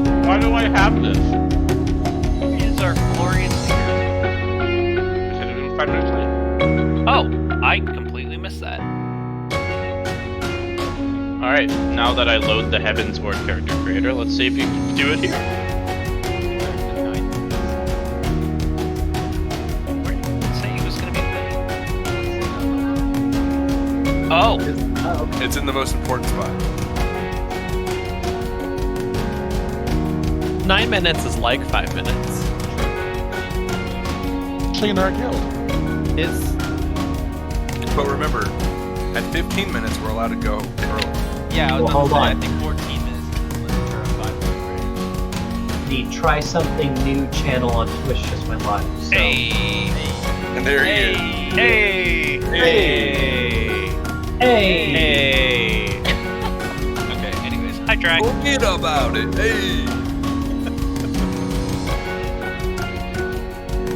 Why do I have this? Is our glorious leader. Should have been 5 minutes late. Oh, I completely missed that. Alright, now that I load the Heavensward character creator, let's see if you can do it here. Where did it say he was going to be? Oh, It's in the most important spot. 9 minutes is like 5 minutes. Actually in our guild. Is But remember, at 15 minutes, we're allowed to go early. yeah, Well, hold on. I think 14 minutes is the limit for a 5-minute The Try Something New channel on Twitch just went live. So. break. And there he is. Hey! Hey! Okay, anyways. Hi, Drag. Forget about it. Hey.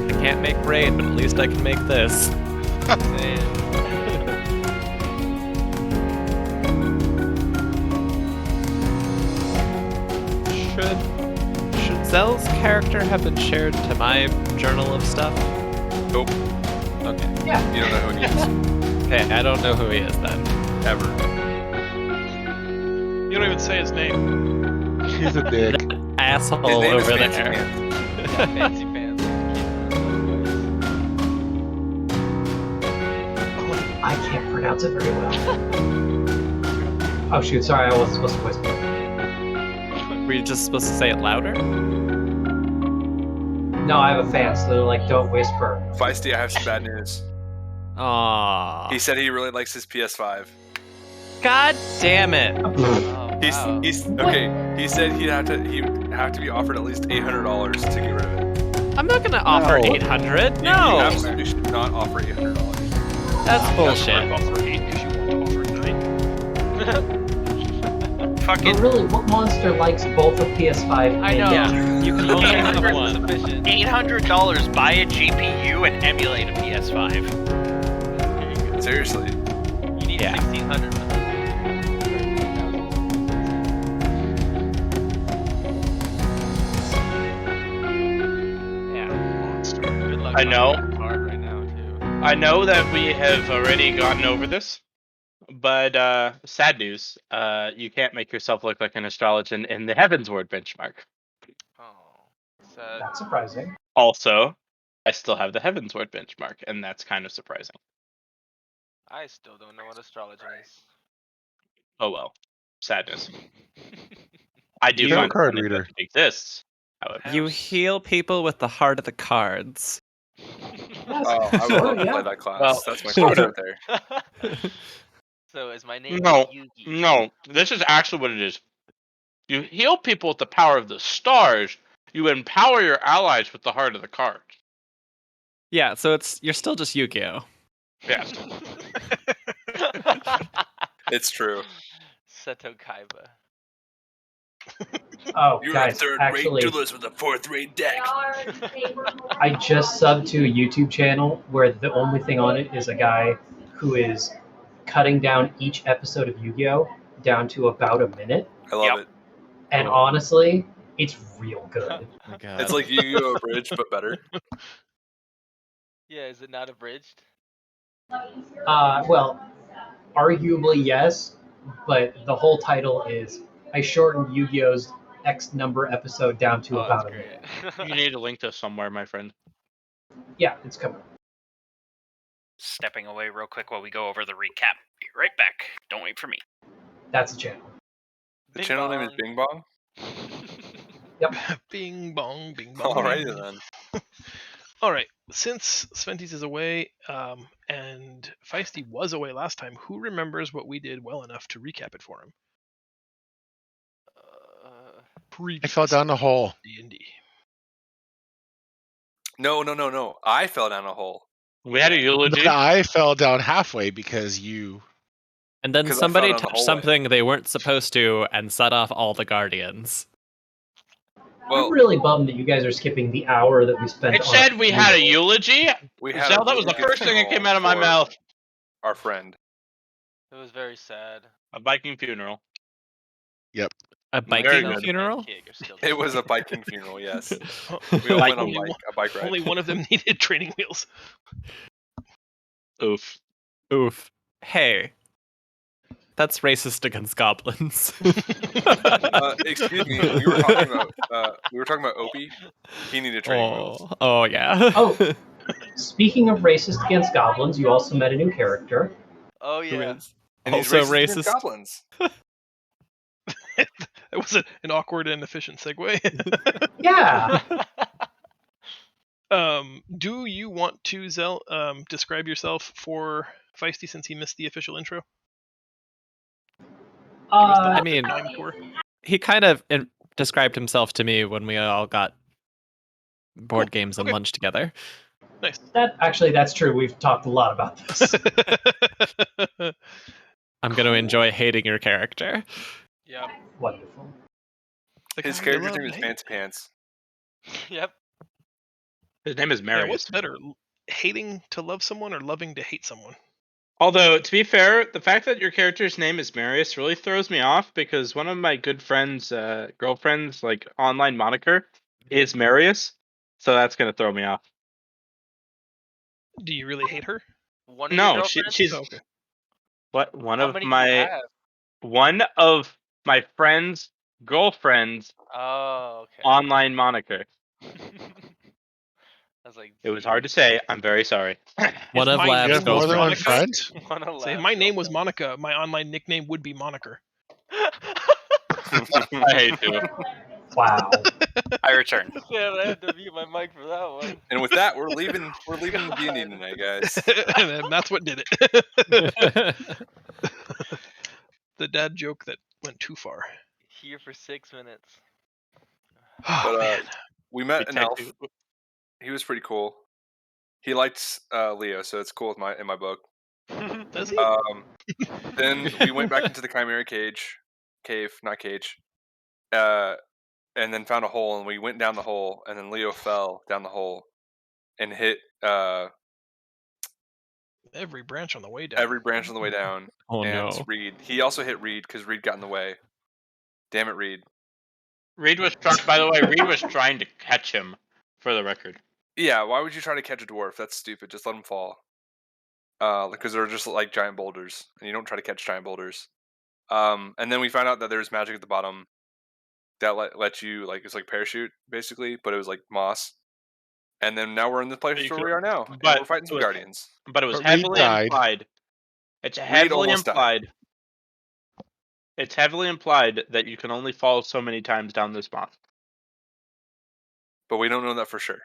I can't make raid, but at least I can make this. Should Zell's character have been shared to my journal of stuff? Nope. Okay. Yeah. You don't know who he is. Okay, I don't know who he is then. Ever. You don't even say his name. He's a dick. Asshole His name is over Fancy there. Pants. Fancy pants. I can't pronounce it very well. Oh shoot, sorry, I wasn't supposed to whisper. Were you just supposed to say it louder? No, I have a fan, so they're like, don't whisper. Feisty, I have some bad news. Aww. He said he really likes his PS5. God damn it. Oh, wow. He's okay. He said he'd have to be offered at least $800 to get rid of it. I'm not gonna offer No. 800. You No. absolutely should not offer $800. That's bullshit. Offer 8 because you want to offer 9. But really, what monster likes both a PS5 I know. and Yeah, you can only have $800 one. sufficient. $800, buy a GPU and emulate a PS5. Seriously. You need Yeah. 1600. Yeah. Monster. Good luck I know. finding that card right now, too. I know that we have already gotten over this, but sad news. You can't make yourself look like an astrologian in the Heavensward benchmark. Oh, sad. That's surprising. Also, I still have the Heavensward benchmark, and that's kind of surprising. I still don't know what astrology is. Oh well, sadness. I do You have a find card funny that reader. it exists. However, You heal people with the heart of the cards. Yes, Oh, I would sure, love to yeah. play that class. Well, That's my sort class of. right there. So is my name No, Yugi? no, this is actually what it is. You heal people with the power of the stars. You empower your allies with the heart of the cards. Yeah, so you're still just Yu-Gi-Oh. Yes. It's true. Seto Kaiba. Oh, You're guys, a third-rate actually, duelist with a fourth-rate deck. I just subbed to a YouTube channel where the only thing on it is a guy who is cutting down each episode of Yu-Gi-Oh! Down to about a minute. I love it. And honestly, it's real good. Oh my god. It's like Yu-Gi-Oh! Abridged, but better. Yeah, is it not abridged? Well, arguably yes, but the whole title is I shortened Yu-Gi-Oh!'s X number episode down to Oh, about that's a minute. great. You need to link this somewhere, my friend. Yeah, it's coming. Stepping away real quick while we go over the recap. Be right back. Don't wait for me. That's the channel. The Bing channel name is bong. Bing Bong. Bing bong, bing bong. Alrighty then. All right. Since Sventis is away, and Feisty was away last time, who remembers what we did well enough to recap it for him? I fell down a hole. D&D. No. I fell down a hole. We had a eulogy. Then I fell down halfway because you. And then 'Cause I somebody fell down the touched hallway. something they weren't supposed to and set off all the guardians. Well, I'm really bummed that you guys are skipping the hour that we spent It on said we had a eulogy. we had Zell, a that was the really good first thing that came funeral out of my for mouth. Our friend. It was very sad. A Viking funeral. Yep. A Very biking good. funeral? It was a biking funeral. Yes, Oh, we all went on Biking. a bike ride. only one of them needed training wheels. Oof. Oof. Hey. That's racist against goblins. Excuse me. We were talking about Opie. He needed training wheels. Oh yeah. Oh. Speaking of racist against goblins, you also met a new character. Oh Who yeah. is And he's also racist against racist. goblins. It was an awkward and efficient segue. Yeah. Do you want to describe yourself for Feisty since he missed the official intro? I mean, Time tour. he kind of described himself to me when we all got board games and Okay. lunch together. Nice. That's true. We've talked a lot about this. I'm going to enjoy hating your character. Yep. Wonderful. His character's name is Fancy Pants. Yep. His name is Yeah, Marius. what's better, hating to love someone or loving to hate someone? Although, to be fair, the fact that your character's name is Marius really throws me off because one of my good friends' girlfriend's like online moniker is Marius, so that's gonna throw me off. Do you really hate her? One of your No, girlfriends? she's Oh, okay. what one How of many do you have? one of my friend's girlfriend's Oh, okay. online moniker. I was like, It was hard to say. I'm very sorry. One If of my Lab's You have name was more than one Monica, friend? Say if my name was Monica, my online nickname would be Moniker. I hate you. Wow. I return. Yeah, I had to mute my mic for that one. And with that, we're leaving the D&D tonight, guys. And that's what did it. The dad joke that went too far. Here for 6 minutes. Oh, But man. we met an elf. Detective- He was pretty cool. He likes Leo, so it's cool in my book. Does he? Then we went back into the Chimera cave, not cage, and then found a hole, and we went down the hole, and then Leo fell down the hole and hit Every branch on the way down. every branch on the way down. Oh and no. Reed. He also hit Reed because Reed got in the way. Damn it, Reed. Reed was by the way, Reed was trying to catch him, for the record. Yeah, why would you try to catch a dwarf? That's stupid. Just let him fall. Because they're just like giant boulders, and you don't try to catch giant boulders. And then we found out that there's magic at the bottom that lets you, like, it's like parachute basically, but it was like moss. And then now we're in the place You where could- we are now, and but we're fighting some it was- guardians. But it was But Reed heavily died. implied. It's Reed heavily almost died. implied. It's heavily implied that you can only fall so many times down this path. But we don't know that for sure.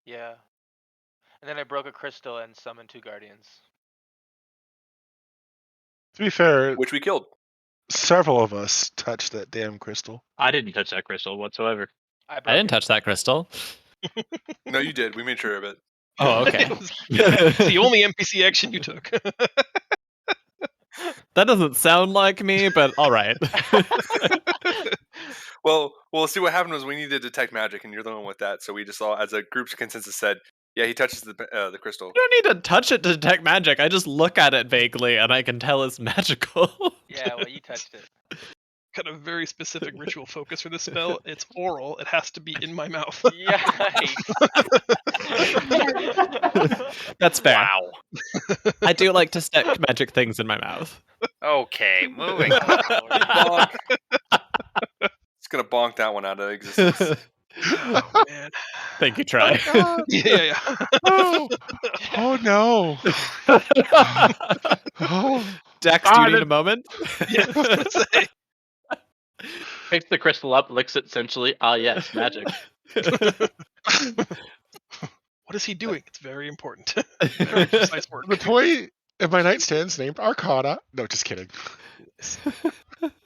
Yeah. And then I broke a crystal and summoned 2 guardians. To be fair, Which we killed. several of us touched that damn crystal. I didn't touch that crystal whatsoever. I I didn't touch that crystal. No, you did. We made sure of it. Oh, okay. It's the only NPC action you took. That doesn't sound like me, but all right. Well, see, what happened was we needed to detect magic, and you're the one with that. So we just all, as a group's consensus, said, "Yeah, he touches the crystal." You don't need to touch it to detect magic. I just look at it vaguely and I can tell it's magical. Yeah, well, you touched it. Got a very specific ritual focus for this spell. It's oral. It has to be in my mouth. Yikes. That's fair. Wow. I do like to stick magic things in my mouth. Okay, moving on. Bonk. It's gonna bonk that one out of existence. Oh, man. Thank you, Troy. Yeah. Oh no. Oh, Dex, do you need a moment? Yeah, I was gonna say. Picks the crystal up, licks it sensually. Ah, yes, magic. What is he doing? It's very important. Very precise work. the toy in my nightstand's named Arcana. No, just kidding.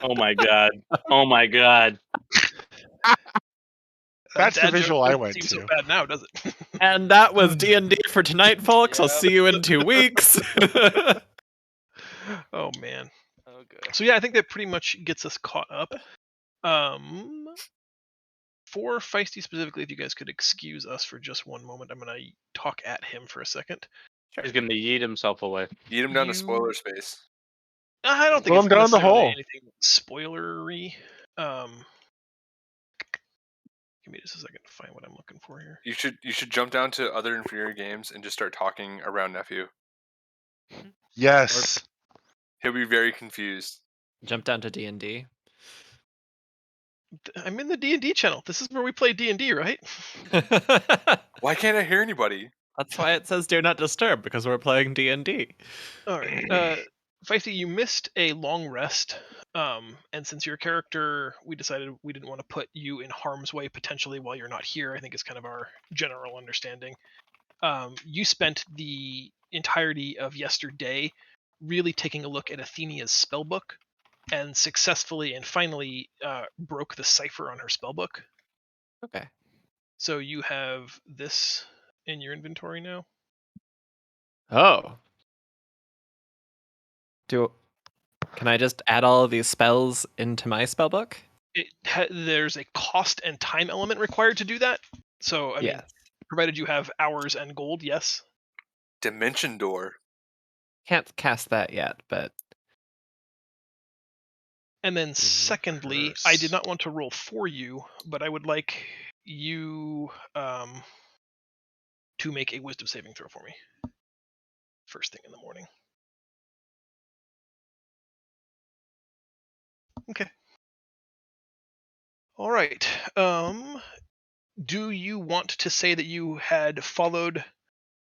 Oh my god. Oh my god. That's the Dad joke visual I doesn't went seem to. so bad now, does it? And that was D&D for tonight, folks. I'll Yeah. see you in 2 weeks. Oh man. Oh, good. So yeah, I think that pretty much gets us caught up. For Feisty specifically, if you guys could excuse us for just one moment, I'm gonna talk at him for a second. He's gonna yeet himself away. Eat him down to You- spoiler space. I don't think Throw it's him down the necessarily hole. anything spoilery. Give me just a second to find what I'm looking for here. You should jump down to other inferior games and just start talking around nephew. Yes. He'll be very confused. Jump down to D&D. I'm in the D&D channel. This is where we play D&D, right? Why can't I hear anybody? That's why it says do not disturb, because we're playing D&D. All right. Feisty, you missed a long rest. And since your character, we decided we didn't want to put you in harm's way potentially while you're not here. I think is kind of our general understanding. You spent the entirety of yesterday really taking a look at Athenia's spellbook and successfully and finally broke the cipher on her spellbook. Okay. So you have this in your inventory now. Oh. Can I just add all of these spells into my spellbook? There's a cost and time element required to do that. So I mean, provided you have hours and gold, yes. Dimension door. Can't cast that yet, but And then secondly, I did not want to roll for you, but I would like you to make a wisdom saving throw for me. First thing in the morning. Okay. All right. Do you want to say that you had followed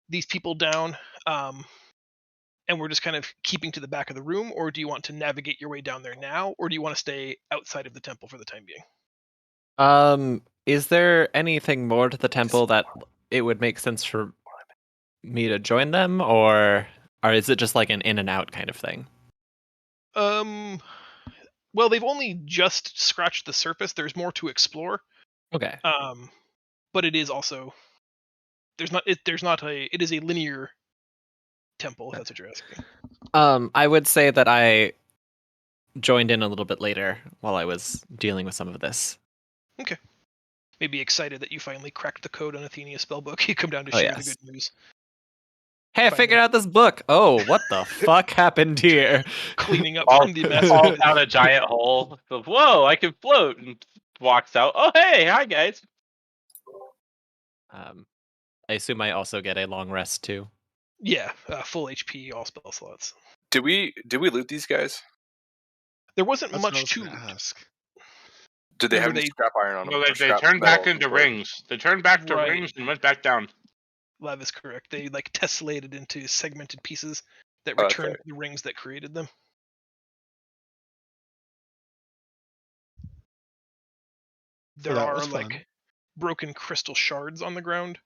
these people down and we're just kind of keeping to the back of the room, or do you want to navigate your way down there now, or do you want to stay outside of the temple for the time being? Is there anything more to the temple that it would make sense for me to join them, or is it just like an in and out kind of thing? Well, they've only just scratched the surface. There's more to explore. Okay. But it is also it is a linear temple, if that's what you're asking. I would say that I joined in a little bit later while I was dealing with some of this. Okay. Maybe excited that you finally cracked the code on Athenia's spellbook. You come down to Oh, share yes. the good news. Hey, I figured out this book. Oh, what the fuck happened here? Cleaning up Falls from the mess. down a giant hole. So, whoa, I can float, and walks out. Oh, hey, hi guys. I assume I also get a long rest too. Yeah, full HP, all spell slots. Did we loot these guys? There wasn't That's what I much was to gonna loot. ask. Did they have Remember any scrap iron on them? No, or they scrap turned metal back into before? rings. They turned back to Right. rings and went back down. Lav is correct. They like tessellated into segmented pieces that Oh, returned okay. the rings that created them. There that are was fun. like broken crystal shards on the ground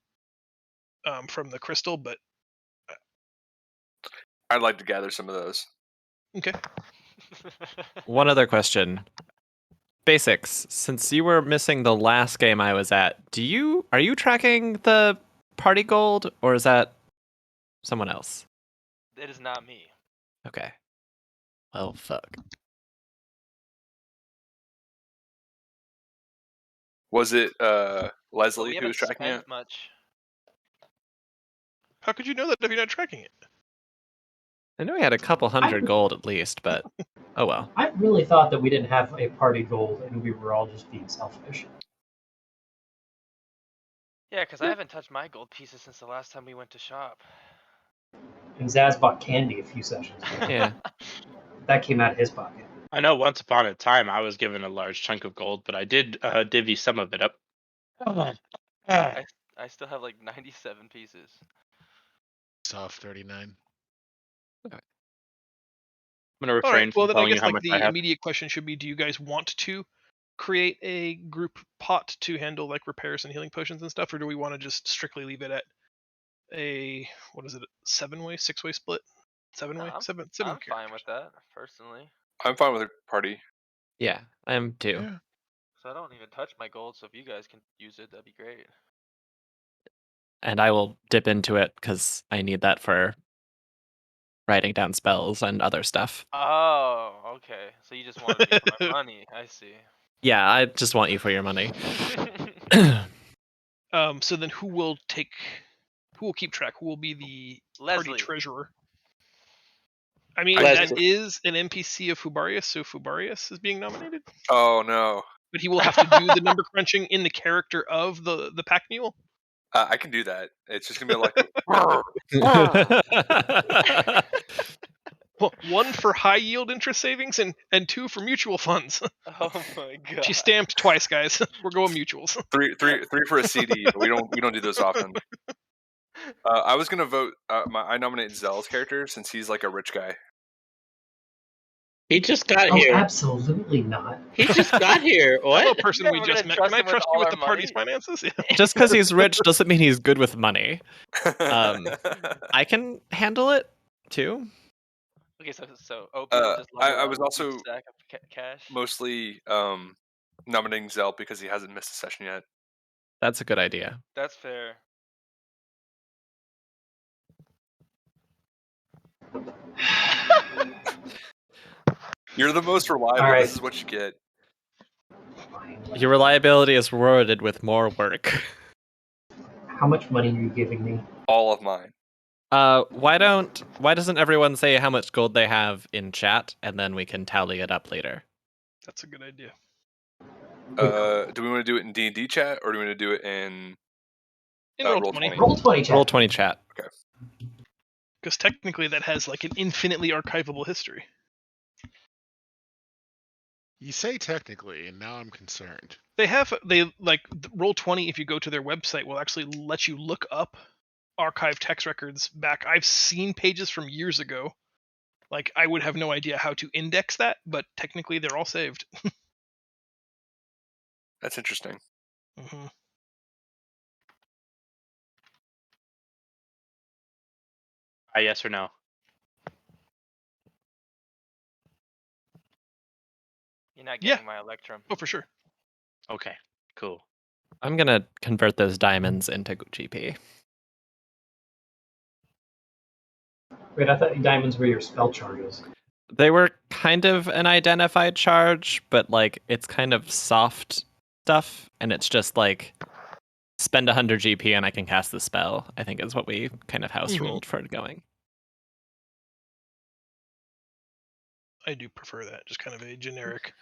from the crystal, but I'd like to gather some of those. okay. One other question. Basics. Since you were missing the last game I was at, are you tracking the party gold, or is that someone else? It is not me. Okay. Well, fuck. Was it But Leslie we who was haven't tracking it? spent much. How could you know that if you're not tracking it? I know we had a couple hundred gold at least, but oh well. I really thought that we didn't have a party goal and we were all just being selfish. Yeah, because I haven't touched my gold pieces since the last time we went to shop. And Zaz bought candy a few sessions ago. Yeah. That came out of his pocket. I know once upon a time I was given a large chunk of gold, but I did divvy some of it up. I still have like 97 pieces. Soft 39. I'm gonna All refrain right. Well, from then I telling you guess how like much the I have. immediate question should be: do you guys want to create a group pot to handle like repairs and healing potions and stuff, or do we want to just strictly leave it at a seven-way, six-way split? Seven-way, I'm seven fine characters. with that personally. I'm fine with a party. Yeah, I am too. Yeah. So I don't even touch my gold. So if you guys can use it, that'd be great. And I will dip into it because I need that for writing down spells and other stuff. Oh, okay. So you just wanted me for my money. I see. Yeah, I just want you for your money. So then, who will keep track? Who will be the party Leslie. treasurer? I mean, Let's- that is an NPC of Fubarius, so Fubarius is being nominated. Oh no. But he will have to do the number crunching in the character of the pack mule. I can do that. It's just gonna be like Well, 1 for high yield interest savings and 2 for mutual funds. Oh my god. She stamped twice, guys. We're going mutuals. three for a CD. But we don't do those often. I was gonna vote. I nominate Zell's character since he's like a rich guy. He just got Oh, here. absolutely not. He just got here. I'm a What? person Yeah, we we're just gonna met. trust Can I him with trust all you with our the party's money? finances? Just because he's rich doesn't mean he's good with money. I can handle it too. Okay, so Opie will just level I up was with also each stack of cash. mostly nominating Zell because he hasn't missed a session yet. That's a good idea. That's fair. You're the most reliable. All right. This is what you get. Fine. Your reliability is rewarded with more work. How much money are you giving me? All of mine. Why doesn't everyone say how much gold they have in chat, and then we can tally it up later? That's a good idea. Do we want to do it in D&D chat or do we want to do it in In Roll Roll20. Roll20 chat. Roll20 chat. Because technically that has like an infinitely archivable history. You say technically, and now I'm concerned. They Roll20, if you go to their website, will actually let you look up archive text records back. I've seen pages from years ago. Like, I would have no idea how to index that, but technically they're all saved. That's interesting. Mm-hmm. Yes or no? You're not Yeah. getting my Electrum. Oh, for sure. Okay, cool. I'm gonna convert those diamonds into GP. Wait, I thought diamonds were your spell charges. They were kind of an identified charge, but like it's kind of soft stuff, and it's just like spend 100 GP and I can cast the spell. I think is what we kind of house ruled for it going. I do prefer that. Just kind of a generic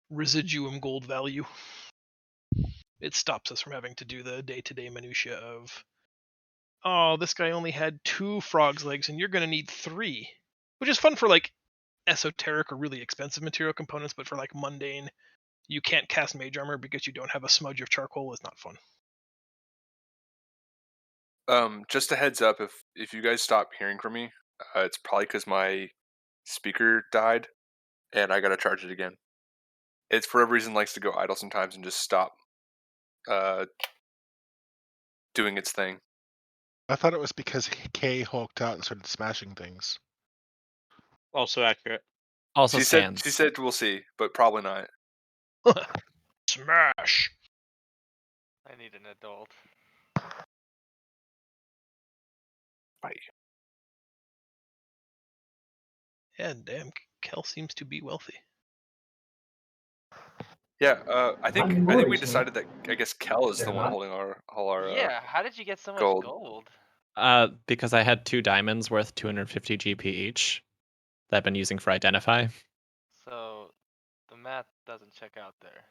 residuum gold value. It stops us from having to do the day-to-day minutia of, oh, this guy only had 2 frog's legs and you're going to need 3. Which is fun for like esoteric or really expensive material components, but for like mundane, you can't cast mage armor because you don't have a smudge of charcoal is not fun. Just a heads up, if you guys stop hearing from me, it's probably because my speaker died and I gotta charge it again. It for whatever reason likes to go idle sometimes and just stop doing its thing. I thought it was because Kay hulked out and started smashing things. Also accurate. Also She stands. said we'll see, but probably not. Smash! I need an adult. Yeah, damn, Kel seems to be wealthy. Yeah, I think we Unfortunately. decided that I guess Kel is the They're one not. holding all our Yeah, how did you get so much gold. gold? Because I had 2 diamonds worth 250 GP each that I've been using for identify. So the math doesn't check out there.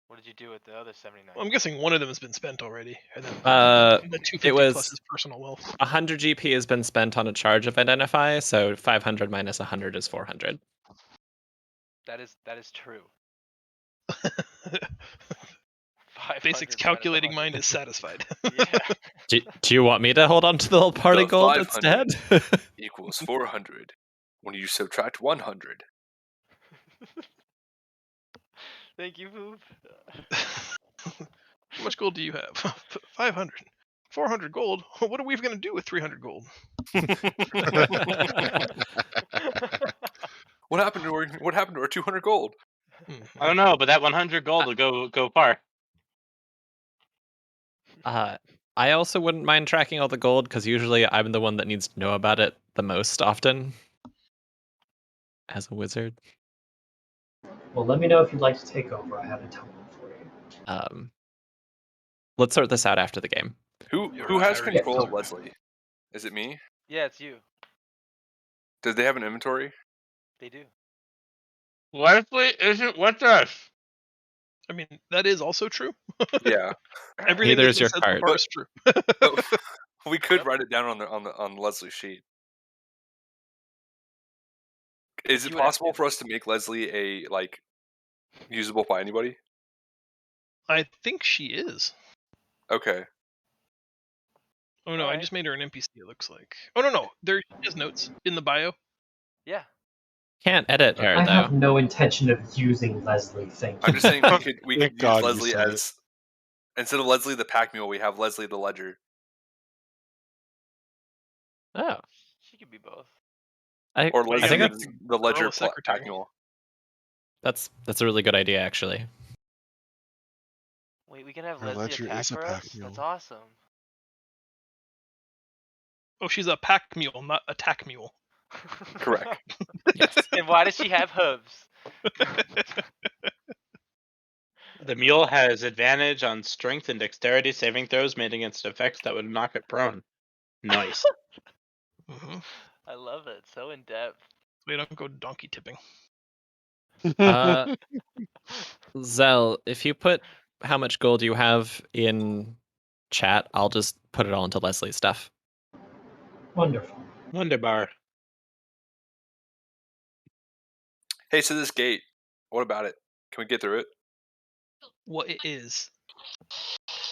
What did you do with the other 79? Well, I'm guessing one of them has been spent already. And then the 250 it was plus his personal wealth. 100 GP has been spent on a charge of identify, so 500 minus 100 is 400. That is true. Basics calculating mind is satisfied. Yeah. Do you want me to hold on to the whole party The gold 500 instead? equals 400 when you subtract 100. Thank you, Poop. How much gold do you have? 500. 400 gold? What are we going to do with 300 gold? What happened to our 200 gold? I don't know, but that 100 gold will go far. I also wouldn't mind tracking all the gold because usually I'm the one that needs to know about it the most often as a wizard. Well, let me know if you'd like to take over. I have a token for you. Let's sort this out after the game. Who has You're control of hired. Leslie? Is it me? Yeah, it's you. Did they have an inventory? They do. Leslie isn't with us. I mean, that is also true. Yeah. Everything Neither that's is been your said so card. far is true. But we could Yep. write it down on Leslie's sheet. Is it You would have to possible do for us to make Leslie a usable by anybody? I think she is. Okay. Oh no, I Alright. just made her an NPC. It looks like. Oh no, there she has notes in the bio. Yeah. Can't edit her I though. have no intention of using Leslie. Thank you. I'm just saying we Thank could use God you Leslie said it. as instead of Leslie the pack mule, we have Leslie the ledger. Oh, She could be both. I Or Well, you I Leslie think gotta that's the Girl ledger is secretary. pack mule. that's a really good idea actually. Wait, we can have Her Leslie ledger attack is a for pack us? mule. That's awesome. Oh, she's a pack mule, not attack mule. Correct. Yes. And why does she have hooves? The mule has advantage on strength and dexterity saving throws made against effects that would knock it prone. Nice. Mm-hmm. I love it. So in depth. They don't go donkey tipping. Uh, Zell, if you put how much gold you have in chat, I'll just put it all into Leslie's stuff. Wonderful. Wonderbar. Hey, so this gate, what about it? Can we get through it? What it is.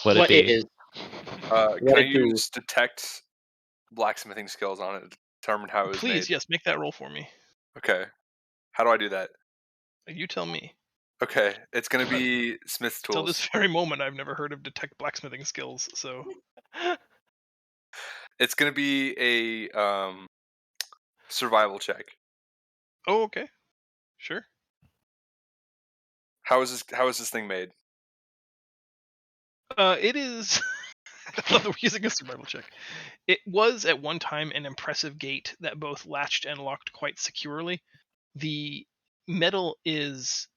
Would it What be? it is. Can What I it do. use detect blacksmithing skills on it to determine how it was Please, made? yes, make that roll for me. Okay. How do I do that? You tell me. Okay, it's gonna be Smith's Till tools. this very moment, I've never heard of detect blacksmithing skills. So It's gonna be a survival check. oh, okay, sure. How is this thing made? It is. I love that we're using a survival check. It was at one time an impressive gate that both latched and locked quite securely. The metal is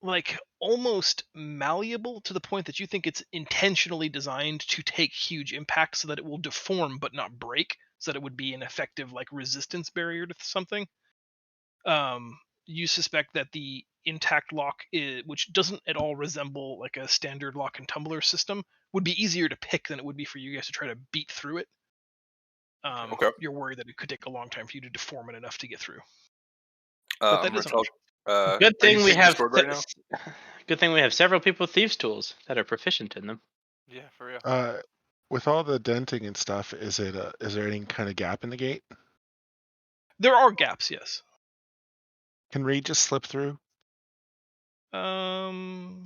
like almost malleable to the point that you think it's intentionally designed to take huge impacts so that it will deform but not break, so that it would be an effective like resistance barrier to something. You suspect that the intact lock, which doesn't at all resemble like a standard lock and tumbler system, would be easier to pick than it would be for you guys to try to beat through it. Okay. You're worried that it could take a long time for you to deform it enough to get through. I'm But that gonna is an tell. option. Good Are you thing we picking the have. sword right now? Good thing we have several people with thieves' tools that are proficient in them. Yeah, for real. With all the denting and stuff, is there any kind of gap in the gate? There are gaps, yes. Can Reed just slip through? Um,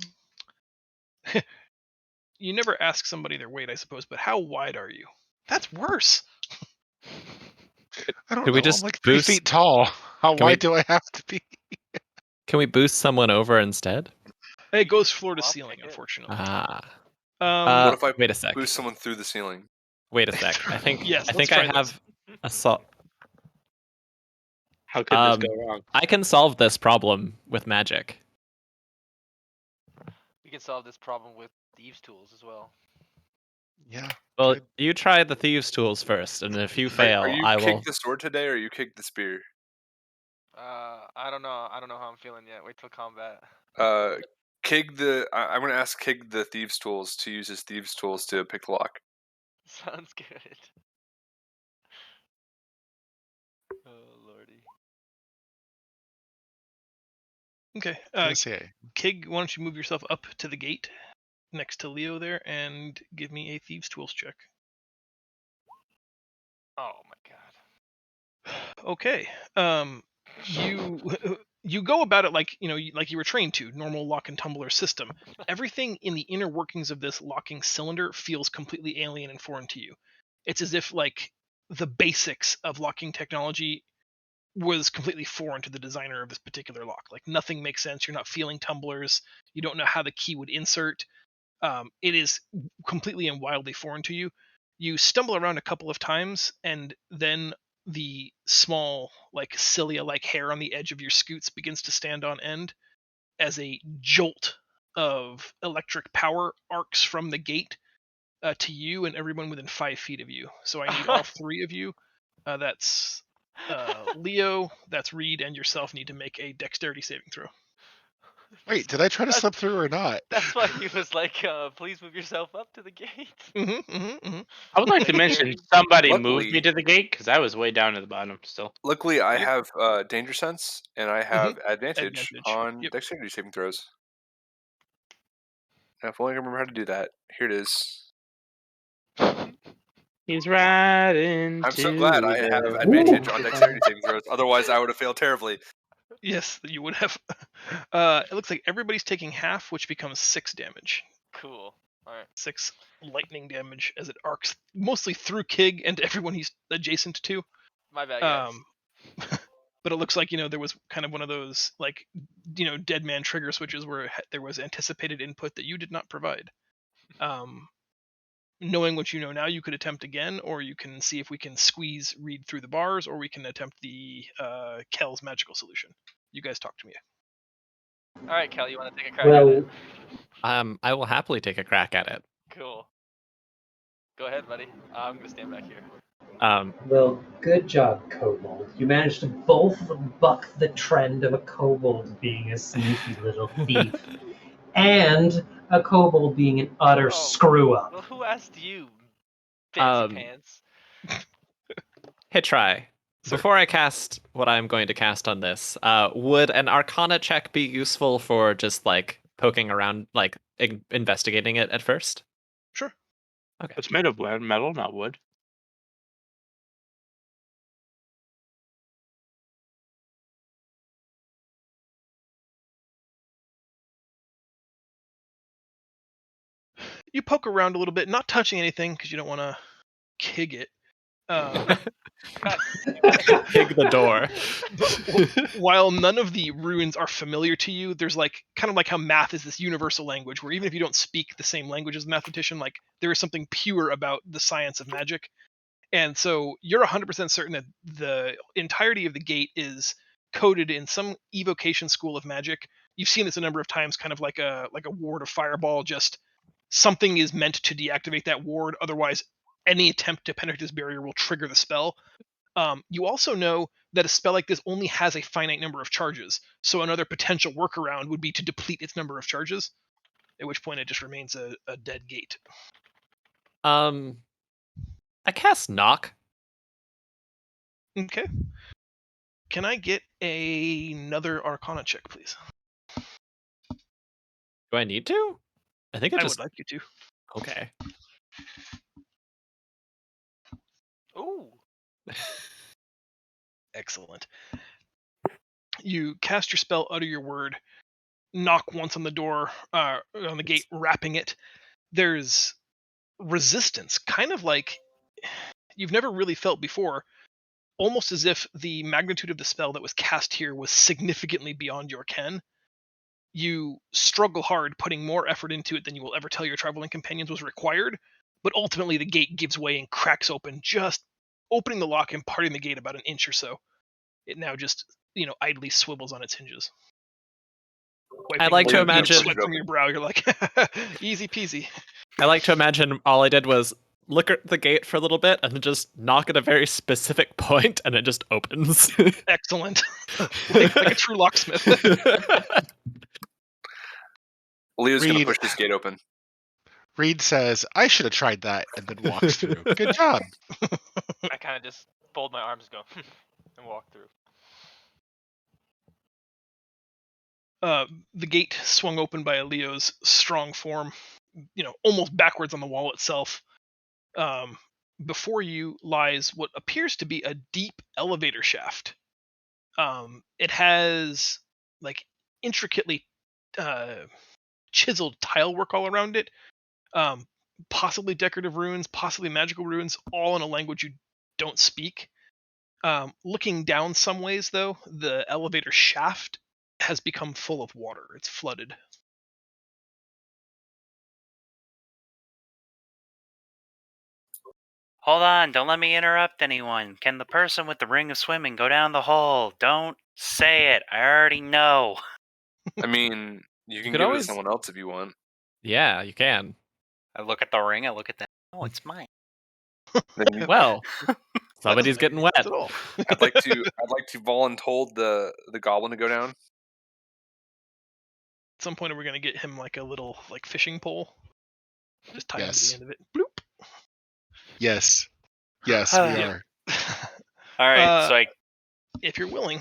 you never ask somebody their weight, I suppose, but how wide are you? That's worse. I don't Could we know. just I'm like 3 boost- feet tall. How Can we- wide do I have to be? Can we boost someone over instead? It goes floor to Swap ceiling, ticket. unfortunately. Ah. What if I Wait a sec. boost someone through the ceiling? Wait a sec. I think Yes, I let's think I try this. have a sol- How could this go wrong? I can solve this problem with magic. We can solve this problem with thieves' tools as well. Yeah. Well, good. you try the thieves' tools first, and if you fail, Are you I kick will. the sword today, or you kick the spear? I don't know. I don't know how I'm feeling yet. Wait till combat. I'm gonna ask Kig the thieves' tools to use his thieves' tools to pick the lock. Sounds good. Oh lordy. Okay. Gonna say, Kig, why don't you move yourself up to the gate next to Leo there and give me a thieves' tools check. Oh my god. Okay. You you go about it like like you were trained to, normal lock and tumbler system. Everything in the inner workings of this locking cylinder feels completely alien and foreign to you. It's as if like the basics of locking technology was completely foreign to the designer of this particular lock. Like nothing makes sense. You're not feeling tumblers. You don't know how the key would insert. It is completely and wildly foreign to you. You stumble around a couple of times, and then the small, like cilia-like hair on the edge of your scoots begins to stand on end as a jolt of electric power arcs from the gate to you and everyone within 5 feet of you. So I need all three of you. That's Leo, that's Reed, and yourself need to make a dexterity saving throw. Wait, did I try to That's- slip through or not? That's why he was like, please move yourself up to the gate. I would like to mention somebody moved me Luckily- to the gate because I was way down at the bottom still. Luckily, I Yep. have danger sense and I have advantage Advantage, on yep. dexterity saving throws. Now, if only I can remember how to do that. Here it is. He's riding. I'm so glad I have advantage on dexterity saving throws. Otherwise, I would have failed terribly. Yes, you would have. It looks like everybody's taking half, which becomes 6 damage. Cool. All right. 6 lightning damage as it arcs mostly through Kig and everyone he's adjacent to. My bad, guys. But it looks like there was kind of one of those like dead man trigger switches where there was anticipated input that you did not provide. Knowing what you know now, you could attempt again, or you can see if we can squeeze Reed through the bars, or we can attempt the Kel's magical solution. You guys talk to me. All right, Kel, you want to take a crack at it? I will happily take a crack at it. Cool. Go ahead, buddy. I'm gonna stand back here. Well, good job, Kobold. You managed to both buck the trend of a kobold being a sneaky little thief, and a kobold being an utter Oh. screw up. Well, who asked you, fancy pants? Hit try. Sir. Before I cast what I'm going to cast on this, would an Arcana check be useful for just like poking around, like investigating it at first? Sure. Okay. It's made of metal, not wood. You poke around a little bit, not touching anything because you don't want to Kig it. Kick the door. While none of the runes are familiar to you, there's like kind of like how math is this universal language where even if you don't speak the same language as a mathematician, like there is something pure about the science of magic. And so you're 100% certain that the entirety of the gate is coded in some evocation school of magic. You've seen this a number of times, kind of like a ward of fireball. Just something is meant to deactivate that ward. Otherwise, any attempt to penetrate this barrier will trigger the spell. You also know that a spell like this only has a finite number of charges. So another potential workaround would be to deplete its number of charges, at which point it just remains a dead gate. I cast knock. Okay. Can I get another Arcana check, please? Do I need to? I think I would like you to. Okay. Ooh. Excellent. You cast your spell, utter your word, knock once on the door, on the gate, rapping it. There's resistance, kind of like you've never really felt before, almost as if the magnitude of the spell that was cast here was significantly beyond your ken. You struggle hard, putting more effort into it than you will ever tell your traveling companions was required, but ultimately the gate gives way and cracks open, just opening the lock and parting the gate about an inch or so. It now just, idly swivels on its hinges. I like to the imagine- sweat from your brow. You're like, easy peasy. I like to imagine all I did was look at the gate for a little bit and then just knock at a very specific point and it just opens. Excellent. like a true locksmith. Leo's gonna Reed. push this gate open. Reed says, I should have tried that, and then walks through. Good job. I kind of just fold my arms, and go, and walk through. The gate swung open by Leo's strong form, almost backwards on the wall itself. Before you lies what appears to be a deep elevator shaft. It has like intricately chiseled tile work all around it, possibly decorative runes, possibly magical runes, all in a language you don't speak. Looking down some ways, though, the elevator shaft has become full of water. It's flooded. Hold on, don't let me interrupt anyone. Can the person with the ring of swimming go down the hole? Don't say it. I already know. I mean, you can could give it always- to someone else if you want. Yeah, you can. I look at the ring, I look at that. Oh, it's mine. Then you, Well, Somebody's getting wet. At all. I'd like to voluntold the goblin to go down. At some point, we're gonna get him like a little like fishing pole. Just tie him to Yes. the end of it. Bloop. Yes. Yes, we Yep. are. All right, so if you're willing,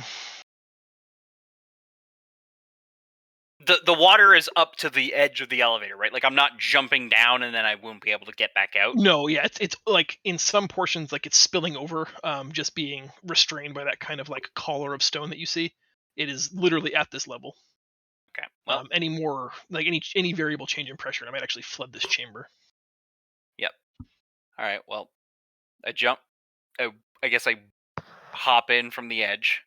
the water is up to the edge of the elevator, right? Like I'm not jumping down and then I won't be able to get back out. no, yeah, it's like in some portions, like it's spilling over, just being restrained by that kind of like collar of stone that you see. It is literally at this level. Okay. Well, Any more like any variable change in pressure, I might actually flood this chamber. all right. Well, I jump. I guess I hop in from the edge.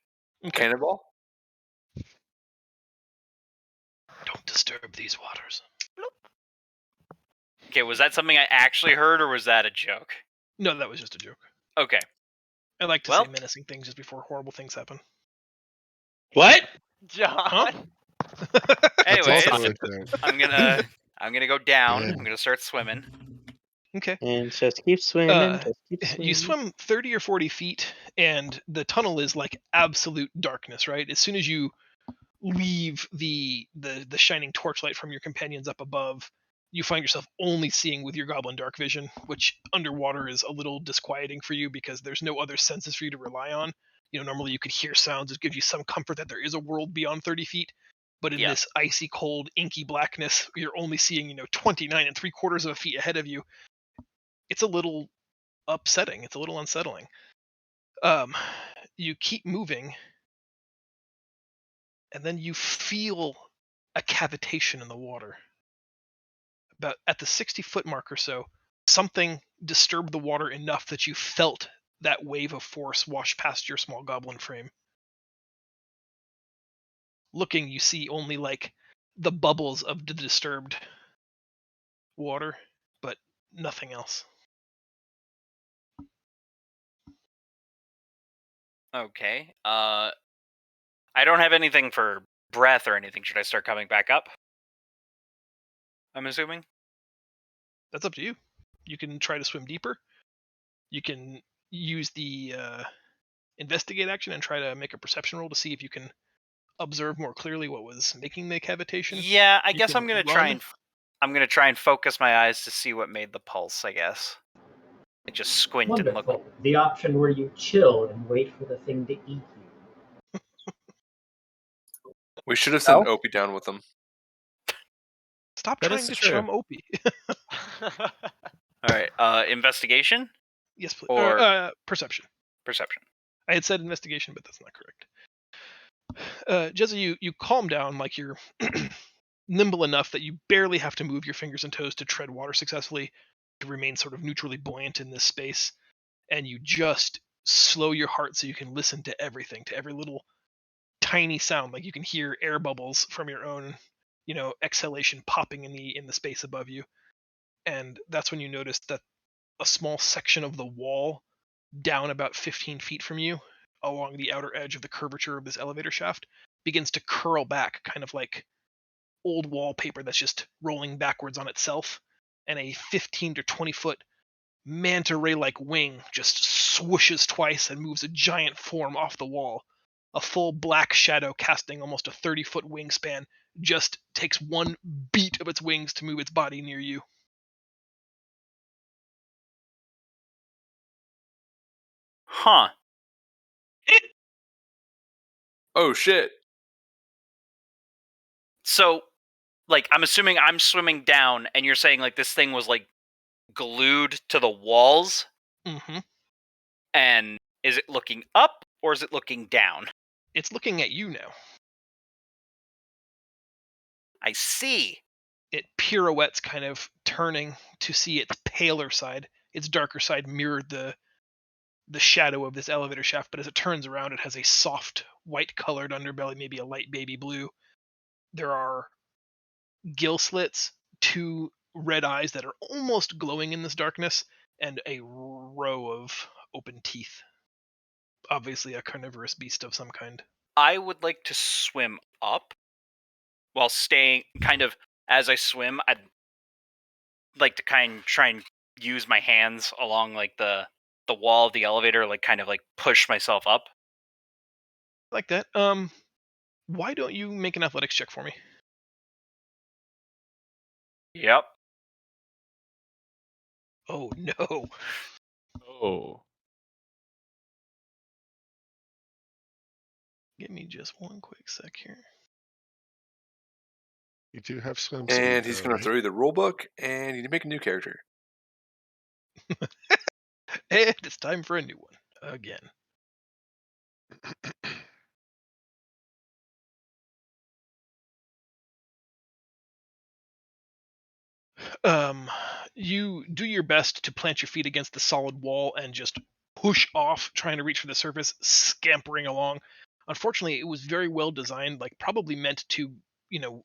Okay. Cannonball. Don't disturb these waters. Okay, was that something I actually heard, or was that a joke? No, that was just a joke. Okay. I like to Well- say menacing things just before horrible things happen. What? John. That's Anyways, also a joke. I'm gonna go down. Good. I'm gonna start swimming. Okay. And just keep swimming. Just keep swimming. You swim 30 or 40 feet, and the tunnel is like absolute darkness, right? As soon as you leave the shining torchlight from your companions up above, you find yourself only seeing with your goblin dark vision, which underwater is a little disquieting for you because there's no other senses for you to rely on. Normally you could hear sounds. It gives you some comfort that there is a world beyond 30 feet. But in Yeah. this icy cold, inky blackness, you're only seeing, 29 3/4 of a feet ahead of you. It's a little upsetting. It's a little unsettling. You keep moving, and then you feel a cavitation in the water. About at the 60-foot mark or so, something disturbed the water enough that you felt that wave of force wash past your small goblin frame. Looking, you see only like the bubbles of the disturbed water, but nothing else. Okay. I don't have anything for breath or anything. Should I start coming back up? I'm assuming. That's up to you. You can try to swim deeper. You can use the investigate action and try to make a perception roll to see if you can observe more clearly what was making the cavitation. Yeah, I You guess can I'm gonna run. I'm gonna try and focus my eyes to see what made the pulse. I guess. I just squint and look. Wonderful. The option where you chill and wait for the thing to eat you. We should have sent Oh. Opie down with them. Stop That trying is to true. chum Opie. All right. Investigation Yes, please. or Perception. perception. I had said investigation, but that's not correct. Jezza, you calm down like you're nimble enough that you barely have to move your fingers and toes to tread water successfully, to remain sort of neutrally buoyant in this space, and you just slow your heart so you can listen to everything, to every little tiny sound. Like you can hear air bubbles from your own, exhalation popping in the space above you, and that's when you notice that a small section of the wall down about 15 feet from you, along the outer edge of the curvature of this elevator shaft, begins to curl back, kind of like old wallpaper that's just rolling backwards on itself, and a 15 to 20 foot manta ray like wing just swooshes twice and moves a giant form off the wall. A full black shadow casting almost a 30-foot wingspan just takes one beat of its wings to move its body near you. Huh. Oh shit! So, like, I'm assuming I'm swimming down, and you're saying like this thing was like glued to the walls, Mm-hmm. and is it looking up or is it looking down? It's looking at you now. I see. It pirouettes, kind of turning to see its paler side. Its darker side mirrored the shadow of this elevator shaft, but as it turns around, it has a soft white-colored underbelly, maybe a light baby blue. There are gill slits, two red eyes that are almost glowing in this darkness, and a row of open teeth. Obviously a carnivorous beast of some kind. I would like to swim up while staying kind of as I swim. I'd like to try and use my hands along like the the wall of the elevator, like kind of like push myself up. Like that. Why don't you make an athletics check for me? Yep. Oh no. Oh. Give me just one quick sec here. You do have swim And speed, he's though, going to right? throw you the rule book, and you need to make a new character. And it's time for a new one again. You do your best to plant your feet against the solid wall and just push off, trying to reach for the surface, scampering along. Unfortunately, it was very well designed, like probably meant to, you know,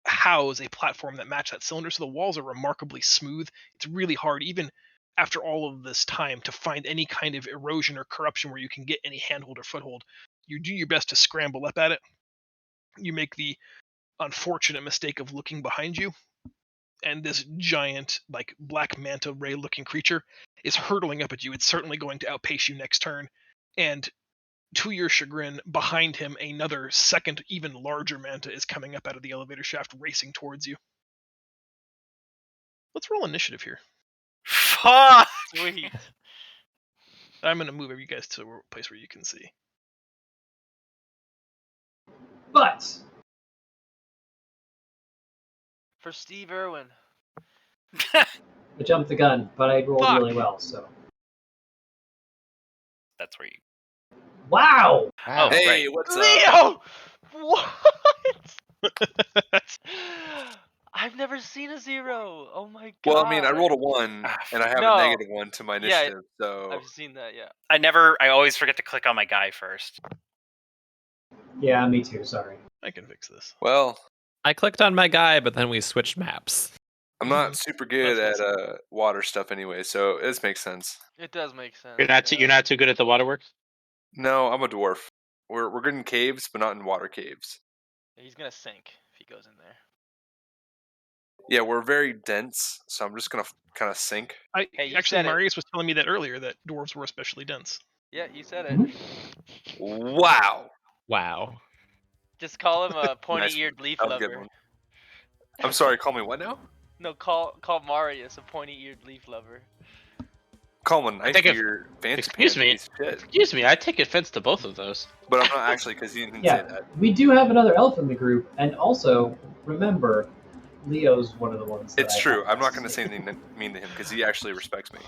house a platform that matched that cylinder. So the walls are remarkably smooth. It's really hard, even after all of this time, to find any kind of erosion or corruption where you can get any handhold or foothold. You do your best to scramble up at it. You make the unfortunate mistake of looking behind you, and this giant, like black manta ray looking creature is hurtling up at you. It's certainly going to outpace you next turn. And to your chagrin, behind him, another second, even larger manta is coming up out of the elevator shaft, racing towards you. Let's roll initiative here. Fuck. Sweet. I'm going to move you guys to a place where you can see. But For Steve Irwin. I jumped the gun, but I rolled Fuck. really well, so. That's where you. Wow! Oh, Hey, right. what's up? Leo! What? I've never seen a 0. Oh my god. Well, I mean, I rolled a 1, Ah, and I have no. a -1 to my Yeah, initiative, so... I've seen that, yeah. I always forget to click on my guy first. Yeah, me too, sorry. I can fix this. Well, I clicked on my guy, but then we switched maps. I'm not super good That's at water stuff anyway, so this makes sense. It does make sense. You're not too good at the waterworks. No, I'm a dwarf. We're good in caves, but not in water caves. He's gonna sink if he goes in there. Yeah, we're very dense, so I'm just gonna kind of sink. Hey, you Actually, said it. Marius was telling me that earlier, that dwarves were especially dense. Yeah, you said it. Wow. Wow. Just call him a pointy-eared leaf That was a good lover. one. I'm sorry, call me what now? No, call Marius a pointy-eared leaf lover. Call him a think if- nice-eared fancy Excuse pants me. piece of shit. Excuse me, I take offense to both of those. But I'm not actually, because you didn't Yeah. say that. We do have another elf in the group, and also, remember, Leo's one of the ones that It's I true. have I'm not going to less say anything mean to him, because he actually respects me.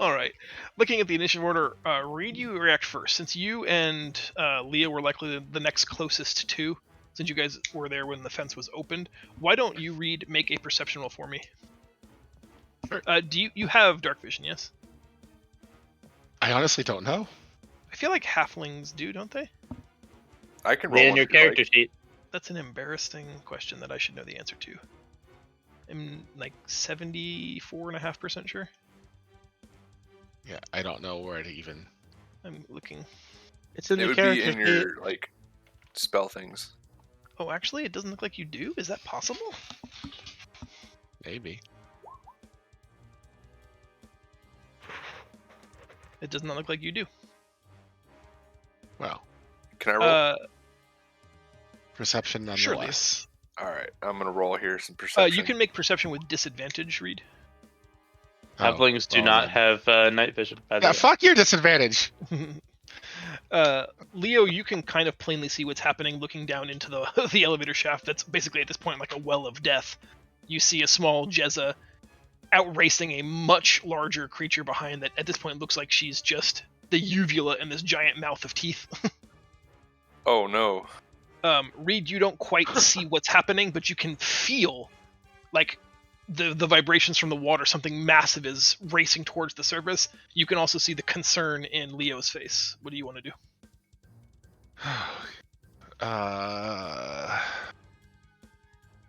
All right. Looking at the initiative order, Reed, you react first. Since you and Leo were likely the next closest to, since you guys were there when the fence was opened, why don't you, Reed, make a perception roll for me? Sure. Do you have dark vision? Yes. I honestly don't know. I feel like halflings do, don't they? I can roll Read in one your if you like. character sheet. That's an embarrassing question that I should know the answer to. I'm like 74.5% sure. Yeah, I don't know where to even. I'm looking. It's in It the would character be in sheet. your, like, spell things. Oh, actually, it doesn't look like you do. Is that possible? Maybe. It does not look like you do. Can I roll? Perception Sure, nonetheless. All right, I'm going to roll here some perception. you can make perception with disadvantage, Reed. Halflings do well not then. have night vision. By the Yeah, way. fuck your disadvantage. Leo, you can kind of plainly see what's happening looking down into the the elevator shaft. That's basically at this point like a well of death. You see a small Jezza outracing a much larger creature behind that at this point looks like she's just the uvula in this giant mouth of teeth. Oh, no. Reed, you don't quite see what's happening, but you can feel like the vibrations from the water. Something massive is racing towards the surface. You can also see the concern in Leo's face. What do you want to do?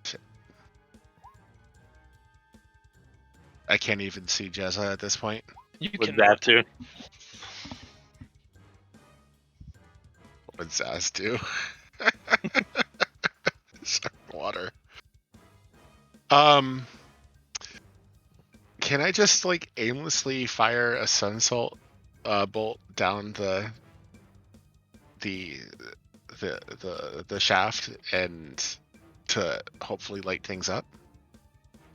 Shit. I can't even see Jezza at this point. You With can that too. What does Zaz do? Sorry, water. Can I just like aimlessly fire a sun salt bolt down the shaft and to hopefully light things up.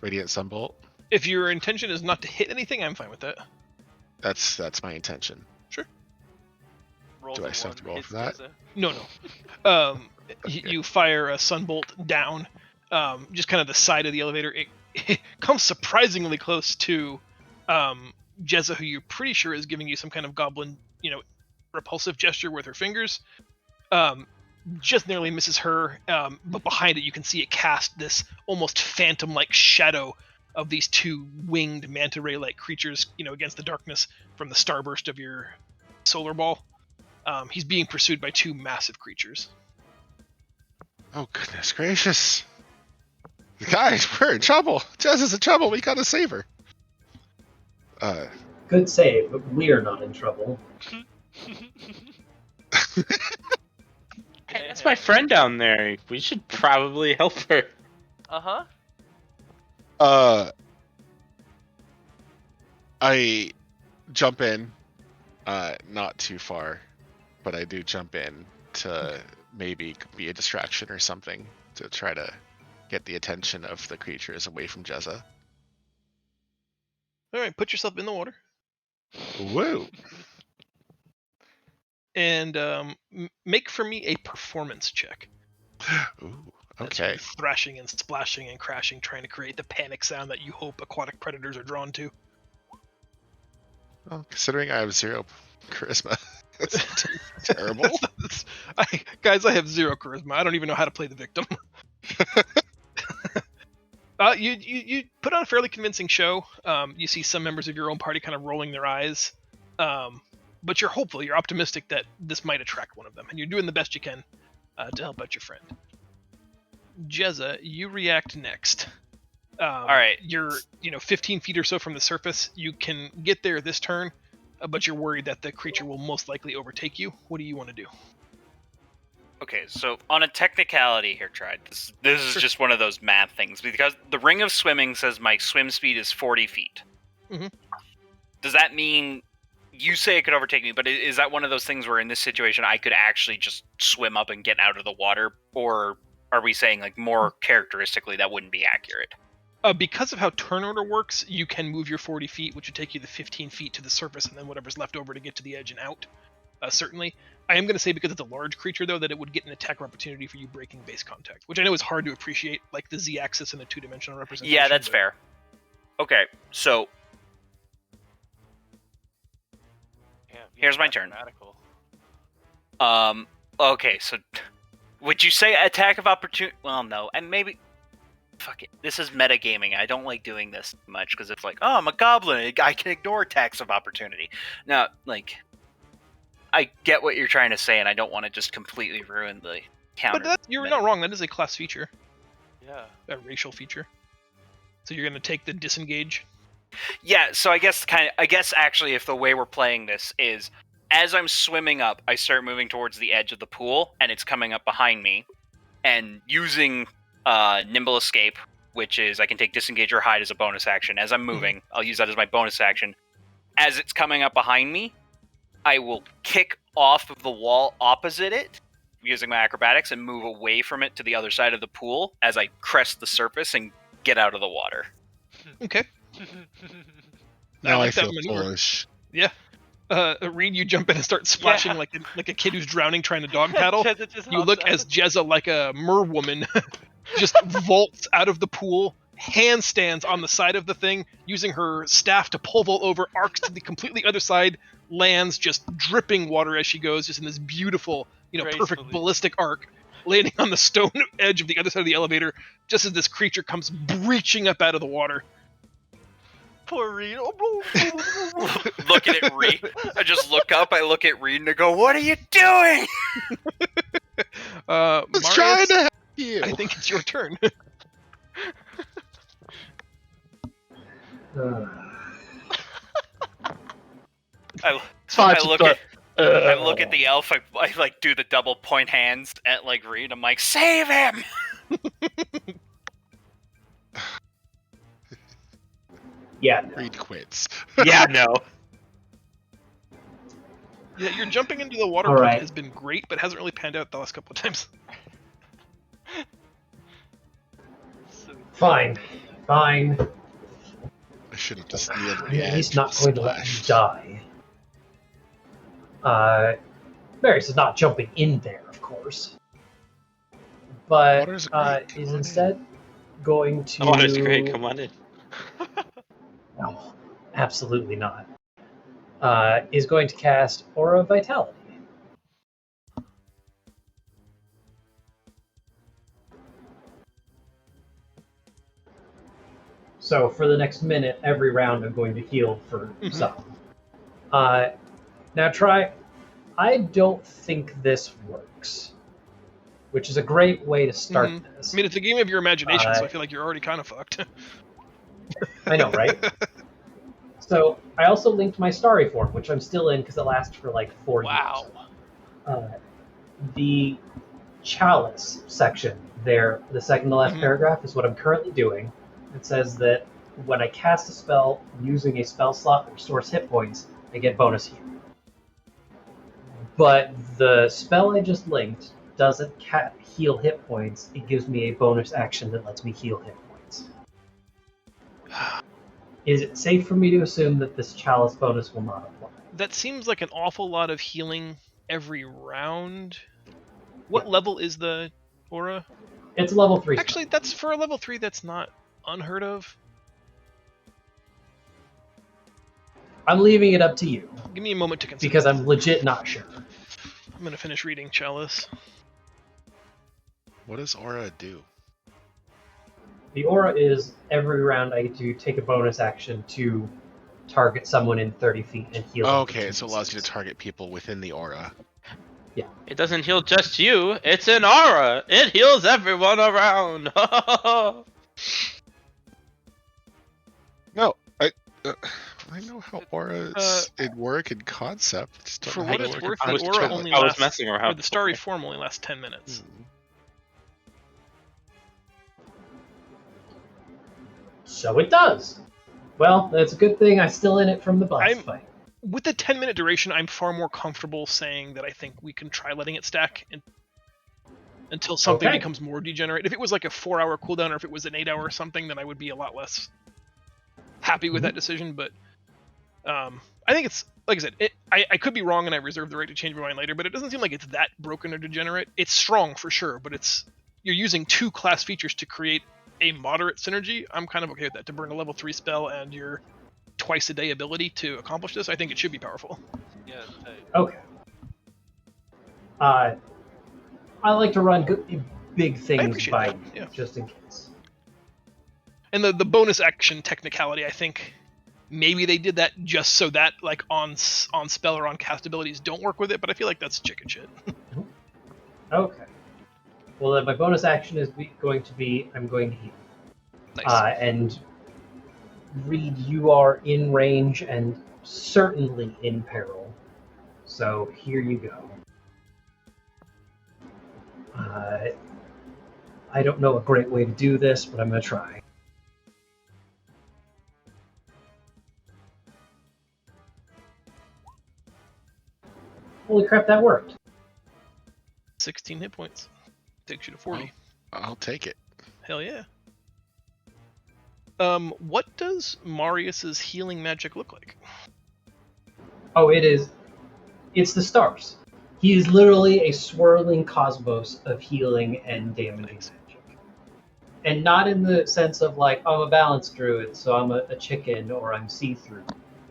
Radiant Sunbolt. If your intention is not to hit anything, I'm fine with that. That's my intention. Rolls Do a I still have to one, roll hits for that? Jezza. No. You fire a sunbolt down, just kind of the side of the elevator. It comes surprisingly close to Jezza, who you're pretty sure is giving you some kind of goblin, repulsive gesture with her fingers. Just narrowly misses her, but behind it you can see it cast this almost phantom-like shadow of these two winged manta ray-like creatures, against the darkness from the starburst of your solar ball. He's being pursued by two massive creatures. Oh goodness gracious! Guys, we're in trouble. Jess is in trouble. We gotta save her. Good save, but we're not in trouble. Hey, that's my friend down there. We should probably help her. Uh-huh. I jump in, not too far, but I do jump in to maybe be a distraction or something to try to get the attention of the creatures away from Jezza. All right, put yourself in the water Woo! and make for me a performance check. Ooh, That's okay. you thrashing and splashing and crashing, trying to create the panic sound that you hope aquatic predators are drawn to. Well, considering I have 0 charisma, that's terrible. Guys, I have 0 charisma. I don't even know how to play the victim. You put on a fairly convincing show. You see some members of your own party kind of rolling their eyes, but you're hopeful. You're optimistic that this might attract one of them, and you're doing the best you can to help out your friend. Jezza, you react next. All right. You're 15 feet or so from the surface. You can get there this turn, but you're worried that the creature will most likely overtake you. What do you want to do? Okay, so on a technicality here, Tried. This is just one of those math things because the Ring of Swimming says my swim speed is 40 feet. Mhm. Does that mean you say it could overtake me? But is that one of those things where in this situation I could actually just swim up and get out of the water, or are we saying like more characteristically that wouldn't be accurate? Because of how turn order works, you can move your 40 feet, which would take you the 15 feet to the surface, and then whatever's left over to get to the edge and out. Certainly. I am going to say because it's a large creature, though, that it would get an attack opportunity for you breaking base contact, which I know is hard to appreciate, like the z-axis and a two-dimensional representation. Yeah, that's but... fair. Okay, so Yeah, here's my turn. mathematical. Okay, so would you say attack of opportunity? Well, no, and maybe. Fuck it. This is metagaming. I don't like doing this much because it's like, oh, I'm a goblin. I can ignore attacks of opportunity. Now, like, I get what you're trying to say, and I don't want to just completely ruin the counter. But you're not wrong. That is a class feature, Yeah. a racial feature. So you're going to take the disengage. Yeah. So I guess actually, if the way we're playing this is, as I'm swimming up, I start moving towards the edge of the pool, and it's coming up behind me, and using Nimble Escape, which is I can take Disengage or Hide as a bonus action. As I'm moving, I'll use that as my bonus action. As it's coming up behind me, I will kick off of the wall opposite it, using my acrobatics, and move away from it to the other side of the pool as I crest the surface and get out of the water. Okay. Now like I that feel maneuver. foolish. Yeah. Reed, you jump in and start splashing Yeah. like a kid who's drowning trying to dog paddle. Jezza just You hops look out. as Jezza, like a merwoman, just vaults out of the pool, handstands on the side of the thing, using her staff to pole vault over, arcs to the completely other side, lands just dripping water as she goes, just in this beautiful, perfect Gracefully. ballistic arc, landing on the stone edge of the other side of the elevator, just as this creature comes breaching up out of the water. Poor Reed. Looking at Reed, I just look up, I look at Reed, and I go, "What are you doing?" I was Marius, trying to help you. I think it's your turn. I look at the elf. I like do the double point hands at like Reed. I'm like, save him! Yeah, no. Reed quits. Yeah, no. Yeah, your jumping into the water All pit right. has been great, but hasn't really panned out the last couple of times. Fine. Fine. I should have just kneeled at I'm the at edge. least not and going to let you splashed. die. Marius is not jumping in there, of course. But Water's great. Come is on in. instead going to... Oh, it's great. Come on in. No, absolutely not. Is going to cast Aura of Vitality. So for the next minute, every round I'm going to heal for Mhm. some. Now try... I don't think this works. Which is a great way to start Mhm. this. I mean, it's a game of your imagination, so I Uh, feel like you're already kind of fucked. I know, right? So I also linked my starry form, which I'm still in because it lasts for like 4 Wow. years. The chalice section there, the second to last Mhm. paragraph, is what I'm currently doing. It says that when I cast a spell using a spell slot that restores hit points, I get bonus heal. But the spell I just linked doesn't heal hit points. It gives me a bonus action that lets me heal hit points. Is it safe for me to assume that this chalice bonus will not apply? That seems like an awful lot of healing every round. What level is the aura? It's a level 3 Actually, spell. that's for a level 3. That's not unheard of. I'm leaving it up to you Give me a moment to consider. because I'm legit not sure. I'm gonna finish reading Chalice. What does Aura do? The aura is every round I get to take a bonus action to target someone in 30 feet and heal them. Oh, for okay, so it allows you to 2d6. target people within the aura. It doesn't heal just you. It's an aura. It heals everyone around. No, I know how auras work in concept. I just don't For know how what they it's work in worth, I the was aura joking. only I was lasts, messing around. or the starry form only lasts 10 minutes. So it does. Well, that's a good thing I'm still in it from the boss I'm- fight. With the 10-minute duration, I'm far more comfortable saying that I think we can try letting it stack until something Okay. becomes more degenerate. If it was like a 4-hour cooldown or if it was an 8-hour or something, then I would be a lot less happy with that decision. But I think it's, like I said, I could be wrong and I reserve the right to change my mind later, but it doesn't seem like it's that broken or degenerate. It's strong for sure, but you're using 2 class features to create a moderate synergy. I'm kind of okay with that. To burn a level 3 spell and your twice-a-day ability to accomplish this, I think it should be powerful. Yeah, it's tight. Okay. I like to run big things appreciate by that, yeah. just in case. And the bonus action technicality, I think maybe they did that just so that like on spell or on cast abilities don't work with it, but I feel like that's chicken shit. Okay. Well, then my bonus action is going to be I'm going to heal. Nice. And Reed, you are in range and certainly in peril. So here you go. I don't know a great way to do this, but I'm going to try. Holy crap, that worked. 16 hit points. Takes you to 40. I'll take it. Hell yeah. What does Marius's healing magic look like? Oh, it's the stars. He is literally a swirling cosmos of healing and damaging magic. And not in the sense of like, I'm a balanced druid, so I'm a chicken or I'm see-through.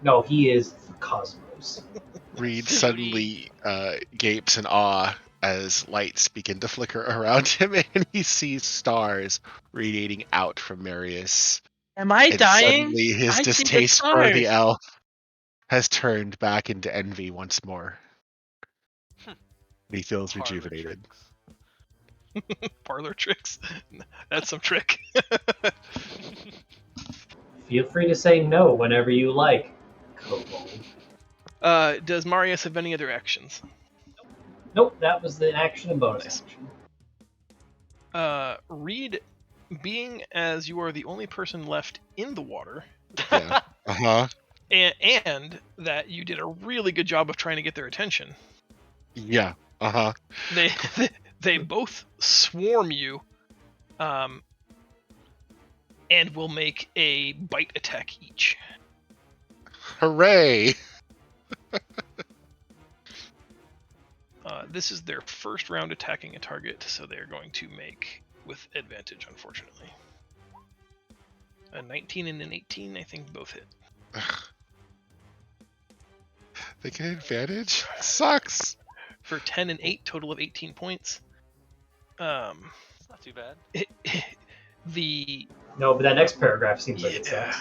No, he is the cosmos. Reed suddenly gapes in awe as lights begin to flicker around him, and he sees stars radiating out from Marius. Am I And dying? suddenly his I see the distaste for the stars. elf has turned back into envy once more. He feels Parlor rejuvenated. tricks. Parlor tricks? That's some trick. Feel free to say no whenever you like, Kobold. Does Marius have any other actions? Nope, that was the action and bonus Nice. action. Reed, being as you are the only person left in the water, Yeah. Uh-huh. and that you did a really good job of trying to get their attention. Yeah. Uh-huh. They they both swarm you, and will make a bite attack each. Hooray! This is their first round attacking a target, so they're going to make with advantage, unfortunately. A 19 and an 18, I think both hit. They get advantage? Sucks. For 10 and 8, total of 18 points. It's not too bad. No, but that next paragraph seems like it sucks.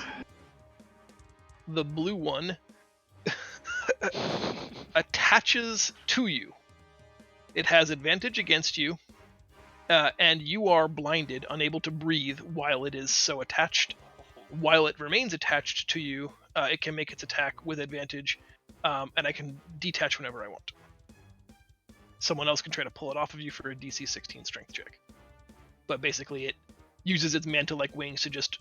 The blue one attaches to you. It has advantage against you, and you are blinded, unable to breathe while it is so attached. While it remains attached to you, it can make its attack with advantage, and I can detach whenever I want. Someone else can try to pull it off of you for a DC 16 strength check. But basically, it uses its mantle-like wings to just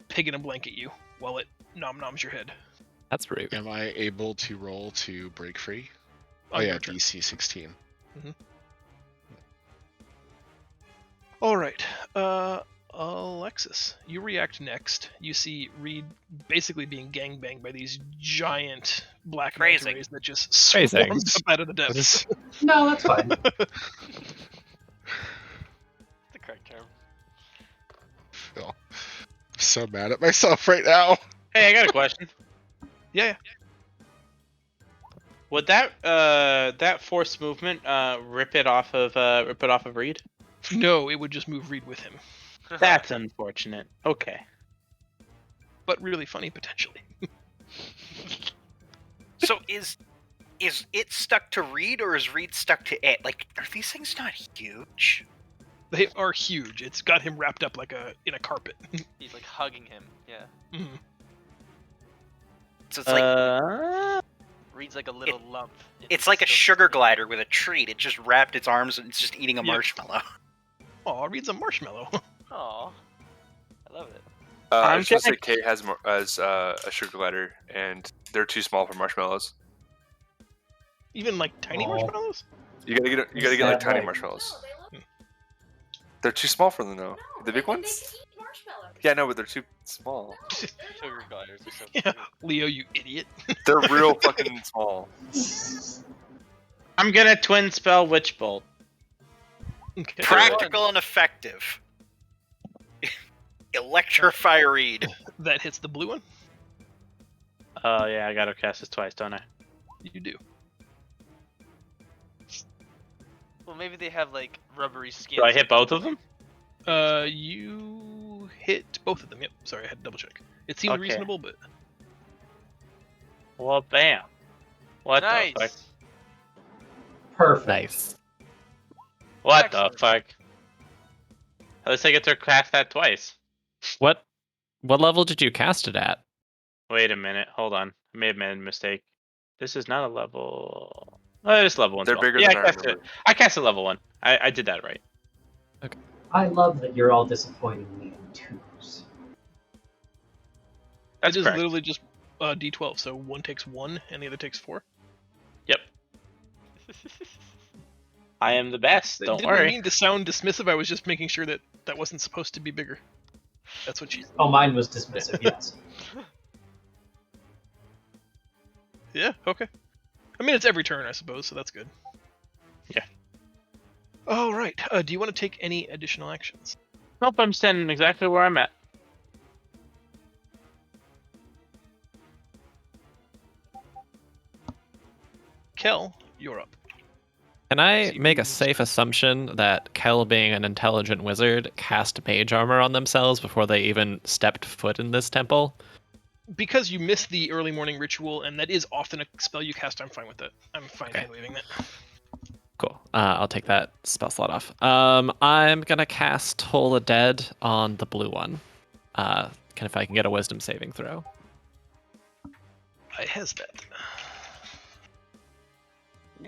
pig in a blanket you while it nom-noms your head. That's rude. Am I able to roll to break free? On Oh yeah, your turn. DC 16. All right, Alexis, you react next. You see Reed basically being gangbanged by these giant black manta Crazy. rays that just Crazy. swarmed up out of the That depths. is No, that's fine. The correct term. Phil. I'm so mad at myself right now. Hey, I got a question. Yeah. Would that force movement rip it off of Reed? No, it would just move Reed with him. That's unfortunate. Okay. But really funny, potentially. So is it stuck to Reed or is Reed stuck to it? Like, are these things not huge? They are huge. It's got him wrapped up like in a carpet. He's like hugging him. Yeah. Mhm. So it's like Reed's like a little lump. it's like a sugar glider with a treat. It just wrapped its arms and it's just eating a Yep. marshmallow. Aw, Reed's a marshmallow. Aw. I love it. I I'm was just gonna- say Kate has a sugar glider, and they're too small for marshmallows. Even like tiny Aw. marshmallows? You gotta get like Sad tiny life. marshmallows. They're too small for them though. The big ones? Yeah, no, but they're too small. Sugar gliders are so Yeah. cute. Leo, you idiot. They're real fucking small. I'm gonna twin spell Witch Bolt. Okay. Practical and effective. Electrify Reed. That hits the blue one? Oh yeah, I gotta cast this twice, don't I? You do. Well, maybe they have like rubbery skin. Do I hit both of them? You hit both of them. Yep. Sorry, I had to double check. It seemed Okay. reasonable, but Well, bam. What Nice. the fuck? Perfect. Nice. What Excellent. the fuck? At least I get to cast that twice. What level did you cast it at? Wait a minute, hold on. I may have made a mistake. This is not a level. Oh, it is level 1. They're spell. bigger Yeah, than I I cast it. remember. I cast a level 1. I did that right. I love that you're all disappointing me in twos. That's it is correct. literally just D12. So one takes 1 and the other takes 4. Yep. I am the best. I Don't didn't worry. mean to sound dismissive. I was just making sure that that wasn't supposed to be bigger. That's what she said. Oh, mine was dismissive, yes. Yeah, okay. I mean, it's every turn, I suppose, so that's good. Yeah. All right. Do you want to take any additional actions? Nope, I'm standing exactly where I'm at. Kel, you're up. Can I See, make a who's- safe assumption that Kel, being an intelligent wizard, cast mage armor on themselves before they even stepped foot in this temple? Because you missed the early morning ritual, and that is often a spell you cast, I'm fine with it. I'm fine Okay. waiving that. Cool. I'll take that spell slot off. I'm gonna cast Toll the Dead on the blue one. If I can get a Wisdom saving throw. I has that.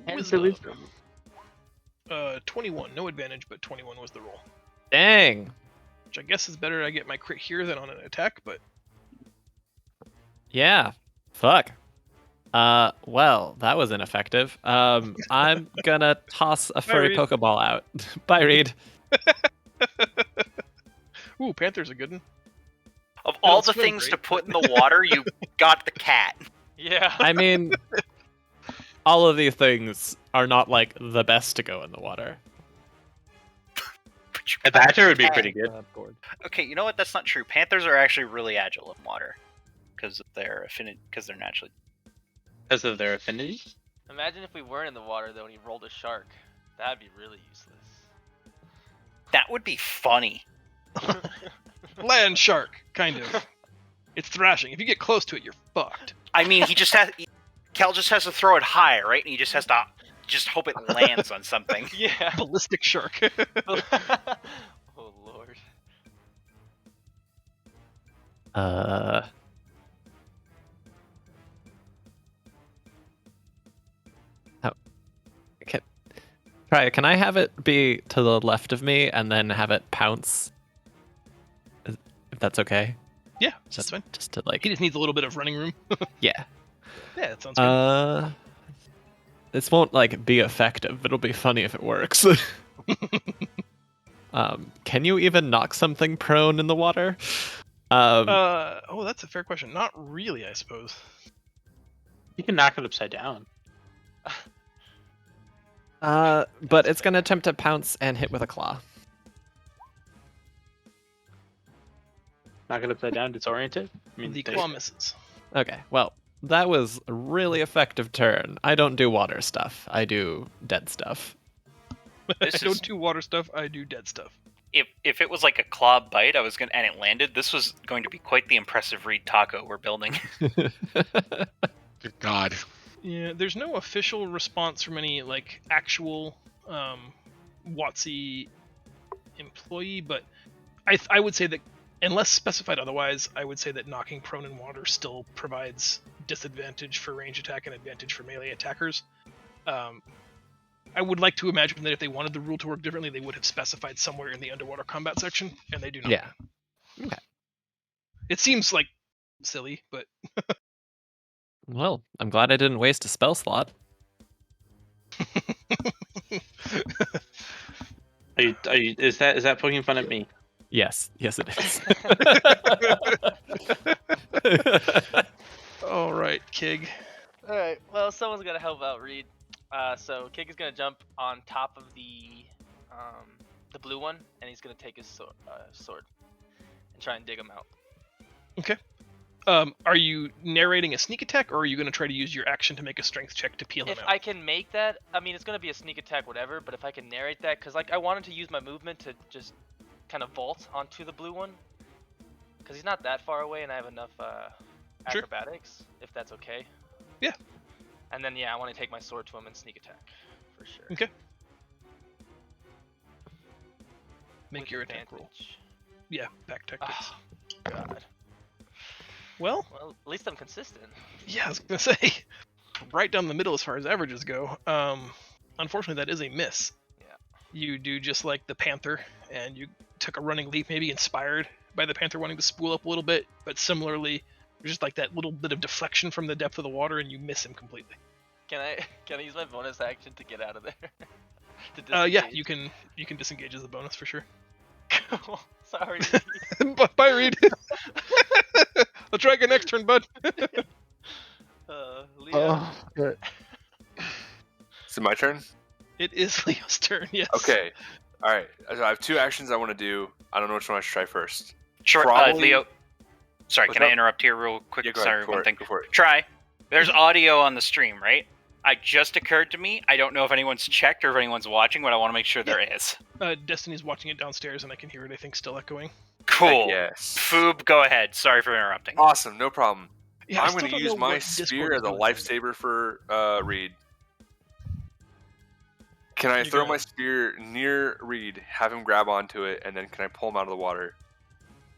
And Wisdom. Wisdom. 21. No advantage, but 21 was the roll. Dang. Which I guess is better I get my crit here than on an attack, but Yeah. Fuck. Well, that was ineffective. I'm gonna toss a furry Reed. Pokeball out. Bye, Reed. Ooh, Panther's a good one. Of They all don't the swim things to great, put in but- the water, you got the cat. Yeah. I mean, all of these things are not like the best to go in the water. But you A got badger the would be cat. pretty good. Okay, you know what? That's not true. Panthers are actually really agile in water because of their affinity. Because they're naturally. Because of their affinity. Imagine if we weren't in the water though and he rolled a shark. That'd be really useless. That would be funny. Land shark, kind of. It's thrashing. If you get close to it, you're fucked. I mean, he just has. Cal just has to throw it high, right? And he just has to just hope it lands on something. Yeah. Ballistic shark. Oh lord. Can I have it be to the left of me and then have it pounce? If that's okay. Yeah, that's Just, fine. just to like. He just needs a little bit of running room. Yeah. Yeah, that sounds good. This won't like be effective. It'll be funny if it works. Can you even knock something prone in the water? Oh, that's a fair question. Not really, I suppose. You can knock it upside down. But it's gonna attempt to pounce and hit with a claw. Knock it upside down, disoriented. I mean, The they- claw misses. Okay, well, that was a really effective turn. I don't do water stuff. I do dead stuff. I This don't is- do water stuff. I do dead stuff. If it was like a claw bite, I was gonna and it landed. This was going to be quite the impressive Reed taco we're building. Good God. Yeah, there's no official response from any like actual WotC employee, but I would say that unless specified otherwise, I would say that knocking prone in water still provides disadvantage for range attack and advantage for melee attackers. I would like to imagine that if they wanted the rule to work differently, they would have specified somewhere in the underwater combat section, and they do not. Yeah. Okay. It seems like silly, but Well, I'm glad I didn't waste a spell slot. is that poking fun at me? Yes, it is. all right, Kig. Alright, well, someone's gotta help out Reed. So Kik is gonna jump on top of the blue one, and he's gonna take his sword and try and dig him out. Okay. Are you narrating a sneak attack, or are you going to try to use your action to make a strength check to peel him If out? I can make that, I mean, it's gonna be a sneak attack, whatever. But if I can narrate that, because like I wanted to use my movement to just kind of vault onto the blue one, because he's not that far away, and I have enough Sure. acrobatics, if that's okay. Yeah. And then yeah, I want to take my sword to him and sneak attack, for sure. Okay. Make With your attack roll. advantage. Yeah, back tactics. Oh, God. Well, Well, at least I'm consistent. yeah, I was going to say, right down the middle as far as averages go. Unfortunately, that is a miss. Yeah. You do just like the panther, and you took a running leap, maybe inspired by the panther wanting to spool up a little bit, but similarly, there's just like that little bit of deflection from the depth of the water, and you miss him completely. Can I use my bonus action to get out of there? Yeah, you can disengage as a bonus for sure. Sorry. Bye, Reed. I'll try again next turn, bud. Leo. Good. Is it my turn? It is Leo's turn. Yes. Okay. All right. So I have two actions I want to do. I don't know which one I should try first. Sure, Probably- Leo. Sorry, What's can I up? interrupt here real quick? Yeah, go ahead. Sorry, Go one for thing. it. Go for it. Try. There's audio on the stream, right? I just occurred to me. I don't know if anyone's checked or if anyone's watching, but I want to make sure there is. Destiny's watching it downstairs, and I can hear it. I think still echoing. Cool. Yes. Foob, go ahead. Sorry for interrupting. Awesome. No problem. Yeah, I I'm still going to don't use know my what Discord spear is as a doing. lifesaver for Reed. Can I You're throw gonna- my spear near Reed, have him grab onto it, and then can I pull him out of the water?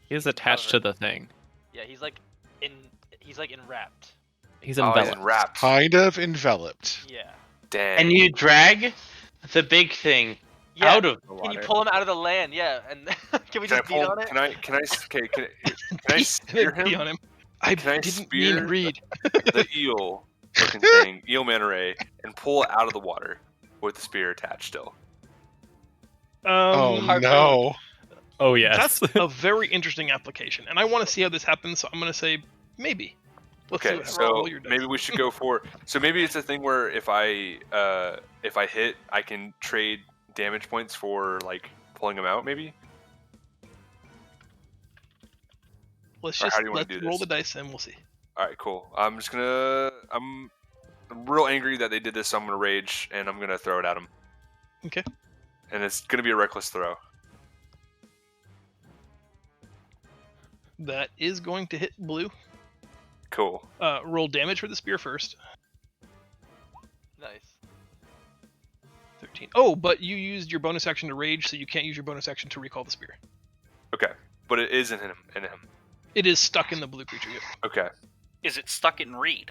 He's attached to the thing. Yeah, he's like enwrapped. He's Oh, he's enveloped. enwrapped. Kind of enveloped. Yeah. Dang. And you drag the big thing Yeah. out of the water. Can you pull him out of the land? Yeah, and can we Can I just beat pull? on it? Can I? Okay. Can I spear Pee him? on him. I Can I didn't mean spear read. the eel looking thing, eel manta ray, and pull it out of the water with the spear attached still? Oh Um, no! Oh yes. that's a very interesting application, and I want to see how this happens. So I'm gonna say maybe. Let's see Okay, what happens. so Roll your dice. maybe we should go for. So maybe it's a thing where if I hit, I can trade damage points for like pulling them out. Maybe. Let's Or just how do you wanna do roll this? the dice and we'll see. All right, cool. I'm just gonna. I'm real angry that they did this, so I'm gonna rage and I'm gonna throw it at them. Okay. And it's gonna be a reckless throw. That is going to hit blue. Cool. Roll damage for the spear first. Nice. 13. Oh, but you used your bonus action to rage, so you can't use your bonus action to recall the spear. Okay, but it is in him. It is stuck in the blue creature. Yep. Okay. Is it stuck in Reed?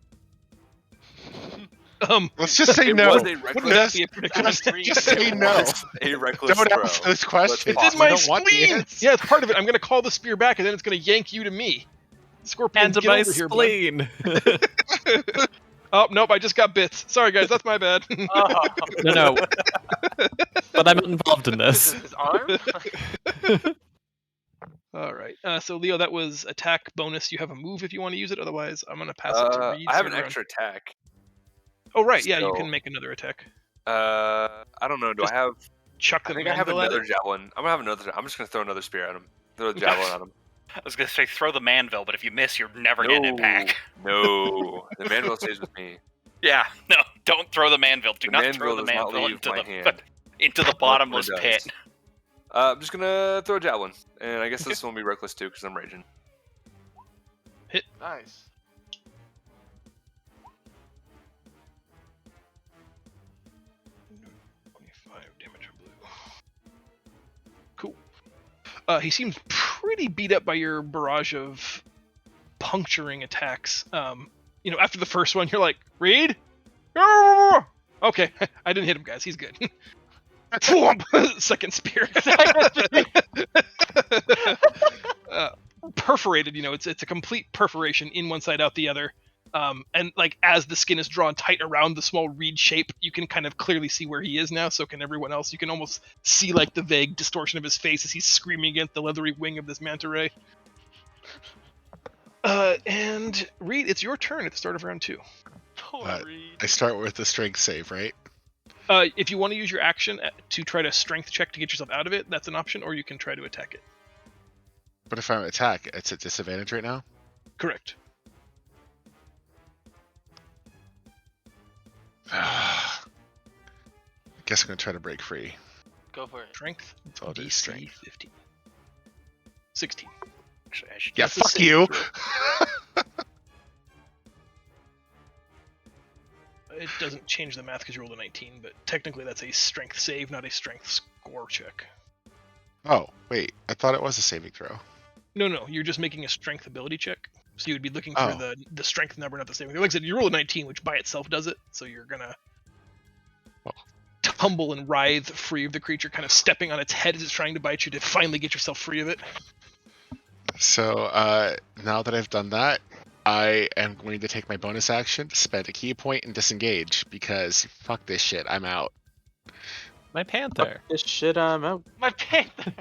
Let's just say It no. was a Wouldn't reckless. that be a predicament? Just say It no. was a reckless Don't throw. ask those questions. It's in We my don't want the spleen. answer. Yeah, it's part of it. I'm gonna call the spear back, and then it's gonna yank you to me. Scorpions, And to get my over here, bud. spleen. Oh nope, I just got bits. Sorry guys, that's my bad. Oh, No. But I'm not involved in is this. it his arm? All right. So Leo, that was attack bonus. You have a move if you want to use it. Otherwise, I'm gonna pass it to Reed. I have Third an round. extra attack. Oh right, yeah, you so- can make another attack. I don't know. Do Just I have? Chuck I the think I have mandible at another it. javelin. I'm just gonna throw another spear at him. Throw a javelin at him. I was gonna say throw the manville, but if you miss, you're never getting it back. No, the manville stays with me. Yeah, no, don't throw the manville. Do The not manville throw the does not manville leave into my the hand. into the bottomless It pit. does. I'm just gonna throw a javelin, and I guess this one will be reckless too because I'm raging. Nice. Damage on blue. Cool. He seems pretty beat up by your barrage of puncturing attacks. After the first one, you're like, Reed? Okay, I didn't hit him, guys. He's good. Second spear. Perforated, it's a complete perforation in one side, out the other. And like as the skin is drawn tight around the small reed shape, you can kind of clearly see where he is now. So can everyone else. You can almost see like the vague distortion of his face as he's screaming against the leathery wing of this manta ray. And Reed, it's your turn at the start of round 2. Poor Reed. I start with the strength save, right? If you want to use your action to try to strength check to get yourself out of it, that's an option, or you can try to attack it. But if I attack, it's at disadvantage right now. Correct. Guess I'm gonna try to break free. Go for it. Strength. So I'll do DC strength. 15. 16. Actually, I should Yeah, That's a fuck save you. It doesn't change the math because you rolled a 19, but technically that's a strength save, not a strength score check. Oh wait, I thought it was a saving throw. No, you're just making a strength ability check. So you would be looking for Oh. the strength number, not the saving. Like I said, you roll a 19, which by itself does it. So you're gonna tumble and writhe free of the creature, kind of stepping on its head as it's trying to bite you to finally get yourself free of it. So now that I've done that, I am going to take my bonus action to spend a key point and disengage because fuck this shit, I'm out. My panther. This shit, I'm out. My panther.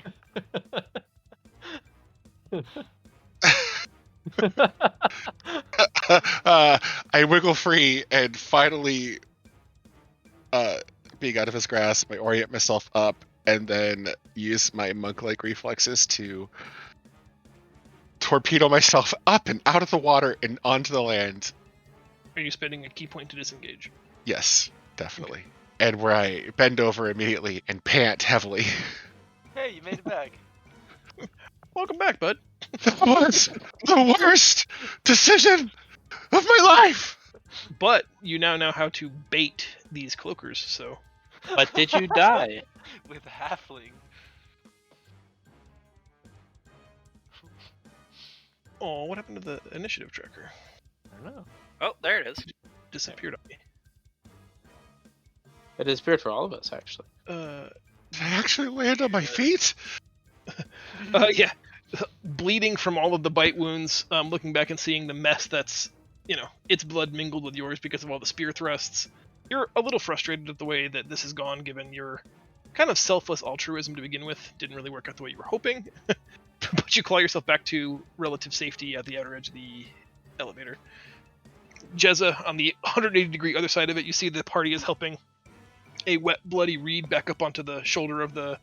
I wiggle free and finally, being out of his grasp, I orient myself up and then use my monk-like reflexes to torpedo myself up and out of the water and onto the land. Are you spending a key point to disengage? Yes, definitely. And where I bend over immediately and pant heavily. Hey, you made it back. Welcome back, bud. That was the worst decision of my life! But you now know how to bait these cloakers, so But did you die? With a halfling. oh, what happened to the initiative tracker? I don't know. Oh, there it is. Disappeared on me. It disappeared for all of us, actually. Did I actually land on my feet? Yeah. bleeding from all of the bite wounds, looking back and seeing the mess that's, its blood mingled with yours because of all the spear thrusts. You're a little frustrated at the way that this has gone, given your kind of selfless altruism to begin with. Didn't really work out the way you were hoping, but you claw yourself back to relative safety at the outer edge of the elevator. Jezza, on the 180-degree other side of it, you see the party is helping a wet, bloody Reed back up onto the shoulder of the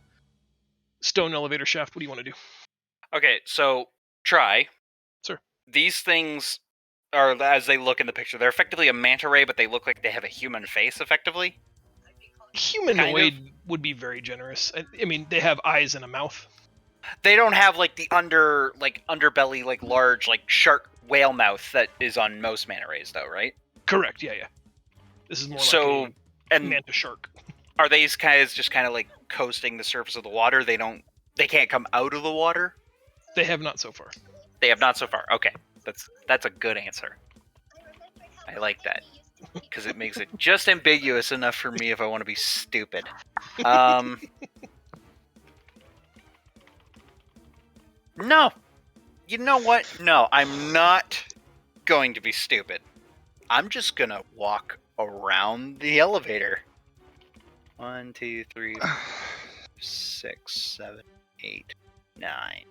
stone elevator shaft. What do you want to do? Okay, so try. Sir. These things are, as they look in the picture, they're effectively a manta ray, but they look like they have a human face, effectively. Humanoid would be very generous. I mean, they have eyes and a mouth. They don't have like the underbelly, like large, like shark whale mouth that is on most manta rays, though, right? Correct. Yeah. This is more like a manta shark. Are these guys just kind of like coasting the surface of the water? They can't come out of the water? They have not so far. They have not so far. Okay. That's a good answer. I like that. Because it makes it just ambiguous enough for me if I want to be stupid. No. You know what? No, I'm not going to be stupid. I'm just going to walk around the elevator. 1, 2, 3, 4, 6, 7, 8, 9.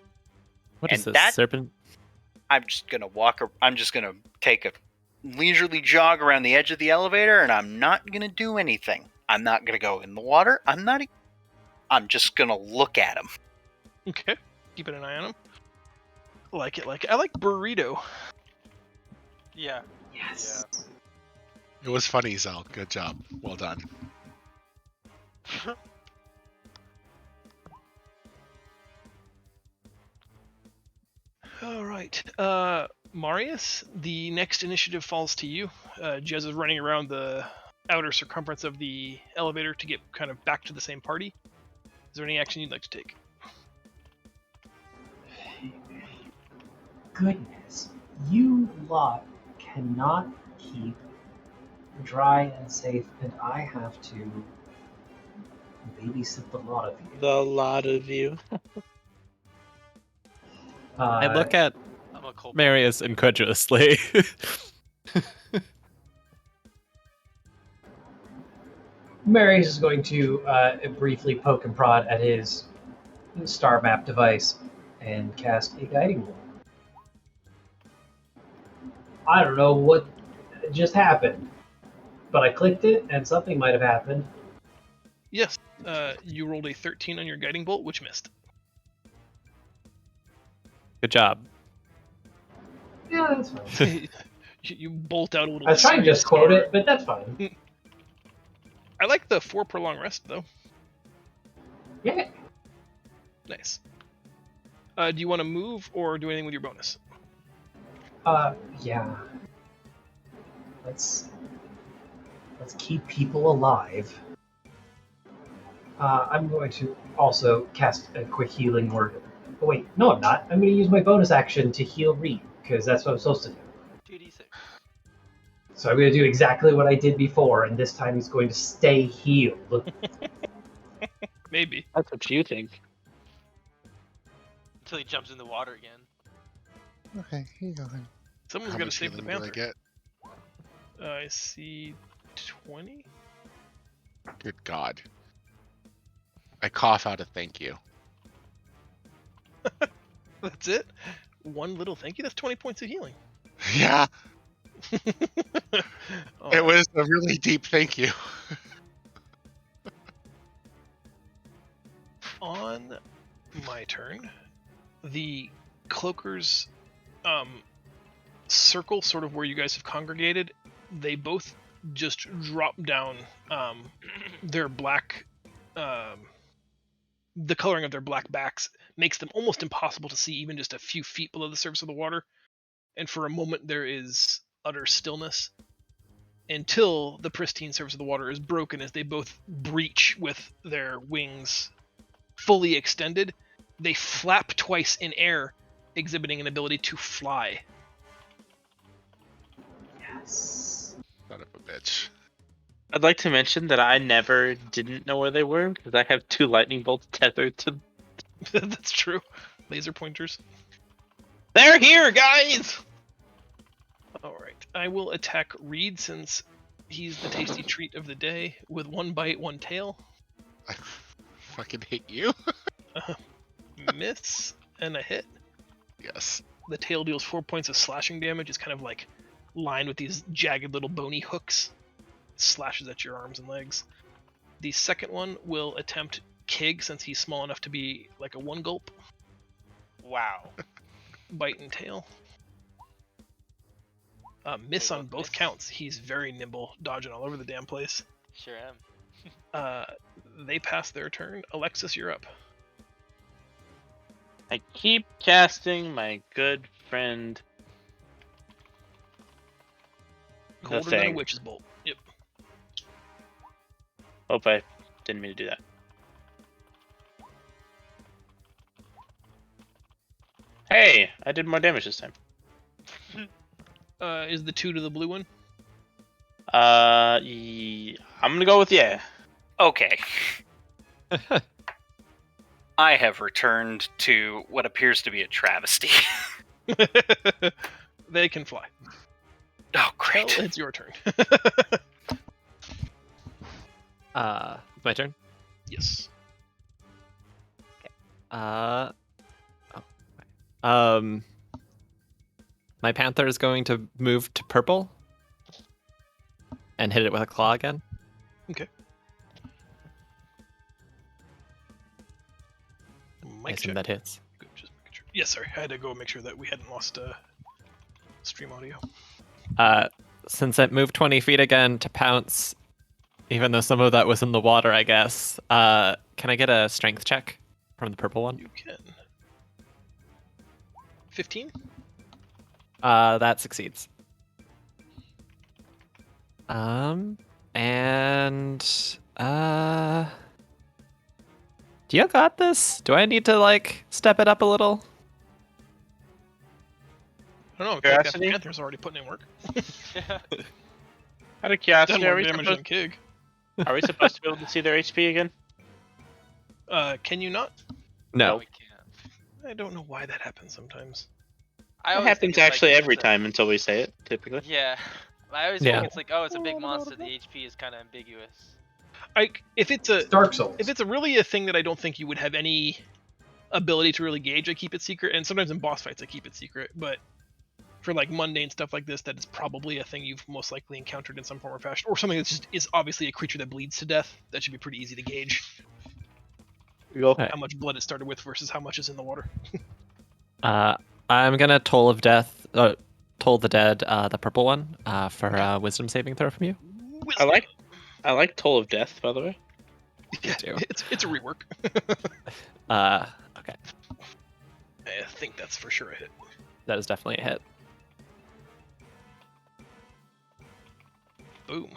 What is this, serpent? I'm just gonna take a leisurely jog around the edge of the elevator, and I'm not gonna do anything. I'm not gonna go in the water. I'm just gonna look at him. Okay, keeping an eye on him. Like it. I like burrito. Yeah. Yes. Yeah. It was funny, Zal. Good job. Well done. All right. Marius, the next initiative falls to you. Jez is running around the outer circumference of the elevator to get kind of back to the same party. Is there any action you'd like to take? Goodness, you lot cannot keep dry and safe, and I have to babysit the lot of you. The lot of you. I look at I'm a cold. Marius incredulously. Marius is going to briefly poke and prod at his star map device and cast a guiding bolt. I don't know what just happened, but I clicked it and something might have happened. Yes. You rolled a 13 on your guiding bolt, which missed. Good job. Yeah, that's fine. You bolt out a little. I was trying to just quote it, but that's fine. I like the 4 prolonged rest, though. Yeah. Nice. Do you want to move or do anything with your bonus? Yeah. Let's keep people alive. I'm going to also cast a quick healing word. Oh, wait, no, I'm not. I'm going to use my bonus action to heal Reed, because that's what I'm supposed to do. 2d6. So I'm going to do exactly what I did before, and this time he's going to stay healed. Maybe. That's what you think. Until he jumps in the water again. Okay, here you go. Someone's How got to much save the healing did I panther. get? I see 20. Good God. I cough out a thank you. That's it? One little thank you? That's 20 points of healing. Yeah, Oh, it was a really deep thank you. On my turn, the cloakers circle sort of where you guys have congregated. They both just drop down their black the coloring of their black backs makes them almost impossible to see even just a few feet below the surface of the water. And for a moment there is utter stillness until the pristine surface of the water is broken as they both breach with their wings fully extended. They flap twice in air, exhibiting an ability to fly. Yes. Son of a bitch. I'd like to mention that I didn't know where they were because I have 2 lightning bolts tethered to. That's true. laser pointers. They're here, guys. All right, I will attack Reed since he's the tasty treat of the day with 1 bite, 1 tail. I fucking hate you. Miss and a hit. Yes. The tail deals 4 points of slashing damage. It's kind of like lined with these jagged little bony hooks. Slashes at your arms and legs. The second one will attempt Kig since he's small enough to be like a 1 gulp. Wow. Bite and tail. Miss They on both both miss. counts. He's very nimble, dodging all over the damn place. Sure am. They pass their turn. Alexis, you're up. I keep casting my good friend. Colder than a thing. witch's bolt. Yep. Hope I didn't mean to do that. Hey, I did more damage this time. Is the 2 to the blue one? I'm gonna go with yeah. Okay. I have returned to what appears to be a travesty. They can fly. Oh, Hell, great. it's your turn. My turn. Yes. My panther is going to move to purple and hit it with a claw again. Okay. I Mic assume check. that hits. Good, just making sure. Yes, sorry. I had to go make sure that we hadn't lost stream audio. Since it moved 20 feet again to pounce, even though some of that was in the water, I guess. Can I get a strength check from the purple one? You can. 15? That succeeds. Do you got this? Do I need to like step it up a little? I don't know. Curiosity? Captain Panther's already putting in work. Out of Done curiosity, more damage than Kig. are we supposed to be able to see their HP again? Can you not? No. We can't. I don't know why that happens sometimes. I It always think happens it's like actually it's every a- time until we say it, typically. Yeah. I always Yeah. think it's like, oh, it's a big monster. The HP is kind of ambiguous. If it's a It's Dark Souls. if it's a really a thing that I don't think you would have any ability to really gauge, I keep it secret. And sometimes in boss fights, I keep it secret. But for like mundane stuff like this, that is probably a thing you've most likely encountered in some form or fashion, or something that's just is obviously a creature that bleeds to death. That should be pretty easy to gauge Go. Right. how much blood it started with versus how much is in the water. I'm gonna toll of death, toll the dead, the purple one, for a wisdom saving throw from you. I like Toll of Death, by the way. Yeah, too. it's a rework. Okay, I think that's for sure a hit. that is definitely a hit. Boom.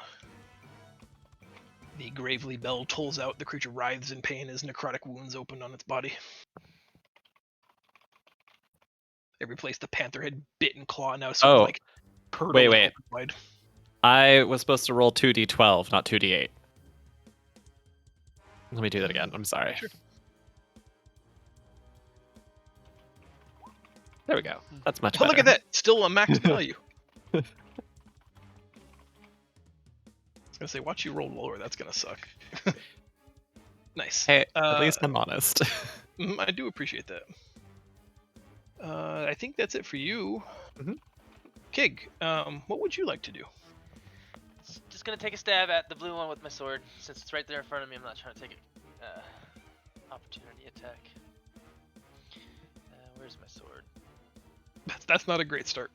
The gravely bell tolls out. The creature writhes in pain as necrotic wounds open on its body. Every place the panther had bit and claw now sort of Oh. like curdled Wait, and wait. open wide. I was supposed to roll 2d12, not 2d8. Let me do that again. I'm sorry. Sure. There we go. That's much Oh, better. look at that! Still a max value. I was gonna say, watch you roll lower. That's gonna suck. Nice. Hey, at Uh, least I'm honest. I do appreciate that. I think that's it for you. Mhm. Kig, what would you like to do? Just gonna take a stab at the blue one with my sword. Since it's right there in front of me, I'm not trying to take a opportunity attack. Where's my sword? That's not a great start.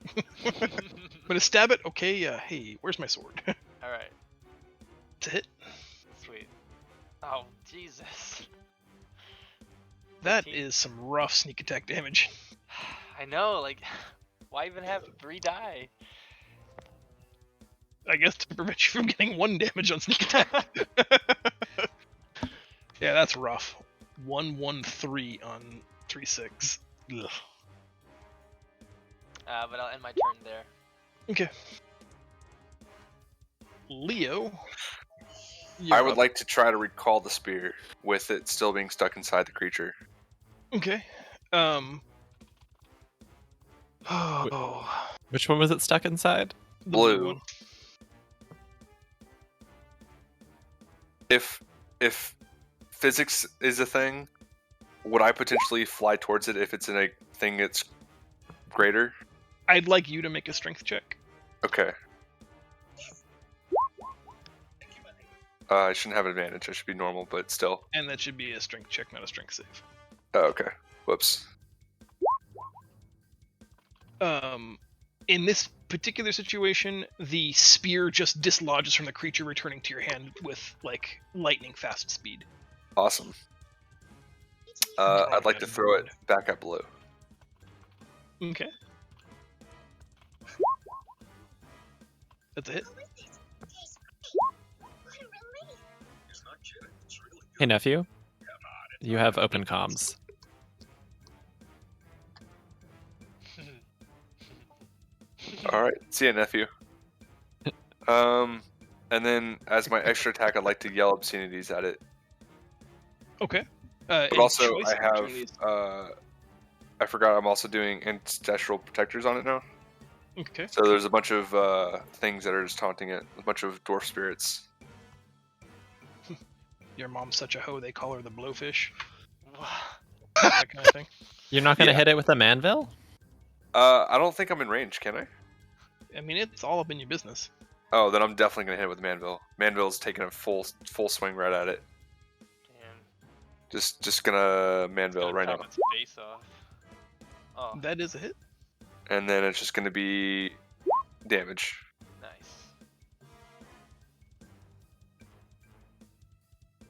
But a stab it, okay, hey, where's my sword? Alright, It's a hit. sweet. Oh, Jesus. That 15. is some rough sneak attack damage. I know, like, why even have 3 die? I guess to prevent you from getting 1 damage on sneak attack. Yeah, that's rough. 1-1-3 on 3-6. Ugh. But I'll end my turn there. Okay. Leo. I you're would up. like to try to recall the spear with it still being stuck inside the creature. Okay. Oh, Which one was it stuck inside? the Blue. one. If physics is a thing, would I potentially fly towards it if it's in a thing that's greater? I'd like you to make a strength check. Okay. I shouldn't have advantage. I should be normal, but still. And that should be a strength check, not a strength save. Oh, okay. Whoops. In this particular situation, the spear just dislodges from the creature, returning to your hand with like lightning fast speed. Awesome. I'd like to throw it back at Blue. Okay. That's a hit. Hey, nephew. You have open comms. All right. See ya, nephew. And then as my extra attack, I'd like to yell obscenities at it. Okay. But also, I have. I forgot. I'm also doing ancestral protectors on it now. Okay. So there's a bunch of things that are just taunting it. A bunch of dwarf spirits. Your mom's such a hoe, they call her the blowfish. That kind of thing. You're not going to Yeah. hit it with a manville? I don't think I'm in range. Can I? I mean, it's all up in your business. Oh, then I'm definitely gonna hit it with Manville. Manville's taking a full swing right at it. Damn. Just gonna Manville right now. Its face off. Oh, That is a hit. And then it's just gonna be damage. nice.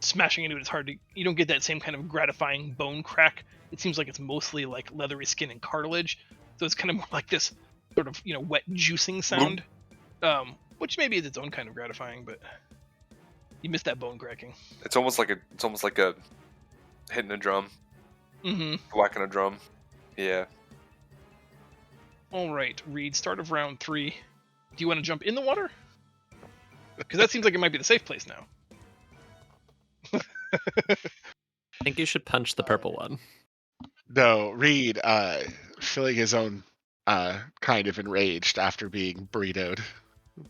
Smashing into it is hard to. You don't get that same kind of gratifying bone crack. It seems like it's mostly like leathery skin and cartilage. So it's kind of more like this sort of wet juicing sound. Which maybe is its own kind of gratifying, but you missed that bone cracking. It's almost like a hitting a drum, Mm-hmm. whacking a drum. Yeah. All right, Reed. Start of round 3. Do you want to jump in the water? Because that seems like it might be the safe place now. I think you should punch the purple one. No, Reed, feeling his own kind of enraged after being burritoed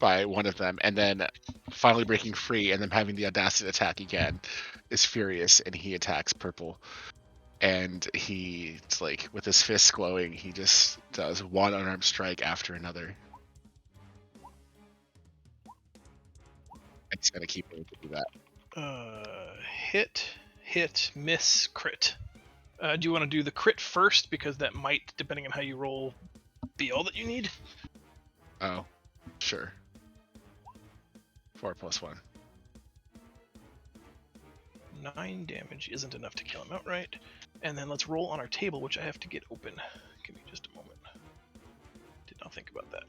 by one of them, and then finally breaking free, and then having the audacity to attack again, is furious, and he attacks purple. And it's like, with his fists glowing, he just does one unarmed strike after another. It's gonna keep able to do that. Hit, miss, crit. Do you want to do the crit first, because that might, depending on how you roll, be all that you need? Oh, sure. 4 + 1. 9 damage isn't enough to kill him outright. And then let's roll on our table, which I have to get open. Give me just a moment. Did not think about that.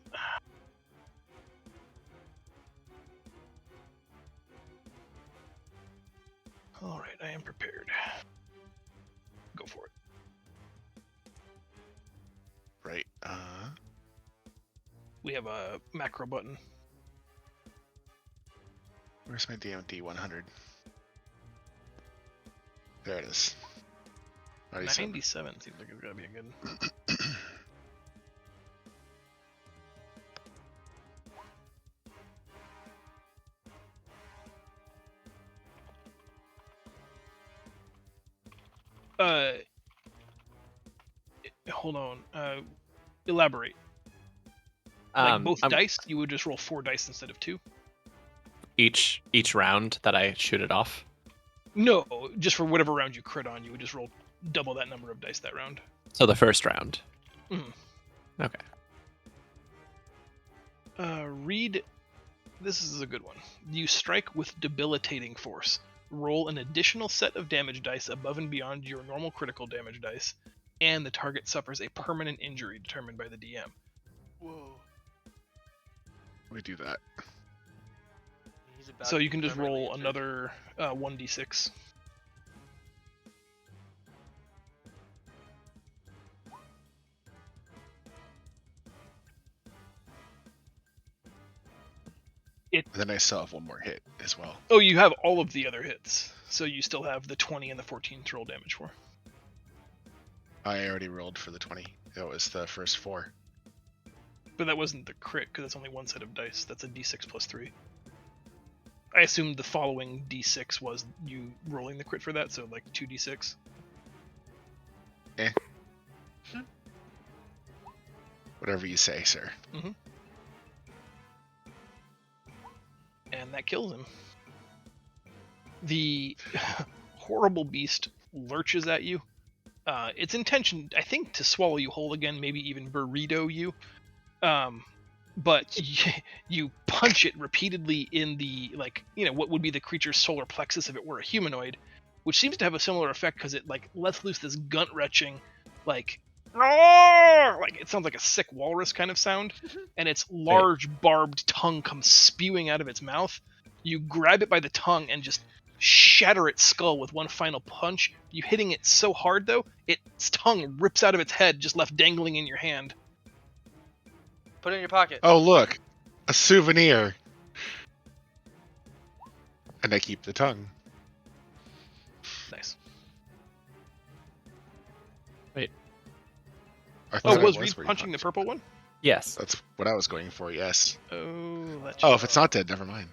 Alright, I am prepared. Go for it. Right. We have a macro button. Where's my DMD 100? There it is. 97. 97 seems like it's gotta be a good. Hold on. Elaborate. Like both dice, you would just roll 4 dice instead of 2. Each round that I shoot it off. No, just for whatever round you crit on, you would just roll double that number of dice that round. So the first round. Mhm. Okay. Read. This is a good one. You strike with debilitating force. Roll an additional set of damage dice above and beyond your normal critical damage dice, and the target suffers a permanent injury determined by the DM. Whoa. We do that. He's about So to you can be just permanently roll injured. another 1d6. And then I still have one more hit as well. Oh, you have all of the other hits, so you still have the 20 and the 14 to roll damage for. I already rolled for the 20. That was the first 4. But that wasn't the crit, because that's only one set of dice. That's a d6 plus 3. I assumed the following d6 was you rolling the crit for that, so like 2d6. Whatever you say, sir. And that kills him. The horrible beast lurches at you. Its intention, I think, to swallow you whole again, maybe even burrito you. But you punch it repeatedly in the, like, what would be the creature's solar plexus if it were a humanoid, which seems to have a similar effect because it like lets loose this gut retching, like it sounds like a sick walrus kind of sound, and its large barbed tongue comes spewing out of its mouth. You grab it by the tongue and just shatter its skull with one final punch. You hitting it so hard though, its tongue rips out of its head, just left dangling in your hand. Put it in your pocket. Oh, look. A souvenir. And I keep the tongue. Nice. I Oh, thought was it Reed where you punching the punched. purple one? Yes. That's what I was going for, yes. Oh, that's Oh, if it's not dead, never mind.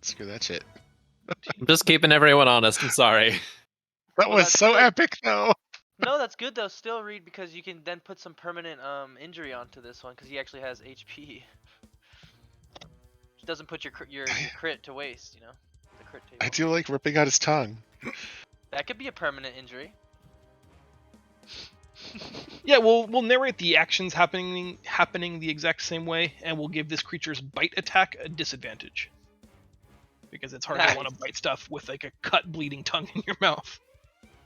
Screw that shit. I'm just keeping everyone honest. I'm sorry. That Well, was that's so good. epic, though. No, that's good though. Still, Reed, because you can then put some permanent injury onto this one because he actually has HP. It doesn't put your crit to waste, The crit table. I do like ripping out his tongue. That could be a permanent injury. Yeah, we'll narrate the actions happening the exact same way, and we'll give this creature's bite attack a disadvantage. Because it's hard to want to bite stuff with like a cut, bleeding tongue in your mouth.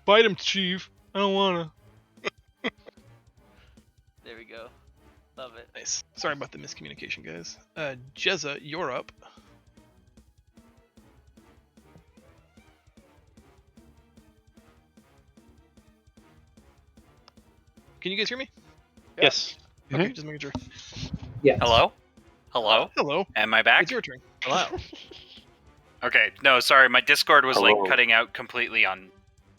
Bite him, Chief. I don't wanna. There we go. Love it. Nice. Sorry about the miscommunication, guys. Jezza, you're up. Can you guys hear me? Yes. Okay, just making sure. Yes. Hello? Hello? Hello. Am I back? It's your turn. Hello. Okay, no, sorry, my Discord was Hello. like cutting out completely on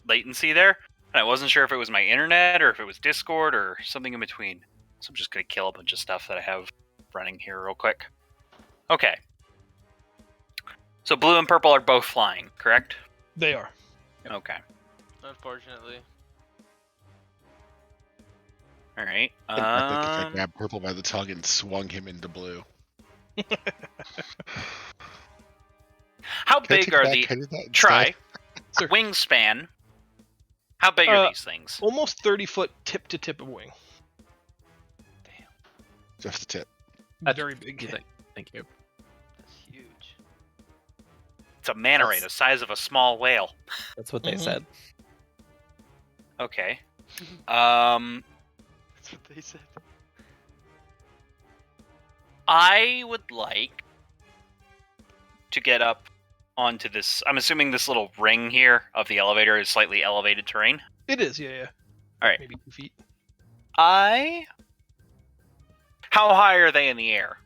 latency there, and I wasn't sure if it was my internet or if it was Discord or something in between. So I'm just gonna kill a bunch of stuff that I have running here real quick. Okay. So blue and purple are both flying, correct? They are. Okay. Unfortunately. All right. I think if I grabbed purple by the tongue and swung him into blue. How Can I big take are back? the Can I do that instead? try Sir. wingspan? How big are these things? Almost 30-foot tip to tip of wing. Just the tip. Very big. Thank you. That's huge. It's a manta ray the size of a small whale. That's what they Mhm. said. Okay. That's what they said. I would like to get up onto this. I'm assuming this little ring here of the elevator is slightly elevated terrain. It is, yeah. All right. Maybe 2 feet. How high are they in the air?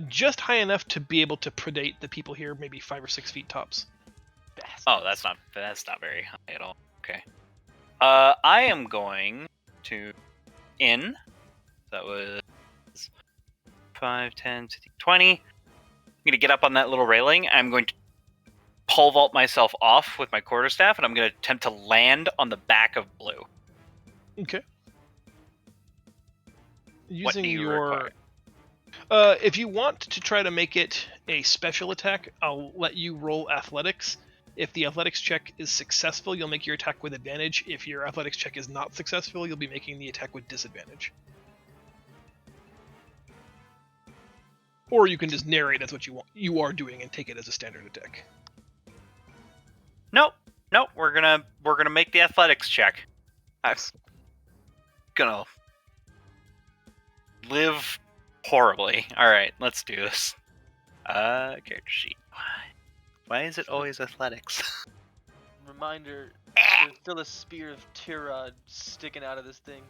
Just high enough to be able to predate the people here, maybe 5 or 6 feet tops. Oh, that's not very high at all. Okay. I am going to that was 5, 10, 15, 20. I'm going to get up on that little railing. I'm going to pole vault myself off with my quarterstaff, and I'm going to attempt to land on the back of blue. Okay. What do Using you your require? if you want to try to make it a special attack, I'll let you roll athletics. If the athletics check is successful, you'll make your attack with advantage. If your athletics check is not successful, you'll be making the attack with disadvantage. Or you can just narrate that's what you are doing and take it as a standard attack. Nope. We're gonna make the athletics check. I'm gonna live horribly. All right, let's do this. Character sheet. Why is it always athletics? Reminder, there's still a spear of Tirad sticking out of this thing.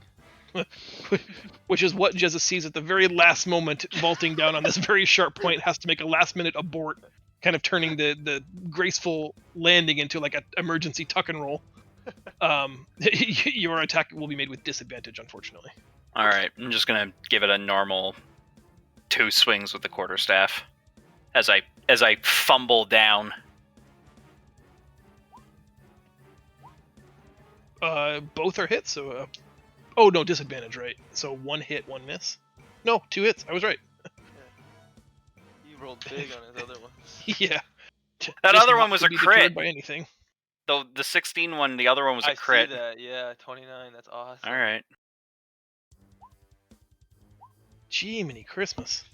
Which is what Jezza sees at the very last moment, vaulting down on this very sharp point, has to make a last-minute abort, kind of turning the graceful landing into like an emergency tuck and roll. Your attack will be made with disadvantage, unfortunately. All right, I'm just gonna give it a normal 2 swings with the quarterstaff as I fumble down. Both are hits, so oh no, disadvantage, right? So 1 hit, 1 miss. No, 2 hits. I was right. You rolled big on his other ones. Yeah. That Just other not one was to a be crit. deterred by anything. The 16 one, the other one was a I crit. see that. Yeah, 29. That's awesome. All right. Jiminy Christmas.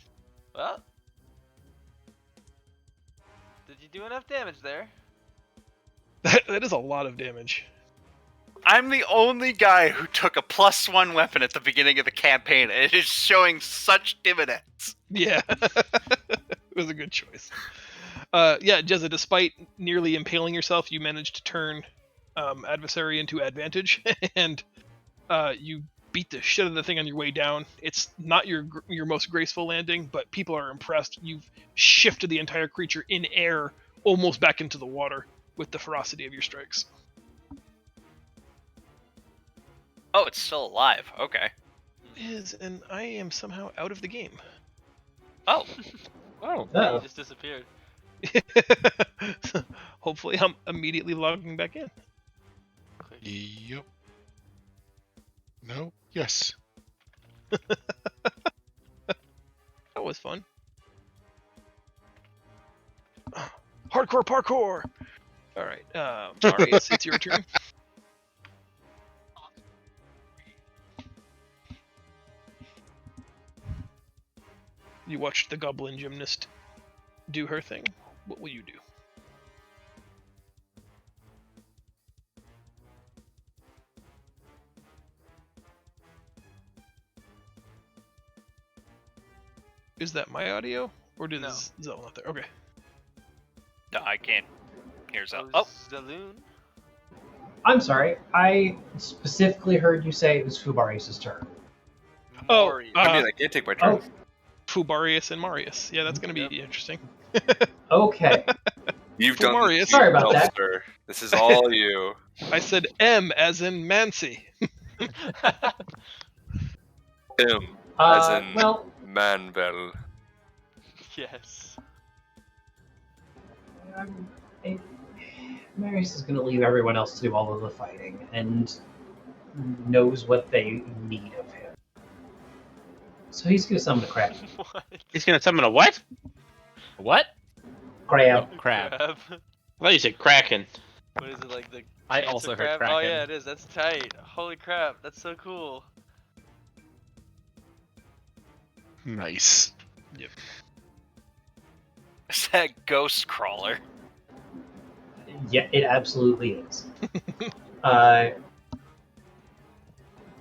Well, did you do enough damage there? That is a lot of damage. I'm the only guy who took a +1 weapon at the beginning of the campaign, and it is showing such dividends. Yeah. It was a good choice. Yeah, Jezza, despite nearly impaling yourself, you managed to turn adversary into advantage, and you beat the shit out of the thing on your way down. It's not your most graceful landing, but people are impressed. You've shifted the entire creature in air almost back into the water with the ferocity of your strikes. Oh, it's still alive. Okay. And I am somehow out of the game. Oh. Oh. Yeah, you just disappeared. Hopefully, I'm immediately logging back in. Yep. No. Yes. That was fun. Hardcore parkour! Alright, Marius, it's your turn. You watched the goblin gymnast do her thing. What will you do? Is that my audio? Or did No. Zell not there? Okay. No, I can't hear So, Zell. Oh, Zaloon. I'm sorry. I specifically heard you say it was Fubarius' turn. Oh, Mori. I mean, I can't take my turn. Oh, Fubarius and Marius. Yeah, that's gonna be interesting. okay. You've for done Marius. this Sorry about well, that. sir. This is all you. I said M as in Mancy. Him, as in Well, Manvel. Yes. Marius is going to leave everyone else to do all of the fighting and knows what they need of him. So he's going to summon a crab. What? He's gonna summon a what? What? Crab. Oh, crab. I thought you said Kraken. What is it, like the I cancer also heard crab? kraken. Oh yeah, it is. That's tight. Holy crap, that's so cool. Nice. is that ghost crawler? Yeah, it absolutely is.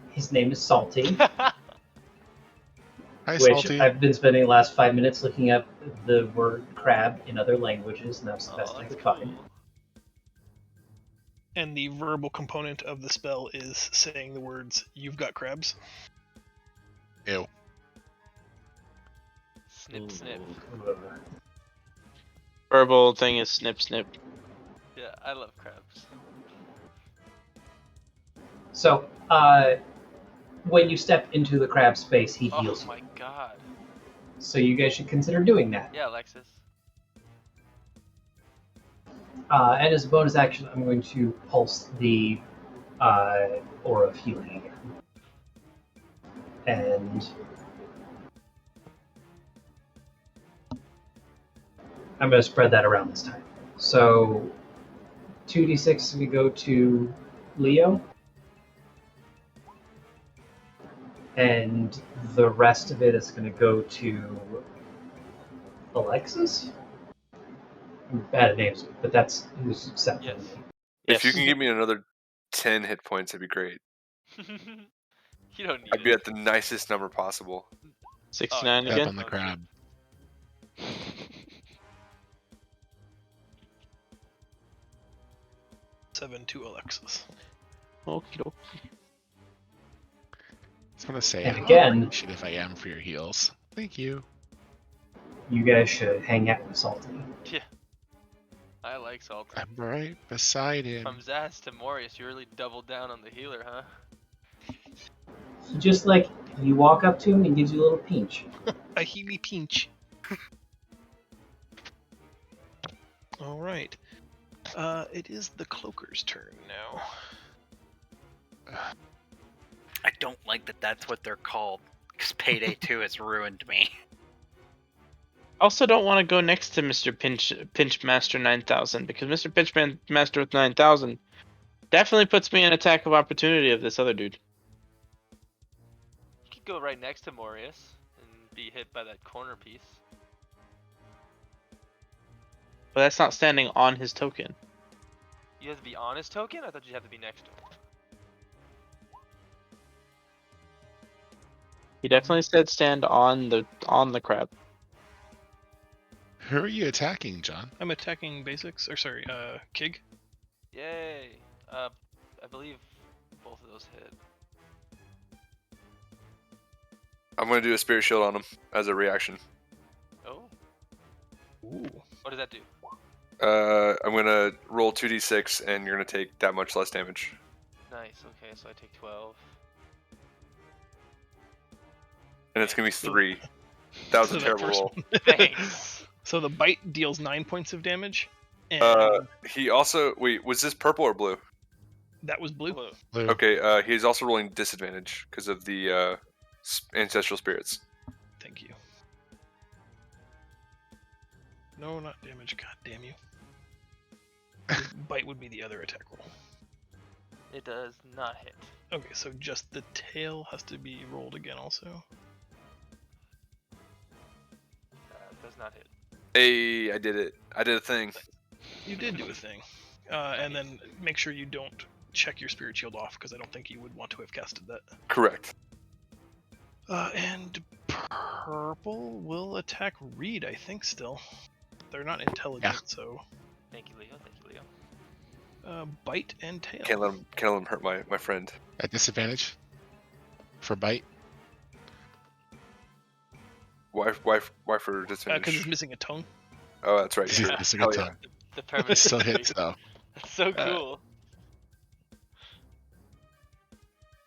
His name is Salty, Hi, which Salty. I've been spending the last 5 minutes looking up the word crab in other languages, and that was the best I that's could find. cool. And the verbal component of the spell is saying the words, "You've got crabs." Ew. Snip, snip. Verbal thing is snip snip. Yeah, I love crabs. So, when you step into the crab space, he Oh heals you. my god. So you guys should consider doing that. Yeah, Alexis. And as a bonus action, I'm going to pulse the Aura of Healing again. And I'm going to spread that around this time. So 2d6 is going to go to Leo. And the rest of it is going to go to Alexis? I'm bad at names, but that's who's set Yes. for me. If you Yes. can give me another 10 hit points, that'd be great. You don't need I'd be it. at the nicest number possible. 69 yeah. Step again. on the crab. Seven to Alexis. Okie doke. I just want to say And how again- appreciative I am for your heals. Thank you. You guys should hang out with Salty. Yeah. I like Salt. I'm right beside him. From Zaz to Morius, you really doubled down on the healer, huh? He just like you walk up to him and he gives you a little pinch. A Healy pinch. All right. It is the Cloaker's turn now. I don't like that that's what they're called, because Payday 2 has ruined me. Also, don't want to go next to Mr. Pinch Master 9000 because Mr. Master with 9000 definitely puts me in attack of opportunity of this other dude. You could go right next to Morius and be hit by that corner piece. But that's not standing on his token. You have to be on his token? I thought you'd have to be next to him. He definitely said stand on the crab. Who are you attacking, John? I'm attacking basics, or sorry, Kig. Yay! I believe both of those hit. I'm gonna do a spirit shield on him as a reaction. Oh, Ooh. what does that do? I'm gonna roll 2d6, and you're gonna take that much less damage. Nice. Okay, so I take 12. And it's gonna be 3. That was So a that terrible first roll. one. Thanks. So the bite deals 9 points of damage, and He also was this purple or blue? that was blue. Blue. Okay, he's also rolling disadvantage because of the ancestral spirits. Thank you. No, not damage. God damn you. Bite would be the other attack roll. It does not hit. Okay, so just the tail has to be rolled again also. Does not hit. Hey, I did it. I did a thing. You did do a thing. And then make sure you don't check your spirit shield off, because I don't think you would want to have casted that. Correct. And purple will attack Reed, I think, still. They're not intelligent, Yeah. so... Thank you, Leo. Thank you, Leo. Bite and tail. Can't let him hurt my friend. At disadvantage for bite. Why for Because disadvantage? it's missing a tongue. Oh, that's right. He's True. missing Hell a yeah. tongue. The permanent. Still injury. hits though. That's so cool.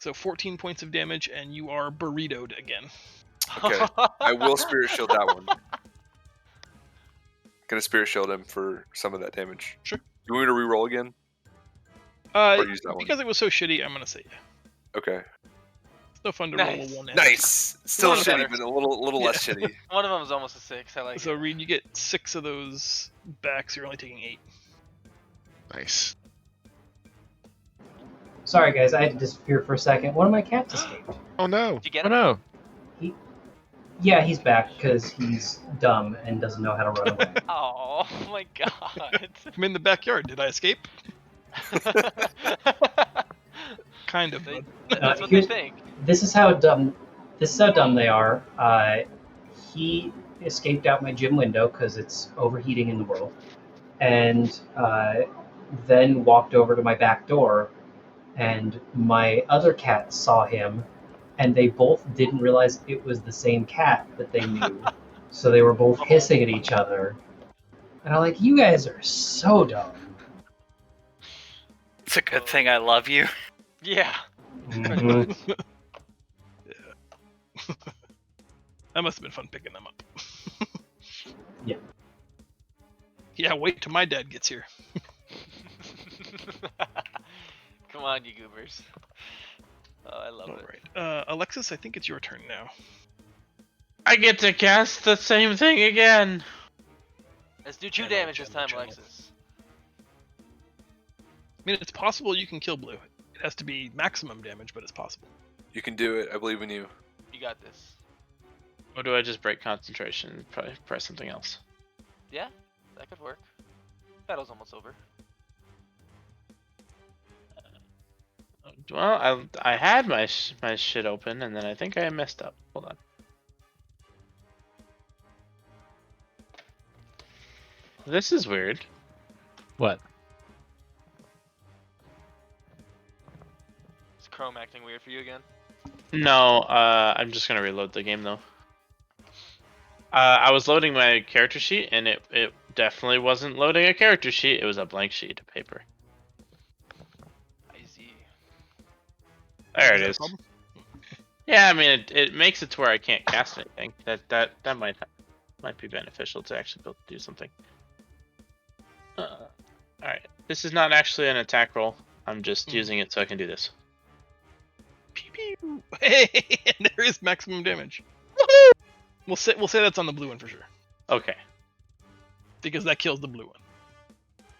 So 14 points of damage, and you are burritoed again. Okay. I will spirit shield that one. Gonna spirit shield him for some of that damage. Sure. You want me to re-roll again? Or use that one? Because it was so shitty, I'm gonna say yeah. Okay. It's no fun to Nice. roll a 1 in. Nice. Still One shitty, better. but a little less shitty. One of them is almost a 6. I like So it. Reed, you get 6 of those back, so you're only taking 8. Nice. Sorry guys, I had to disappear for a second. One of my cats escaped. Oh no. Did you get Oh him? no. Yeah, he's back because he's dumb and doesn't know how to run away. Oh my god. I'm in the backyard. Did I escape? Kind of. They- Bud. That's what they here's- think. This is how dumb. This is how dumb they are. He escaped out my gym window because it's overheating in the world, and then walked over to my back door, and my other cat saw him, and they both didn't realize it was the same cat that they knew, so they were both hissing at each other, and I'm like, you guys are so dumb. It's a good thing I love you. Yeah. Mhm. That must have been fun picking them up. Yeah. Yeah, wait till my dad gets here. Come on, you goobers. Oh, I love it. Alright. Alexis, I think it's your turn now. I get to cast the same thing again. Let's do 2 Channel, damage this time, channel. Alexis. I mean, it's possible you can kill blue. It has to be maximum damage, but it's possible. You can do it. I believe in you. You got this. Or do I just break concentration and probably press something else? Yeah, that could work. Battle's almost over. Well, I had my shit open, and then I think I messed up. Hold on. This is weird. What? Is Chrome acting weird for you again? No, I'm just gonna reload the game though. I was loading my character sheet, and it definitely wasn't loading a character sheet. It was a blank sheet of paper. I see. There Is it that a is. problem? Yeah, I mean, it makes it to where I can't cast anything. That might be beneficial to actually be able to do something. All right, this is not actually an attack roll. I'm just using it so I can do this. Pew pew. Hey, and there is maximum damage. We'll say that's on the blue one for sure, Okay. because that kills the blue one,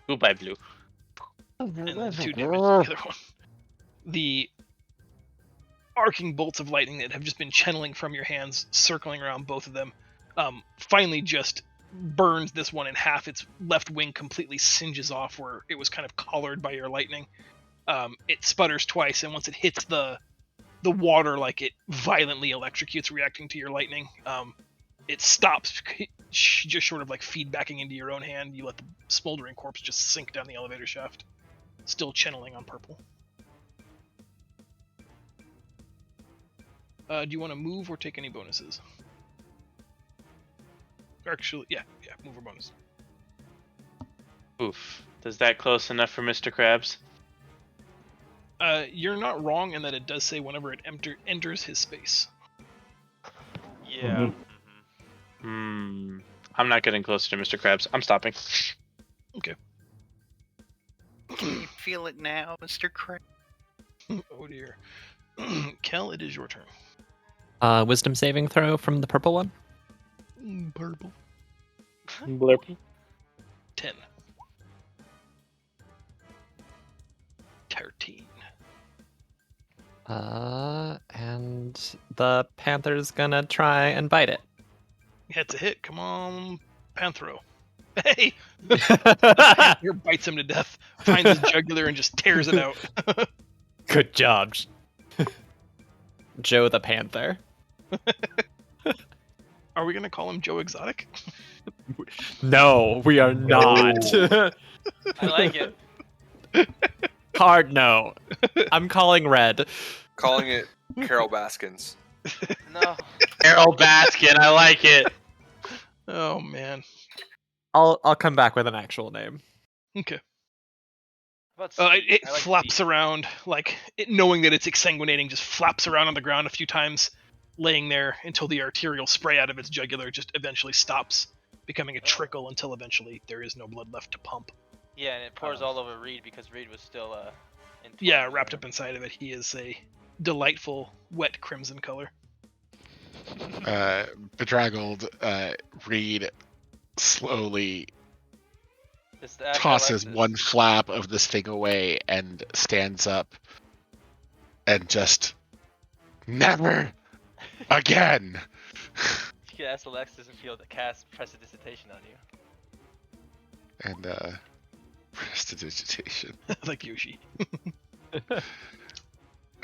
Goodbye, blue. and then 2 damage to the other one. The arcing bolts of lightning that have just been channeling from your hands, circling around both of them, finally just burns this one in half. Its left wing completely singes off where it was kind of collared by your lightning. It sputters twice, and once it hits the water, like, it violently electrocutes, reacting to your lightning. It stops, just sort of like feedbacking into your own hand. You let the smoldering corpse just sink down the elevator shaft, still channeling on purple. Do you want to move or take any bonuses? Actually, yeah, move or bonus. Oof. Does that close enough for Mr. Krabs? You're not wrong in that it does say whenever it enters his space. Yeah. I'm not getting closer to Mr. Krabs. I'm stopping. Okay. Can you feel it now, Mr. Crab? Oh dear. Kel, it is your turn. Wisdom saving throw from the purple one. Purple. Blurp. 10. 13. And the panther's gonna try and bite it. That's a hit. Come on, Panthro. Hey! Panther bites him to death, finds his jugular, and just tears it out. Good job, Joe the Panther. Are we gonna call him Joe Exotic? No, we are not. I like it. Hard no. I'm calling red. Calling it Carol Baskins. No. Errol Baskin, I like it. Oh man. I'll come back with an actual name. Okay. About It I like flaps Steve. around, like, knowing that it's exsanguinating, just flaps around on the ground a few times, laying there until the arterial spray out of its jugular just eventually stops, becoming a trickle until eventually there is no blood left to pump. Yeah, and it pours all over Reed because Reed was still Yeah, wrapped up inside of it, he is a delightful, wet crimson color. Bedraggled Reed slowly It's the after tosses Alexis. one flap of this thing away and stands up and just never again. You can ask Alexis if he'll cast prestidigitation on you. And prestidigitation. Like Yoshi.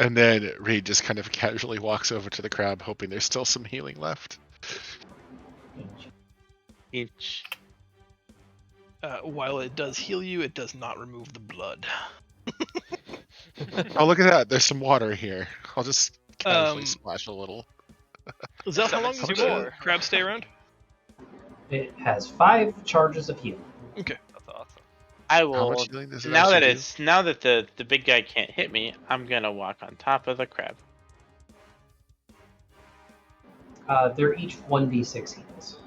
And then Reed just kind of casually walks over to the crab, hoping there's still some healing left. Each. While it does heal you, it does not remove the blood. Oh, look at that! There's some water here. I'll just casually Um, splash a little. Zelf, how long Summon does some your more. crab stay around? It has 5 charges of healing. Okay. That's awesome. I How will. much healing does it Now that actually do? now that the big guy can't hit me, I'm gonna walk on top of the crab. They're each 1d6 heals.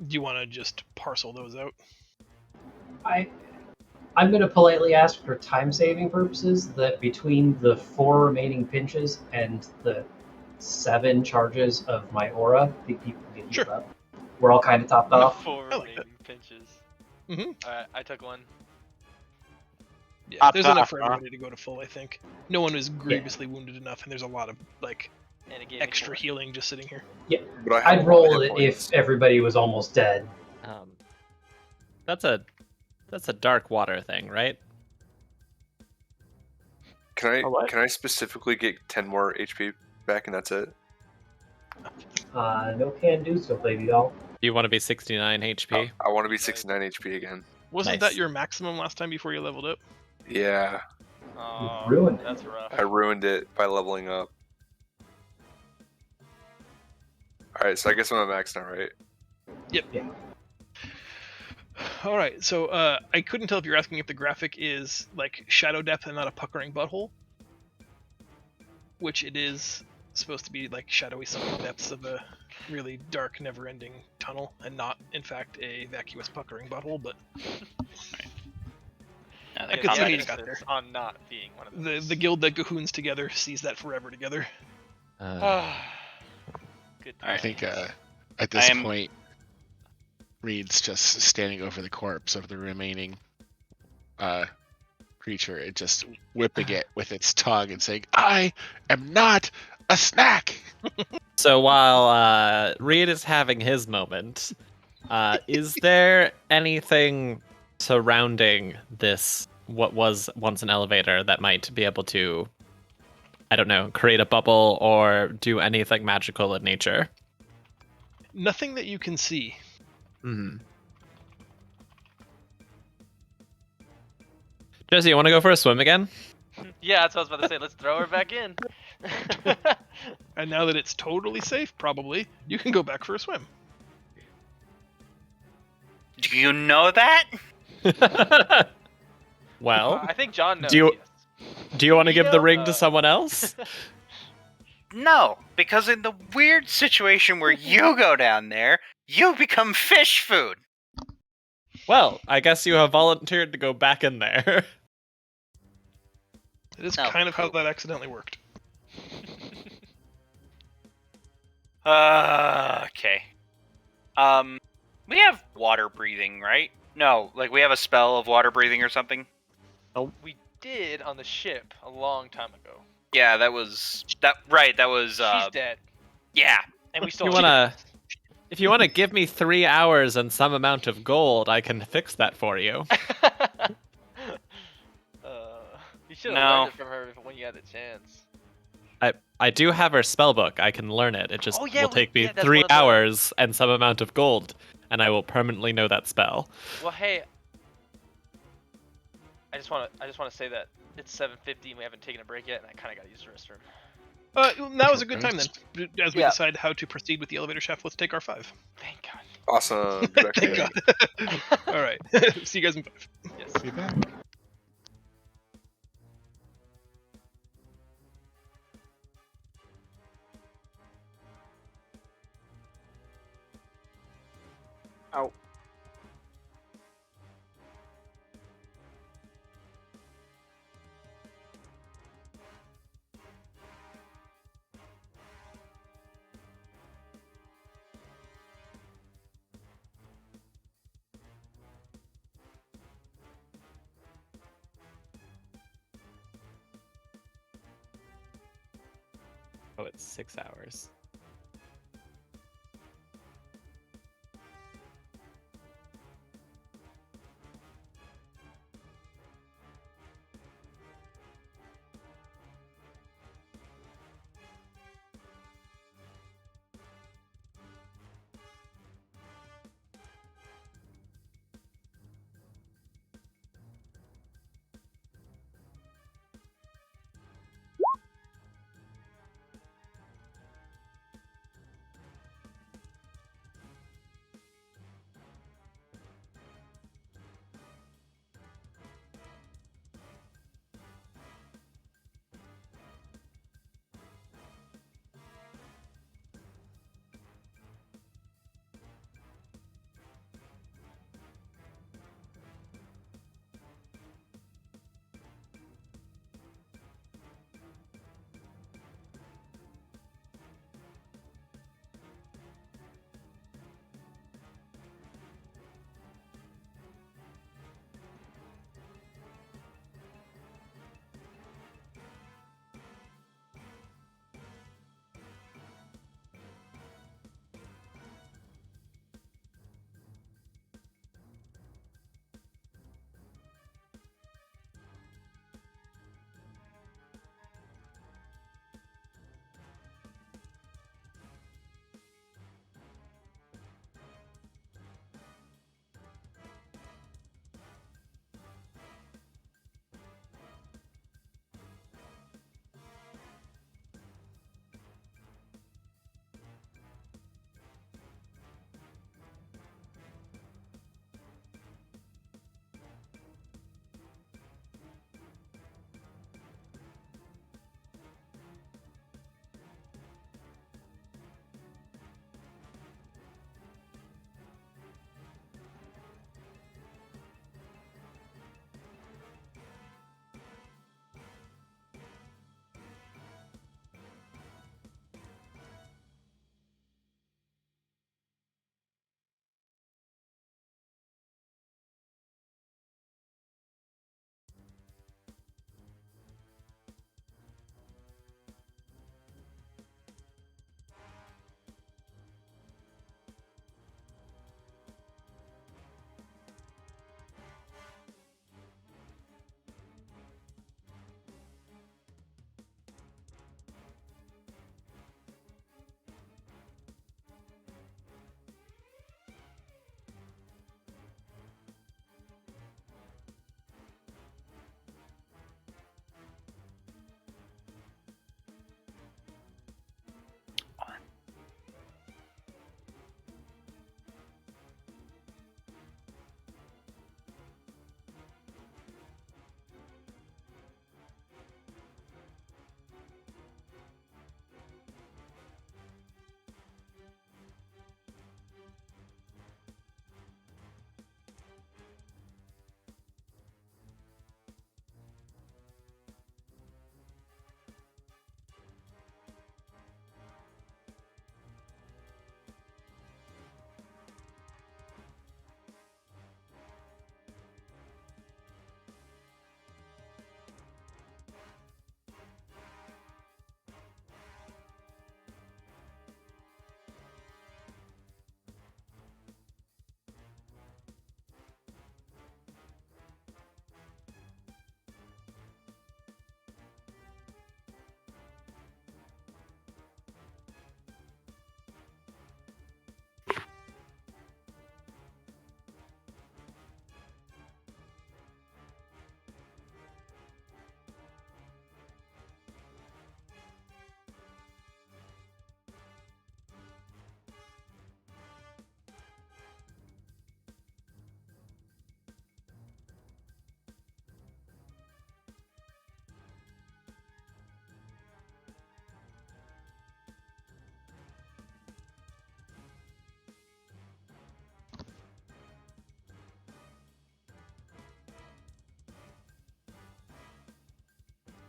Do you want to just parcel those out? I'm going to politely ask for time saving purposes that between the 4 remaining pinches and the 7 charges of my aura, the people get healed Sure. up. We're all kind of topped off. 4 I like remaining pinches. Mhm. Alright, I took one. Yeah, there's enough for Uh-huh. everybody to go to full, I think. No one is grievously wounded enough, and there's a lot of, like, And it gave extra me 4. healing just sitting here. But I have I'd a lot of roll hit it points. if everybody was almost dead. That's a dark water thing, right? Can A what? I specifically get 10 more HP back and that's it? No can do so, baby doll. You want to be 69 HP? I want to be 69 HP again. Wasn't Nice. that your maximum last time before you leveled up? Yeah, Oh, ruined it. that's rough. I ruined it by leveling up. All right, so I guess I'm at max now, right? All right, so I couldn't tell if you're asking if the graphic is like shadow depth and not a puckering butthole, which it is supposed to be like shadowy sunken depths of a really dark, never-ending tunnel, and not, in fact, a vacuous puckering butthole. But I could see how you got there. On not being one of those. The guild that cahoons together sees that forever together. Good. I think at this point, Reed's just standing over the corpse of the remaining creature and just whipping it with its tongue and saying, "I am not a snack." So while Reed is having his moment, is there anything surrounding this, what was once an elevator, that might be able to, I don't know, create a bubble or do anything magical in nature? Nothing that you can see. Jesse, you want to go for a swim again? Yeah, that's what I was about to say. Let's throw her back in. And now that it's totally safe, probably, you can go back for a swim. Do you know that? Well, I think John knows. do you- yes. do you want to give the Leo, ring to someone else? No, because in the weird situation where you go down there, you become fish food. Well, I guess you have volunteered to go back in there. It is No, kind of how poop. that accidentally worked. Okay. We have water breathing, right? No, like we have a spell of water breathing or something. We did on the ship a long time ago. Yeah, that was that. Right, that was. She's dead, Yeah. and we If stole. you her wanna, if you wanna give me 3 hours and some amount of gold, I can fix that for you. You should have No. learned it from her when you had the chance. I do have her spell book. I can learn it. It just Oh, yeah, will take me that's 3 one of the- hours and some amount of gold, and I will permanently know that spell. Well, hey, I just want to say that it's 7:50 and we haven't taken a break yet, and I kind of got to use the restroom. Now is a good time then. As we Yeah. decide how to proceed with the elevator shaft, let's take our 5. Thank God. Awesome. Be back Thank soon. God. All right. See you guys in 5. Yes. Be back. Ow. Oh, it's 6 hours.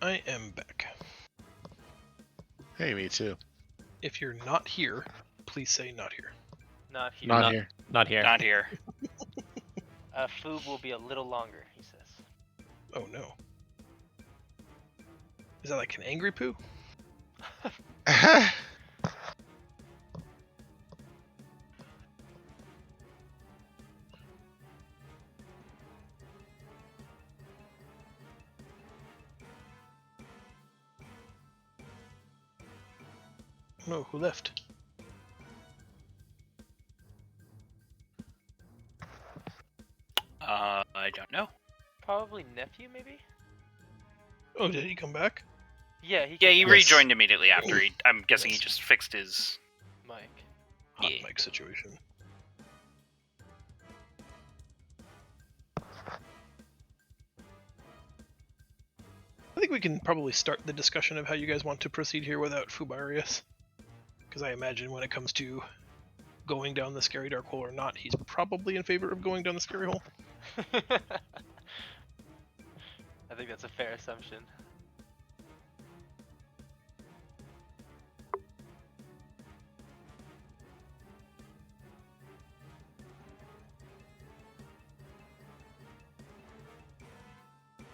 I am back. Hey, me too. If you're not here, please say not here. Not here. Not here. Not here. Not here. Food will be a little longer, he says. Oh no. Is that like an angry poo? No, who left? I don't know. Probably nephew, maybe? Oh, did he come back? Yeah, he Yeah, he came back. rejoined immediately after he. I'm guessing he Yes. just fixed his. Mike. Hot Yeah. mic situation. I think we can probably start the discussion of how you guys want to proceed here without Fubarius. Because I imagine when it comes to going down the scary dark hole or not, he's probably in favor of going down the scary hole. I think that's a fair assumption.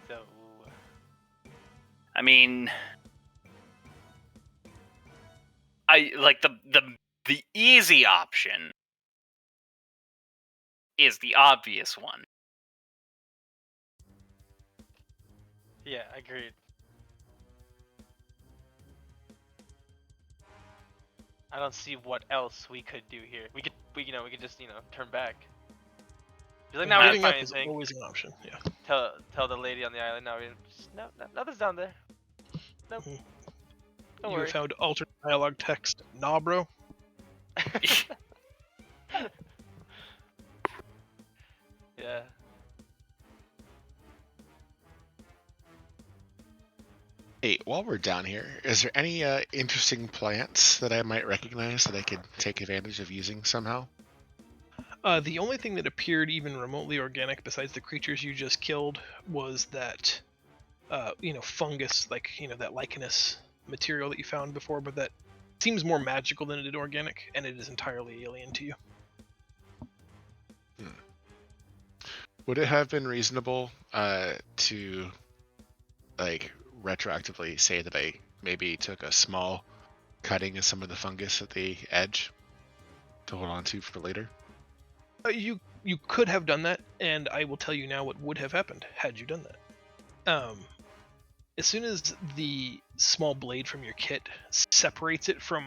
So, I mean, I like the easy option is the obvious one. yeah, agreed. I don't see what else we could do here. We could just, turn back. He's like, now we Giving didn't up find is anything. always an option. Yeah. Tell the lady on the island, nothing's down there. Nope. Mhm. Don't You worry. found alternate dialogue text. Nah, bro. Yeah. Hey, while we're down here, is there any interesting plants that I might recognize that I could take advantage of using somehow? The only thing that appeared even remotely organic besides the creatures you just killed was that, fungus, like, that lichenous material that you found before, but that seems more magical than it did organic, and it is entirely alien to you. Would it have been reasonable to, like, retroactively say that I maybe took a small cutting of some of the fungus at the edge to hold on to for later? You could have done that, and I will tell you now what would have happened had you done that. As soon as the small blade from your kit separates it from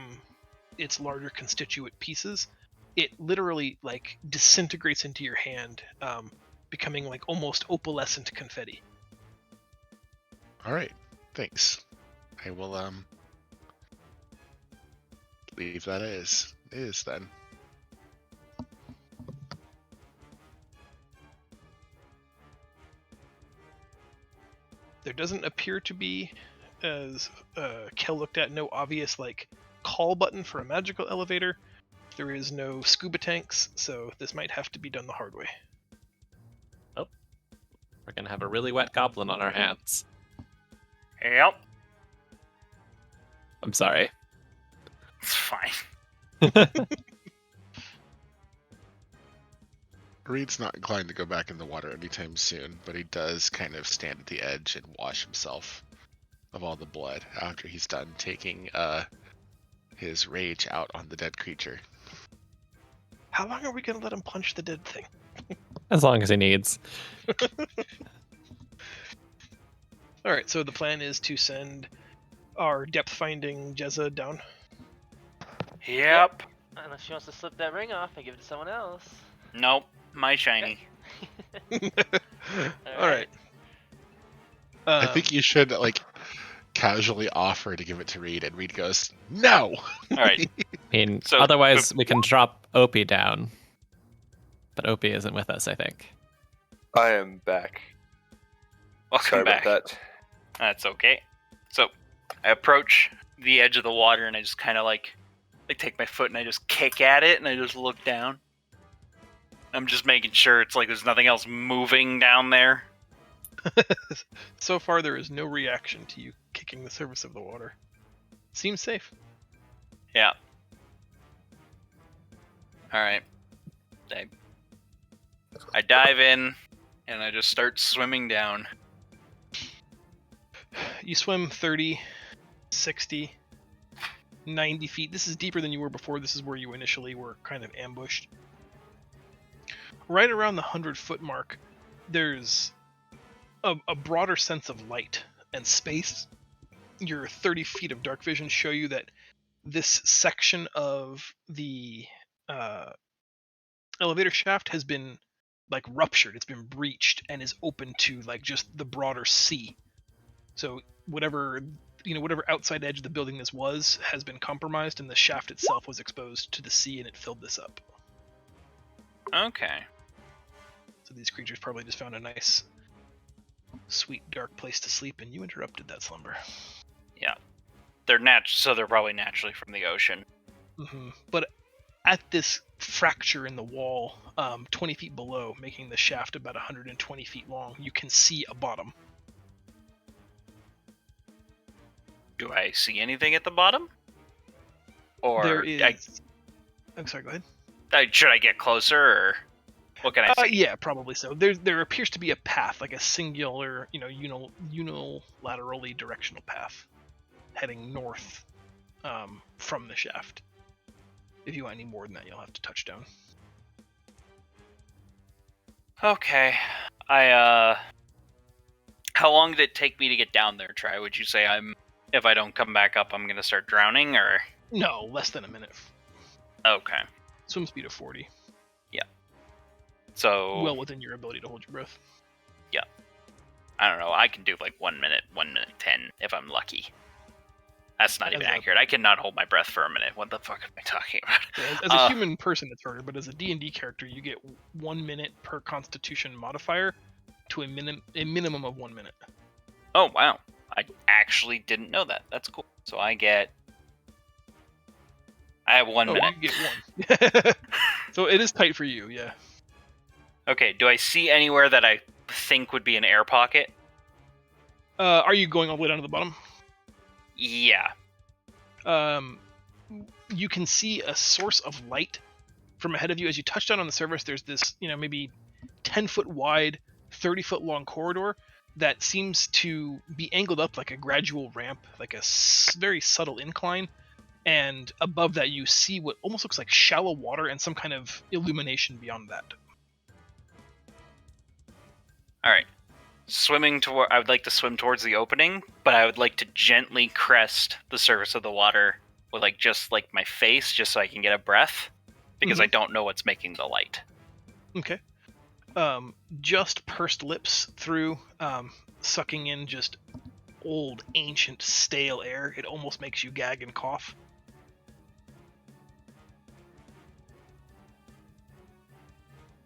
its larger constituent pieces, it literally like disintegrates into your hand, becoming like almost opalescent confetti. All right, thanks. I will leave that as is then. There doesn't appear to be, as Kel looked at, no obvious like call button for a magical elevator. There is no scuba tanks, so this might have to be done the hard way. We're gonna have a really wet goblin on our hands. Yep, I'm sorry. it's fine. Reed's not inclined to go back in the water anytime soon, but he does kind of stand at the edge and wash himself of all the blood after he's done taking his rage out on the dead creature. How long are we gonna let him punch the dead thing? As long as he needs. All right, so the plan is to send our depth-finding Jezza down. Yep. Unless she wants to slip that ring off and give it to someone else. Nope. My shiny. All right. I think you should like casually offer to give it to Reed, and Reed goes, "No." All right. I mean, So- otherwise we can drop Opie down. But Opie isn't with us, I think. I am back. Welcome Sorry back. about that. That's okay. So I approach the edge of the water and I just kind of like take my foot and I just kick at it and I just look down. I'm just making sure it's like there's nothing else moving down there. So far, there is no reaction to you kicking the surface of the water. Seems safe. Yeah. All right. I dive in, and I just start swimming down. You swim 30, 60, 90 feet. This is deeper than you were before. This is where you initially were kind of ambushed. Right around the 100-foot mark, there's a broader sense of light and space. Your 30 feet of dark vision show you that this section of the elevator shaft has been like ruptured. It's been breached and is open to like just the broader sea. So whatever outside edge of the building this was has been compromised, and the shaft itself was exposed to the sea, and it filled this up. Okay. So these creatures probably just found a nice, sweet, dark place to sleep, and you interrupted that slumber. Yeah. So they're probably naturally from the ocean. Mm-hmm. But at this fracture in the wall, 20 feet below, making the shaft about 120 feet long, you can see a bottom. Do I see anything at the bottom? Or There is. I'm sorry. Go ahead. Should I get closer, or what can I see? Yeah, probably so. There appears to be a path, like a singular, unilaterally directional path, heading north from the shaft. If you want any more than that, you'll have to touch down. Okay. How long did it take me to get down there, Try? Would you say if I don't come back up, I'm gonna start drowning, or? No, less than a minute. Okay. Swim speed of 40. So well within your ability to hold your breath. Yeah. I don't know. I can do like 1 minute 10 if I'm lucky. That's not even accurate. I cannot hold my breath for a minute. What the fuck am I talking about? As a human person, it's harder, but as a D&D character, you get 1 minute per Constitution modifier to a minimum of 1 minute. Oh wow! I actually didn't know that. That's cool. So I have 1 minute. You get 1. So it is tight for you, yeah. Okay. Do I see anywhere that I think would be an air pocket? Are you going all the way down to the bottom? Yeah. You can see a source of light from ahead of you. As you touch down on the surface, there's this, maybe 10-foot wide, 30-foot long corridor that seems to be angled up like a gradual ramp, like a very subtle incline. And above that, you see what almost looks like shallow water and some kind of illumination beyond that. All right. I would like to swim towards the opening, but I would like to gently crest the surface of the water with just my face, just so I can get a breath, because I don't know what's making the light. Okay. Just pursed lips through, sucking in just old, ancient, stale air. It almost makes you gag and cough.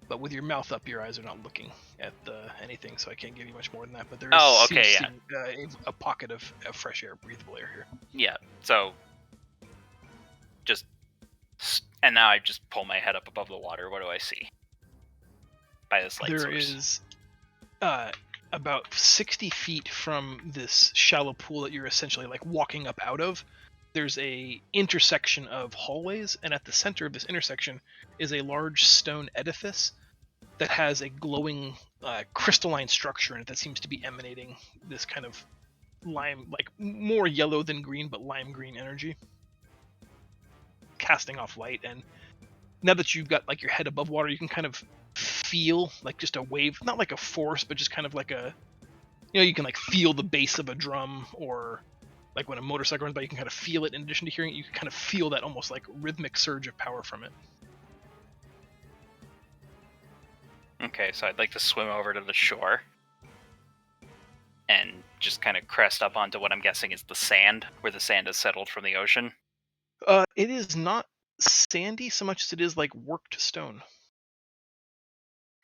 But with your mouth up, your eyes are not looking at anything, so I can't give you much more than that. But there is a pocket of fresh air, breathable air here. Yeah, so and now I just pull my head up above the water. What do I see by this light source? There is about 60 feet from this shallow pool that you're essentially walking up out of. There's a intersection of hallways, and at the center of this intersection is a large stone edifice that has a glowing crystalline structure in it that seems to be emanating this kind of lime, more yellow than green, but lime green energy, casting off light. And now that you've got your head above water, you can kind of feel just a wave, not like a force, but just kind of like a, you can feel the bass of a drum, or when a motorcycle runs by, you can kind of feel it. In addition to hearing it, you can kind of feel that almost rhythmic surge of power from it. Okay, so I'd like to swim over to the shore and just kind of crest up onto what I'm guessing is the sand, where the sand has settled from the ocean. It is not sandy so much as it is worked stone.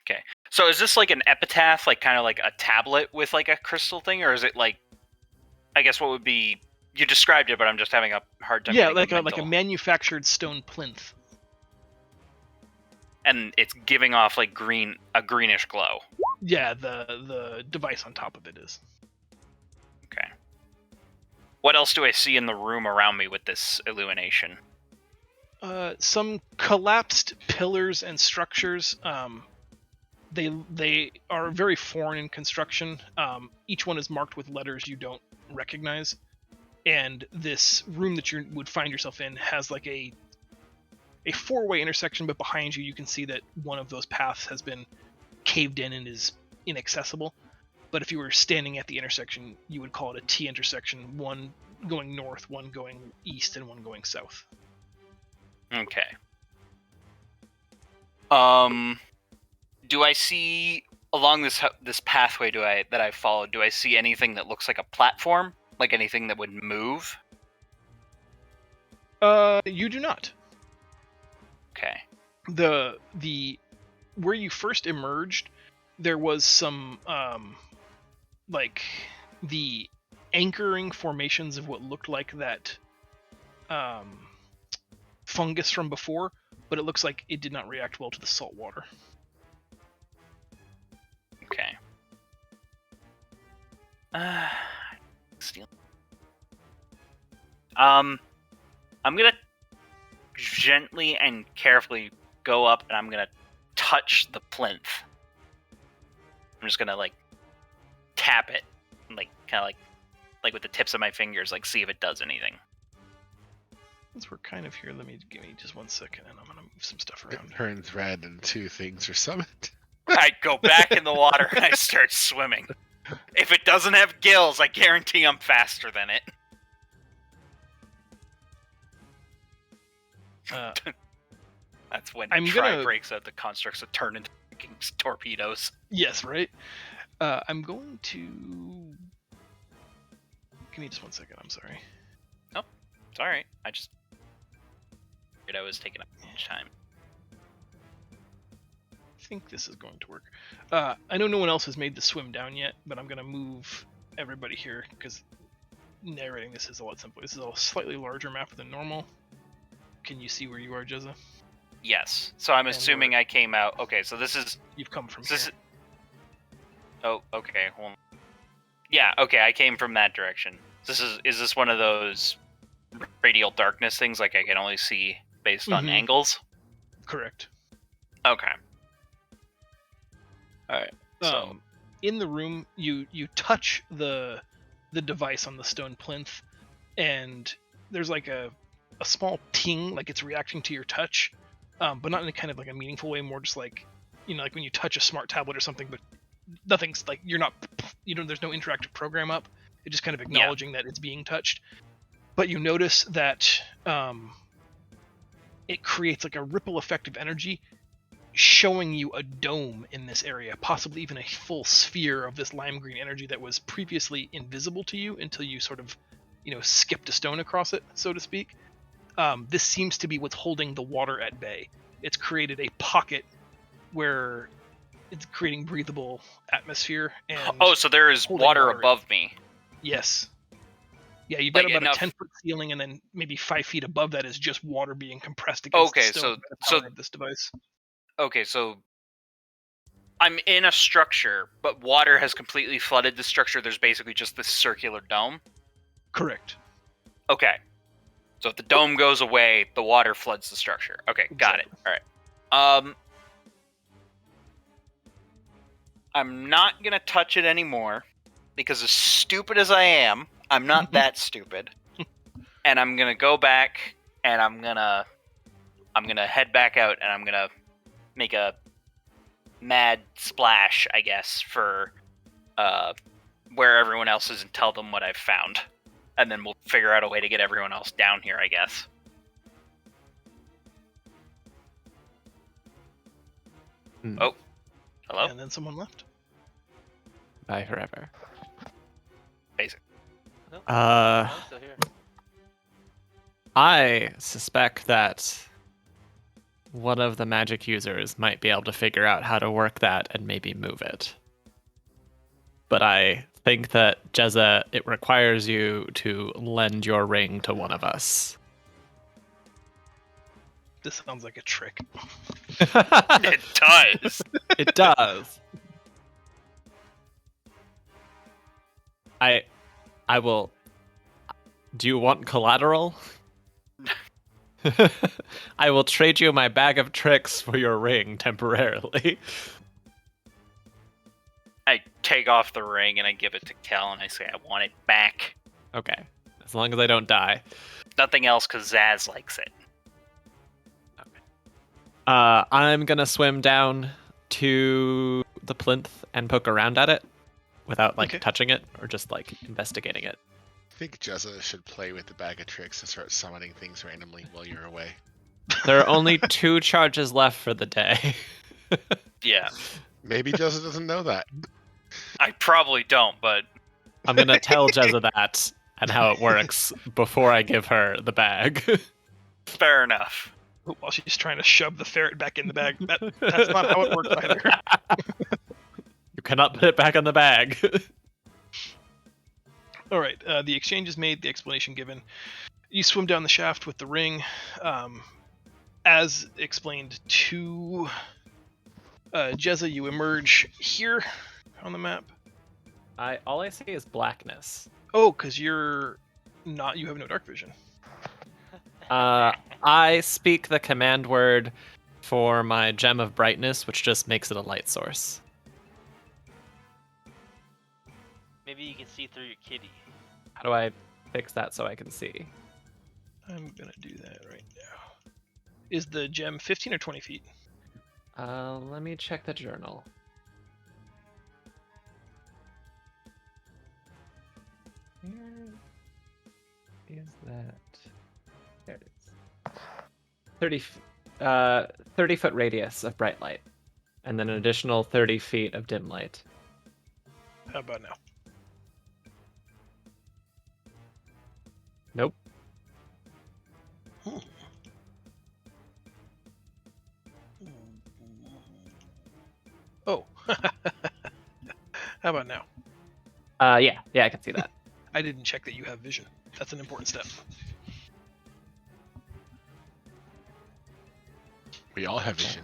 Okay, so is this an epitaph, kind of like a tablet with a crystal thing, or is it I guess what would be, you described it, but I'm just having a hard time. Yeah, like a manufactured stone plinth. And it's giving off a greenish glow. Yeah, the device on top of it is. Okay. What else do I see in the room around me with this illumination? Some collapsed pillars and structures. They are very foreign in construction. Each one is marked with letters you don't recognize. And this room that you would find yourself in has like a four-way intersection, but behind you can see that one of those paths has been caved in and is inaccessible. But if you were standing at the intersection, you would call it a T intersection, one going north, one going east, and one going south. Okay. Do I see along this pathway that I followed? Do I see anything that looks like a platform, like anything that would move? You do not. Okay. The where you first emerged, there was some like the anchoring formations of what looked like that fungus from before, but it looks like it did not react well to the salt water. Okay. Steal. I'm gonna gently and carefully go up, and I'm gonna touch the plinth. I'm just gonna like tap it, like kind of like with the tips of my fingers, like see if it does anything. Since we're kind of here, give me just 1 second, and I'm gonna move some stuff It around. turns red and 2 things are summoned. I go back in the water and I start swimming. If it doesn't have gills, I guarantee I'm faster than it. That's when Try breaks out the constructs that turn into torpedoes. Yes, right? I'm going to... Give me just 1 second, I'm sorry. Oh, it's alright. I was taking up much time. I think this is going to work. I know no one else has made the swim down yet, but I'm going to move everybody here, because narrating this is a lot simpler. This is a slightly larger map than normal. Can you see where you are, Jezza? Yes. So I'm assuming I came out... Okay, so this is... You've come from here. Oh, okay. Well, yeah, okay, I came from that direction. Is this one of those radial darkness things, like I can only see based on angles? Correct. Okay. Alright, so... in the room, you touch the device on the stone plinth, and there's like a small ting, like it's reacting to your touch, but not in a kind of like a meaningful way, more just like, like when you touch a smart tablet or something, but nothing's like, there's no interactive program up. It's just kind of acknowledging that it's being touched. But you notice that it creates like a ripple effect of energy, showing you a dome in this area, possibly even a full sphere of this lime green energy that was previously invisible to you until you sort of, skipped a stone across it, so to speak. This seems to be what's holding the water at bay. It's created a pocket where it's creating breathable atmosphere. And so there is water above me. Yes. Yeah, you've got Like about a 10-foot ceiling, and then maybe 5 feet above that is just water being compressed against the stone by the power of this device. Okay, so I'm in a structure, but water has completely flooded the structure. There's basically just this circular dome. Correct. Okay. So if the dome goes away, the water floods the structure. Okay, got it. All right. I'm not going to touch it anymore, because as stupid as I am, I'm not that stupid. And I'm going to go back, and I'm going to head back out, and I'm going to make a mad splash, I guess, for where everyone else is and tell them what I've found. And then we'll figure out a way to get everyone else down here, I guess. Oh. Hello? And then someone left. Bye forever. Basic. Nope. I'm still here. I suspect that one of the magic users might be able to figure out how to work that and maybe move it. But I think that, Jezza, it requires you to lend your ring to one of us. This sounds like a trick. It does. It does. I will. Do you want collateral? I will trade you my bag of tricks for your ring temporarily. I take off the ring and I give it to Kel and I say I want it back. Okay, as long as I don't die. Nothing else because Zaz likes it. I'm gonna swim down to the plinth and poke around at it without Okay. touching it or just investigating it. I think Jezza should play with the bag of tricks and start summoning things randomly while you're away. There are only 2 charges left for the day. Yeah. Maybe Jezza doesn't know that. I probably don't, but I'm gonna tell Jezza that and how it works before I give her the bag. fair enough. While she's trying to shove the ferret back in the bag. That's not how it works either. You cannot put it back on the bag. All right. The exchange is made. The explanation given. You swim down the shaft with the ring, as explained to Jezza. You emerge here on the map. All I see is blackness. Oh, because you're not. You have no dark vision. I speak the command word for my gem of brightness, which just makes it a light source. Maybe you can see through your kitty. How do I fix that so I can see? I'm gonna do that right now. Is the gem 15 or 20 feet? Let me check the journal. Where is that? There it is. 30-foot radius of bright light, and then an additional 30 feet of dim light. How about now? Nope. Oh. How about now? Yeah, I can see that. I didn't check that you have vision. That's an important step. We all have vision.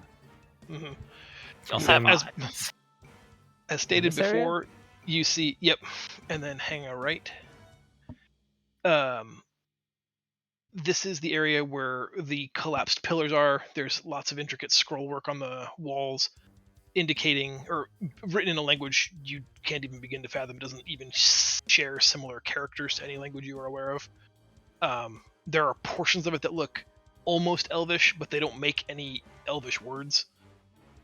Mm-hmm. Y'all have As- eyes. As stated this area? before, you see, yep, and then hang a right. This is the area where the collapsed pillars are. There's lots of intricate scroll work on the walls, indicating, or written in a language you can't even begin to fathom. It doesn't even share similar characters to any language you are aware of. There are portions of it that look almost Elvish, but they don't make any Elvish words.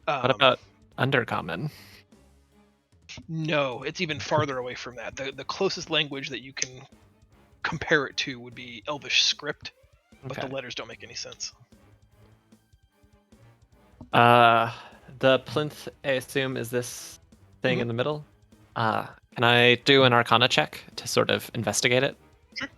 What about Undercommon? No, it's even farther away from that. The closest language that you can compare it to would be Elvish script, but Okay. the letters don't make any sense. The plinth, I assume, is this thing in the middle. Can I do an Arcana check to sort of investigate it? Sure.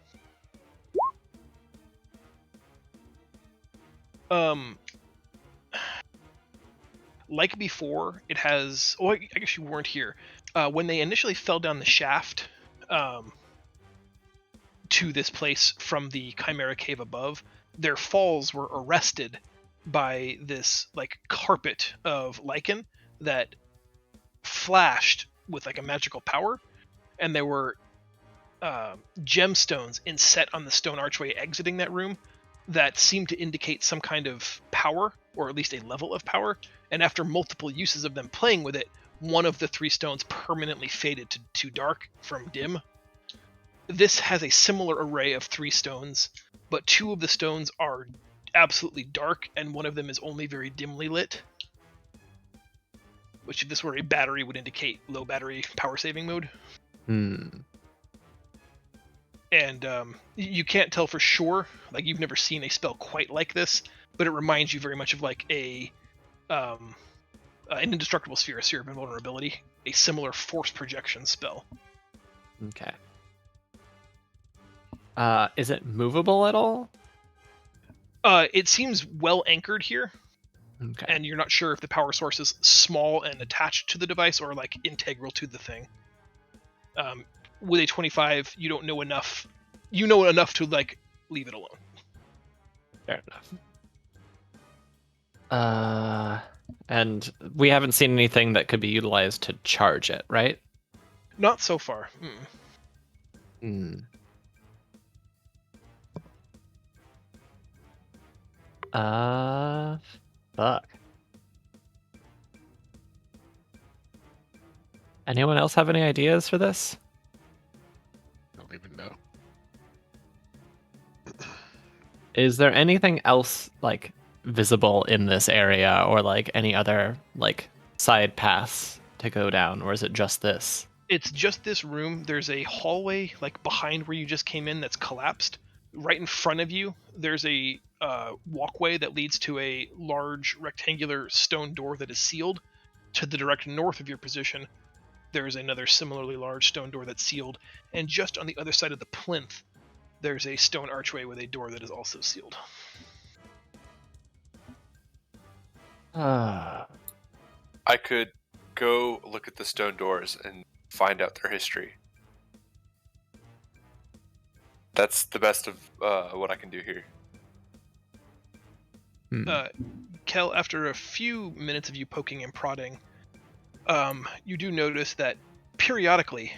Like before, it has. Oh, I guess you weren't here. When they initially fell down the shaft to this place from the Chimera Cave above, their falls were arrested by this carpet of lichen that flashed with a magical power, and there were gemstones inset on the stone archway exiting that room that seemed to indicate some kind of power, or at least a level of power. And after multiple uses of them playing with it, one of the 3 stones permanently faded to dark from dim. This has a similar array of 3 stones, but 2 of the stones are absolutely dark, and one of them is only very dimly lit. Which, if this were a battery, would indicate low battery power saving mode. And you can't tell for sure. You've never seen a spell quite like this, but it reminds you very much of an indestructible sphere, a sphere of invulnerability, a similar force projection spell. Okay. Is it movable at all? It seems well anchored here, Okay. and you're not sure if the power source is small and attached to the device or integral to the thing. With a 25, you don't know enough. You know enough to leave it alone. Fair enough. And we haven't seen anything that could be utilized to charge it, right? Not so far. Hmm. Fuck. Anyone else have any ideas for this? Don't even know. Is there anything else like visible in this area, or like any other like side paths to go down, or is it just this? It's just this room. There's a hallway like behind where you just came in that's collapsed. Right in front of you, there's a walkway that leads to a large rectangular stone door that is sealed. To the direct north of your position, there is another similarly large stone door that's sealed. And just on the other side of the plinth, there's a stone archway with a door that is also sealed. Ah. I could go look at the stone doors and find out their history. That's the best of what I can do here. Kel, after a few minutes of you poking and prodding, you do notice that periodically,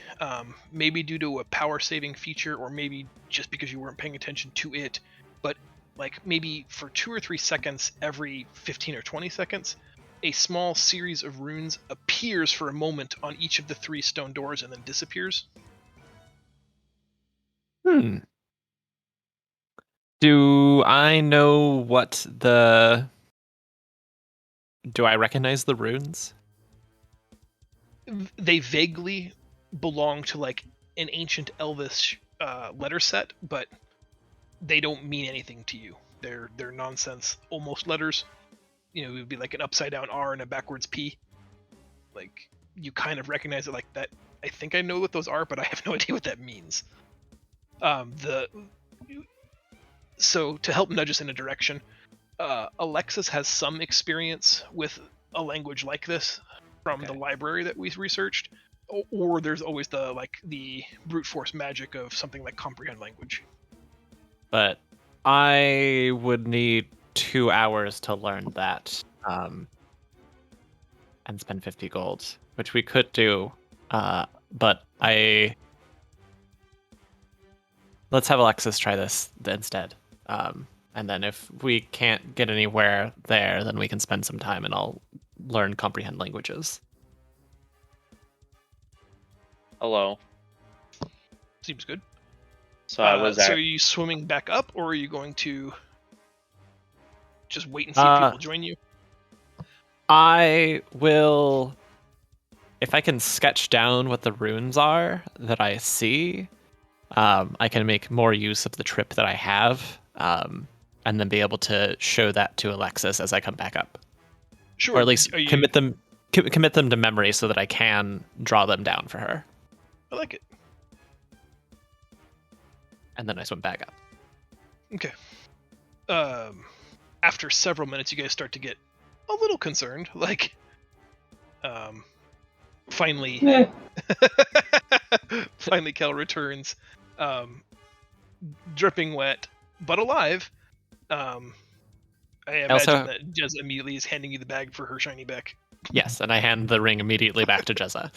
maybe due to a power saving feature or maybe just because you weren't paying attention to it, but like maybe for 2 or 3 seconds every 15 or 20 seconds, a small series of runes appears for a moment on each of the 3 stone doors and then disappears. Do I know what the... Do I recognize the runes? They vaguely belong to like an ancient Elvish letter set, but they don't mean anything to you. They're nonsense, almost letters. You know, it would be like an upside down R and a backwards P. Like you kind of recognize it like that. I think I know what those are, but I have no idea what that means. So to help nudge us in a direction, Alexis has some experience with a language like this from the library that we researched, or there's always the brute force magic of something like comprehend language. But I would need 2 hours to learn that, and spend 50 gold, which we could do. But let's have Alexis try this instead. And then if we can't get anywhere there, then we can spend some time and I'll learn comprehend languages. Hello. Seems good. So I was So at are you swimming back up, or are you going to just wait and see if people join you? I will, if I can sketch down what the runes are that I see, I can make more use of the trip that I have, and then be able to show that to Alexis as I come back up. Sure. Or at least commit them to memory so that I can draw them down for her. I like it. And then I swim back up. Okay. After several minutes, you guys start to get a little concerned. Like, finally, finally, Kel returns, dripping wet but alive. I imagine that Jezza immediately is handing you the bag for her shiny back. Yes, and I hand the ring immediately back to Jezza.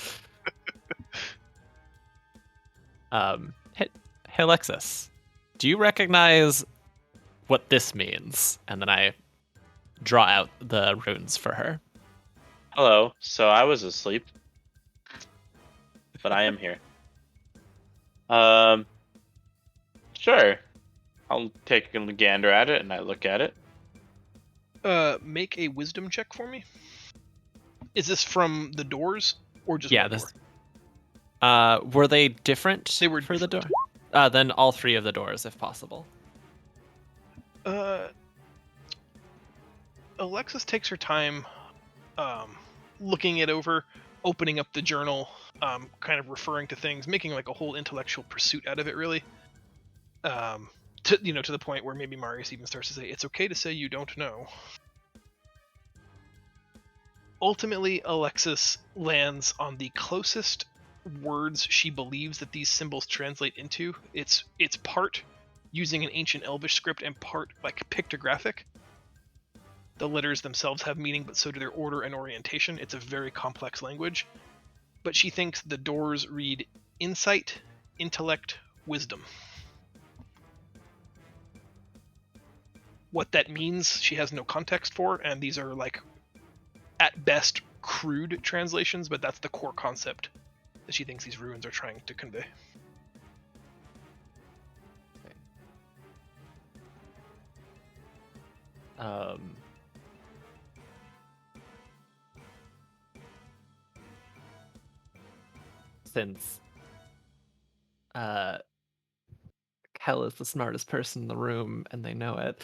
Hey Alexis, do you recognize what this means? And then I draw out the runes for her. Hello. So I was asleep, but I am here. Sure. I'll take a gander at it, and I look at it. Make a wisdom check for me. Is this from the doors or just one door? Were they different? They were for different. The door. Then all 3 of the doors, if possible. Alexis takes her time, looking it over, opening up the journal, kind of referring to things, making like a whole intellectual pursuit out of it, really. To the point where maybe Marius even starts to say, "It's okay to say you don't know." Ultimately, Alexis lands on the closest words she believes that these symbols translate into. It's part using an ancient Elvish script and part like pictographic. The letters themselves have meaning, but so do their order and orientation. It's a very complex language. But she thinks the doors read insight, intellect, wisdom. What that means, she has no context for, and these are like, at best, crude translations, but that's the core concept that she thinks these ruins are trying to convey. Since Kel is the smartest person in the room and they know it,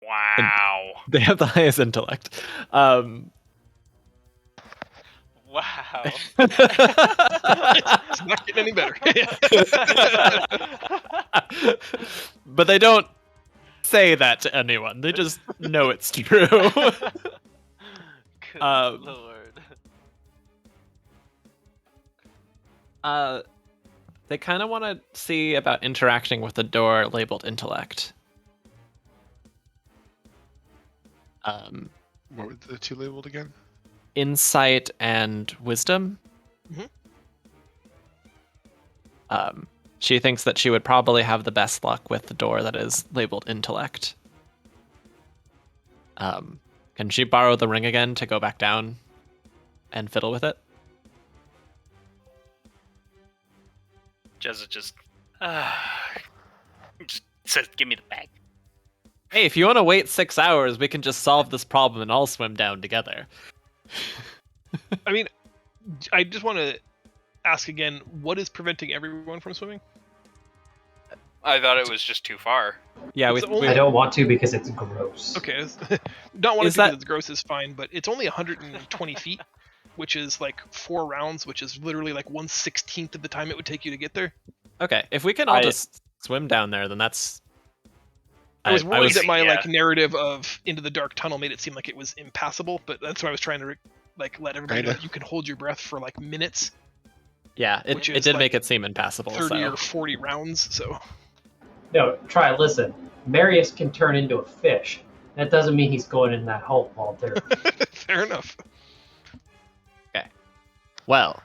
Wow. they have the highest intellect. Wow. It's not getting any better. But they don't say that to anyone. They just know it's true. Good Um, lord. They kind of want to see about interacting with the door labeled intellect. What were the two labeled again? Insight and wisdom. Mhm. She thinks that she would probably have the best luck with the door that is labeled intellect. Can she borrow the ring again to go back down and fiddle with it? Jezza just says, "Give me the bag." Hey, if you want to wait 6 hours, we can just solve this problem and all swim down together. I mean, I just want to ask again, what is preventing everyone from swimming? I thought it was just too far. Yeah, It's only- I don't want to because it's gross. Okay, not wanting Is to because that- it's gross is fine, but it's only 120 feet, which is like 4 rounds, which is literally like 1/16 of the time it would take you to get there. Okay, if we can all I- just swim down there, then that's. I was worried that my Yeah. like narrative of Into the Dark Tunnel made it seem like it was impassable, but that's why I was trying to like let everybody know Kinda. that you can hold your breath for like minutes, Yeah, which it is did like make it seem impassable. 30 So. or 40 rounds. So No, try listen. Marius can turn into a fish. That doesn't mean he's going in that hole, Walter. fair enough. Well,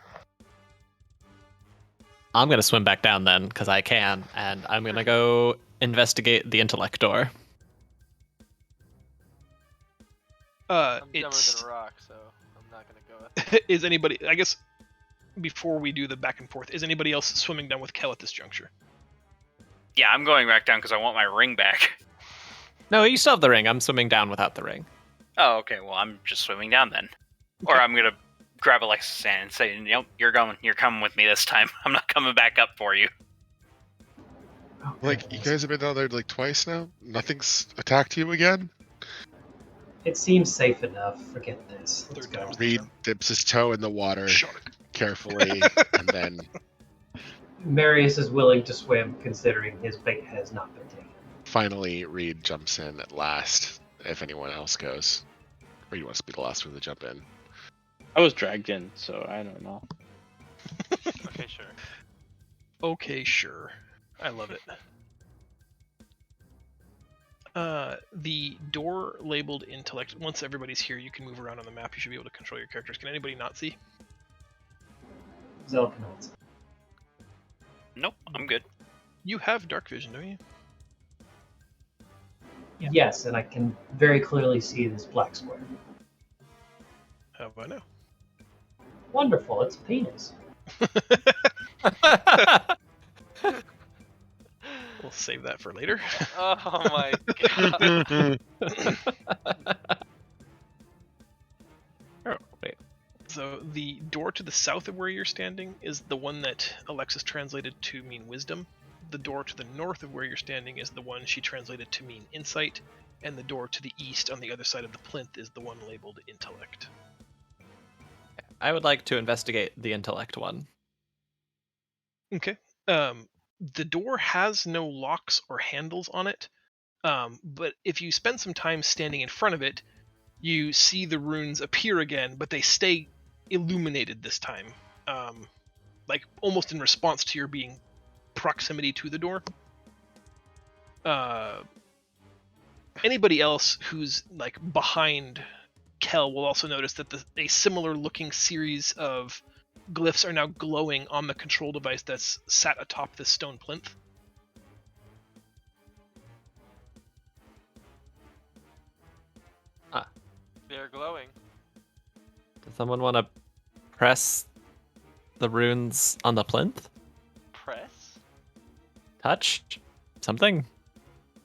I'm gonna swim back down then because I can, and I'm gonna go investigate the intellect door. I'm dumber It's than a rock, so I'm not gonna go. is anybody? I guess before we do the back and forth, is anybody else swimming down with Kel at this juncture? Yeah, I'm going back down because I want my ring back. No, you still have the ring. I'm swimming down without the ring. Oh, okay. Well, I'm just swimming down then, or I'm gonna grab Alexis' hand and say, "Nope, you're coming with me this time. I'm not coming back up for you." Oh, Like, you goodness. guys have been down there like twice now? Nothing's attacked you again? It seems safe enough. Forget this. Let's Third go. time's the Reed charm. dips his toe in the water Shark. carefully, and then Marius is willing to swim, considering his bait has not been taken. finally Reed jumps in at last, if anyone else goes. Reed wants to be the last one to jump in. I was dragged in, so I don't know. Okay, sure. Okay, sure. I love it. The door labeled intellect. Once everybody's here, you can move around on the map. You should be able to control your characters. Can anybody not see? Zelknot. Nope, I'm good. You have dark vision, don't you? Yes, and I can very clearly see this black square. How do I know? Wonderful, it's penis. We'll save that for later. Oh my god. Oh, wait. So the door to the south of where you're standing is the one that Alexis translated to mean wisdom. The door to the north of where you're standing is the one she translated to mean insight. And the door to the east on the other side of the plinth is the one labeled intellect. I would like to investigate the intellect one. Okay. The door has no locks or handles on it, but if you spend some time standing in front of it, you see the runes appear again, but they stay illuminated this time, like almost in response to your being proximity to the door. Anybody else who's like behind Kel will also notice that a similar looking series of glyphs are now glowing on the control device that's sat atop this stone plinth. They're glowing. Does someone want to press the runes on the plinth? Press? Touch? Something?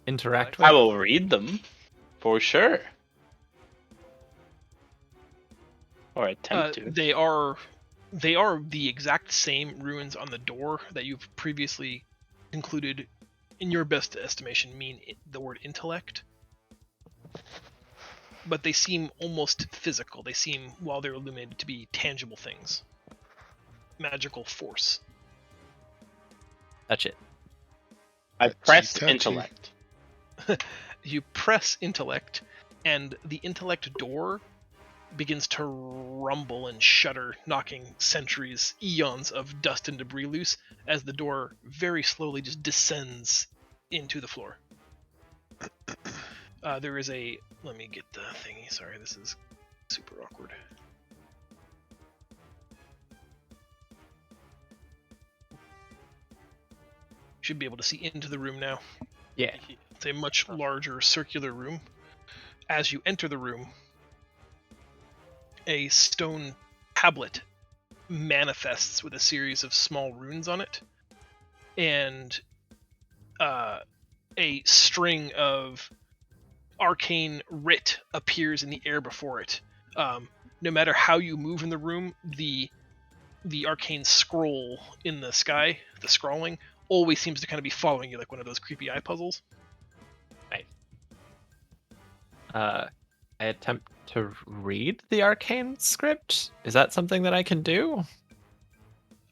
Interact with? I will read them, for sure. Or attempt to. They are the exact same runes on the door that you've previously concluded, in your best estimation, mean the word intellect. But they seem almost physical. They seem, while they're illuminated, to be tangible things. Magical force. Touch it. I press touchy. intellect. You press intellect, and the intellect door begins to rumble and shudder, knocking centuries, eons of dust and debris loose as the door very slowly just descends into the floor. There is a... Let me get the thingy. Sorry, this is super awkward. Should be able to see into the room now. Yeah. It's a much larger circular room. As you enter the room, a stone tablet manifests with a series of small runes on it, and a string of arcane writ appears in the air before it. No matter how you move in the room, the arcane scroll in the sky, the scrawling, always seems to kind of be following you like one of those creepy eye puzzles. I attempt to read the arcane script. Is that something that I can do?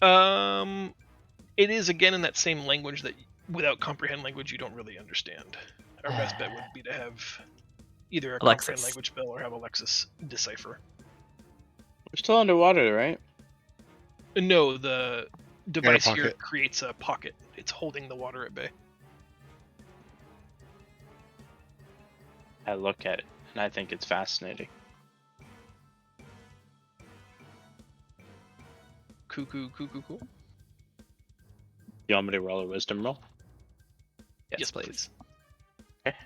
It is again in that same language that, without comprehend language, you don't really understand. Our best bet would be to have either a comprehend Alexis. language spell or have Alexis decipher. We're still underwater, right? No, the device here pocket. creates a pocket. It's holding the water at bay. I look at it, and I think it's fascinating. Cool. You want me to roll a wisdom roll? Yes, please. Okay.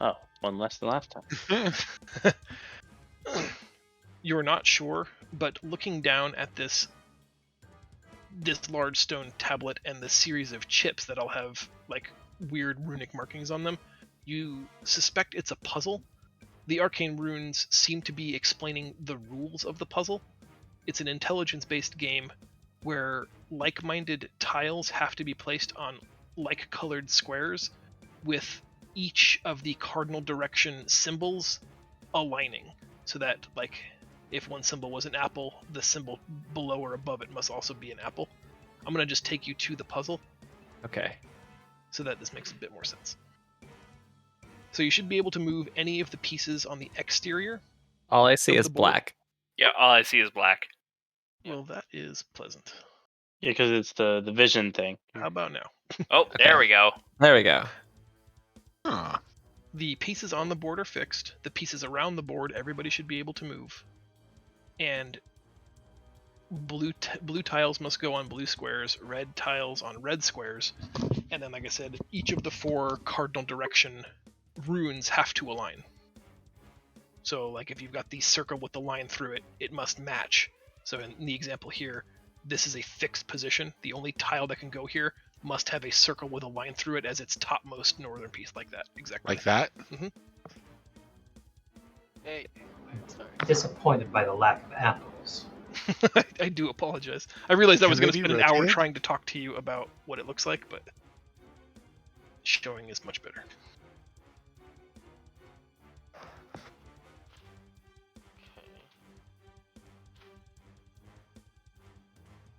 Oh, one less than last time. You're not sure, but looking down at this large stone tablet and the series of chips that all have like weird runic markings on them, you suspect it's a puzzle. The arcane runes seem to be explaining the rules of the puzzle. It's an intelligence-based game where like-minded tiles have to be placed on like-colored squares with each of the cardinal direction symbols aligning, so that, like, if one symbol was an apple, the symbol below or above it must also be an apple. I'm going to just take you to the puzzle Okay. so that this makes a bit more sense. So you should be able to move any of the pieces on the exterior. All I see Of is the board. black. Yeah, all I see is black. Well, that is pleasant. Yeah, because it's the vision thing. How about now? Oh, there we go. There we go. Huh. The pieces on the board are fixed. The pieces around the board, everybody should be able to move. And blue tiles must go on blue squares, red tiles on red squares, and then, like I said, each of the 4 cardinal direction runes have to align. So, like, if you've got the circle with the line through it, it must match. So in the example here, this is a fixed position. The only tile that can go here must have a circle with a line through it as its topmost northern piece, like that. Exactly. Like that? Hey, sorry. Disappointed by the lack of apples. I do apologize. I realized I Can was going to they be spend an hour rotated? trying to talk to you about what it looks like, but showing is much better.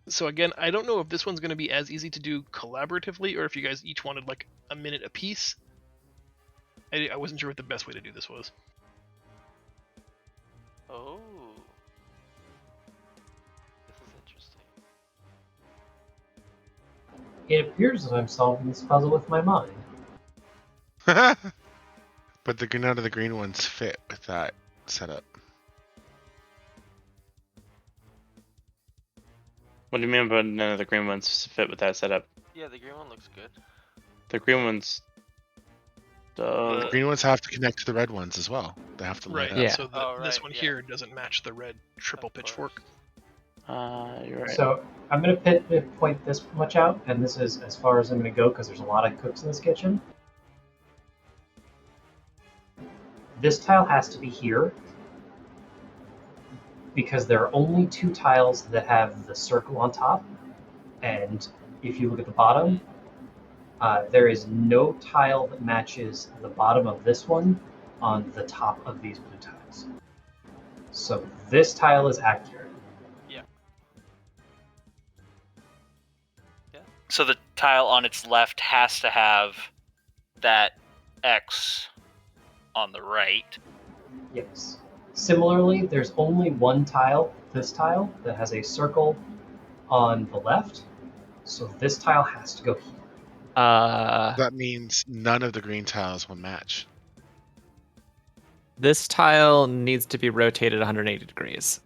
So again, I don't know if this one's going to be as easy to do collaboratively, or if you guys each wanted like a minute apiece. I wasn't sure what the best way to do this was. Oh. This is interesting. It appears that I'm solving this puzzle with my mind. But none of the green ones fit with that setup. What do you mean by none of the green ones fit with that setup? Yeah, the green one looks good. The green ones. The green ones have to connect to the red ones as well. They have to light Right. up. Yeah. So Oh, this right, one yeah. here doesn't match the red triple Of pitchfork. course. You're right. So I'm going to point this much out, and this is as far as I'm going to go because there's a lot of cooks in this kitchen. This tile has to be here because there are only 2 tiles that have the circle on top, and if you look at the bottom, there is no tile that matches the bottom of this one on the top of these blue tiles. So this tile is accurate. So the tile on its left has to have that X on the right. Yes. Similarly, there's only one tile, this tile, that has a circle on the left. So this tile has to go here. That means none of the green tiles will match. This tile needs to be rotated 180 degrees.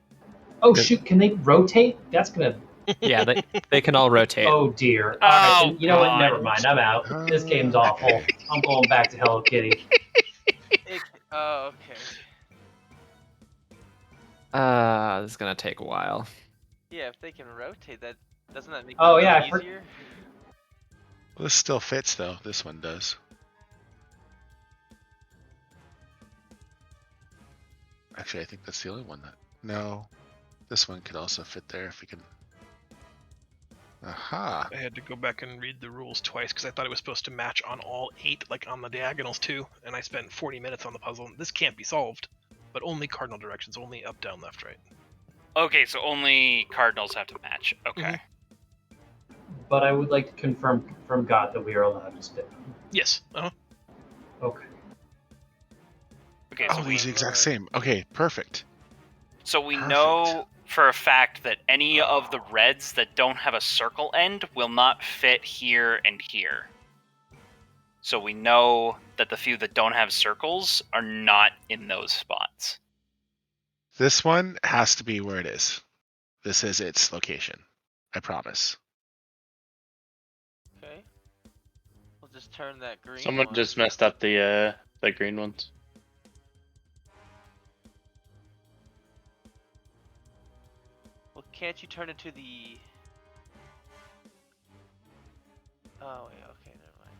Oh Good. shoot, can they rotate? That's gonna. Yeah, they can all rotate. Oh dear. Alright, Oh, then you know what? God. Never mind. I'm out. This game's awful. Okay. I'm going back to Hello Kitty. Oh, okay. This is gonna take a while. Yeah, if they can rotate that, doesn't that make Oh, it yeah, I easier? Well, this still fits though. This one does. Actually, I think that's the only one that. No, this one could also fit there if we can. Aha! I had to go back and read the rules twice because I thought it was supposed to match on all 8, like on the diagonals too, and I spent 40 minutes on the puzzle. This can't be solved, but only cardinal directions, only up, down, left, right. Okay, so only cardinals have to match. Okay. But I would like to confirm from God that we are allowed to spin. Yes. Okay. Okay, Oh, so these are the exact Lord. same. Okay, perfect. So we Perfect. know for a fact that any of the reds that don't have a circle end will not fit here and here. So we know that the few that don't have circles are not in those spots. This one has to be where it is. This is its location. I promise. Okay. We'll just turn that green Someone one. just messed up the green ones. Well, can't you turn it to the... Oh, wait, okay, never mind.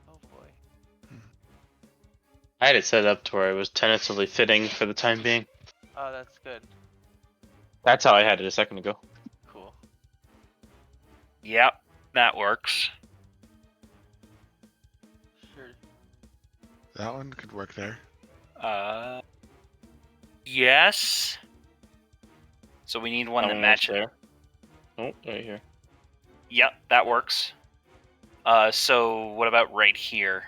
Oh, boy. I had it set up to where it was tentatively fitting for the time being. Oh, that's good. That's how I had it a second ago. Cool. Yep, that works. Sure. That one could work there. Yes. So we need one that matches. there. Oh, right here. Yep, that works. So what about right here?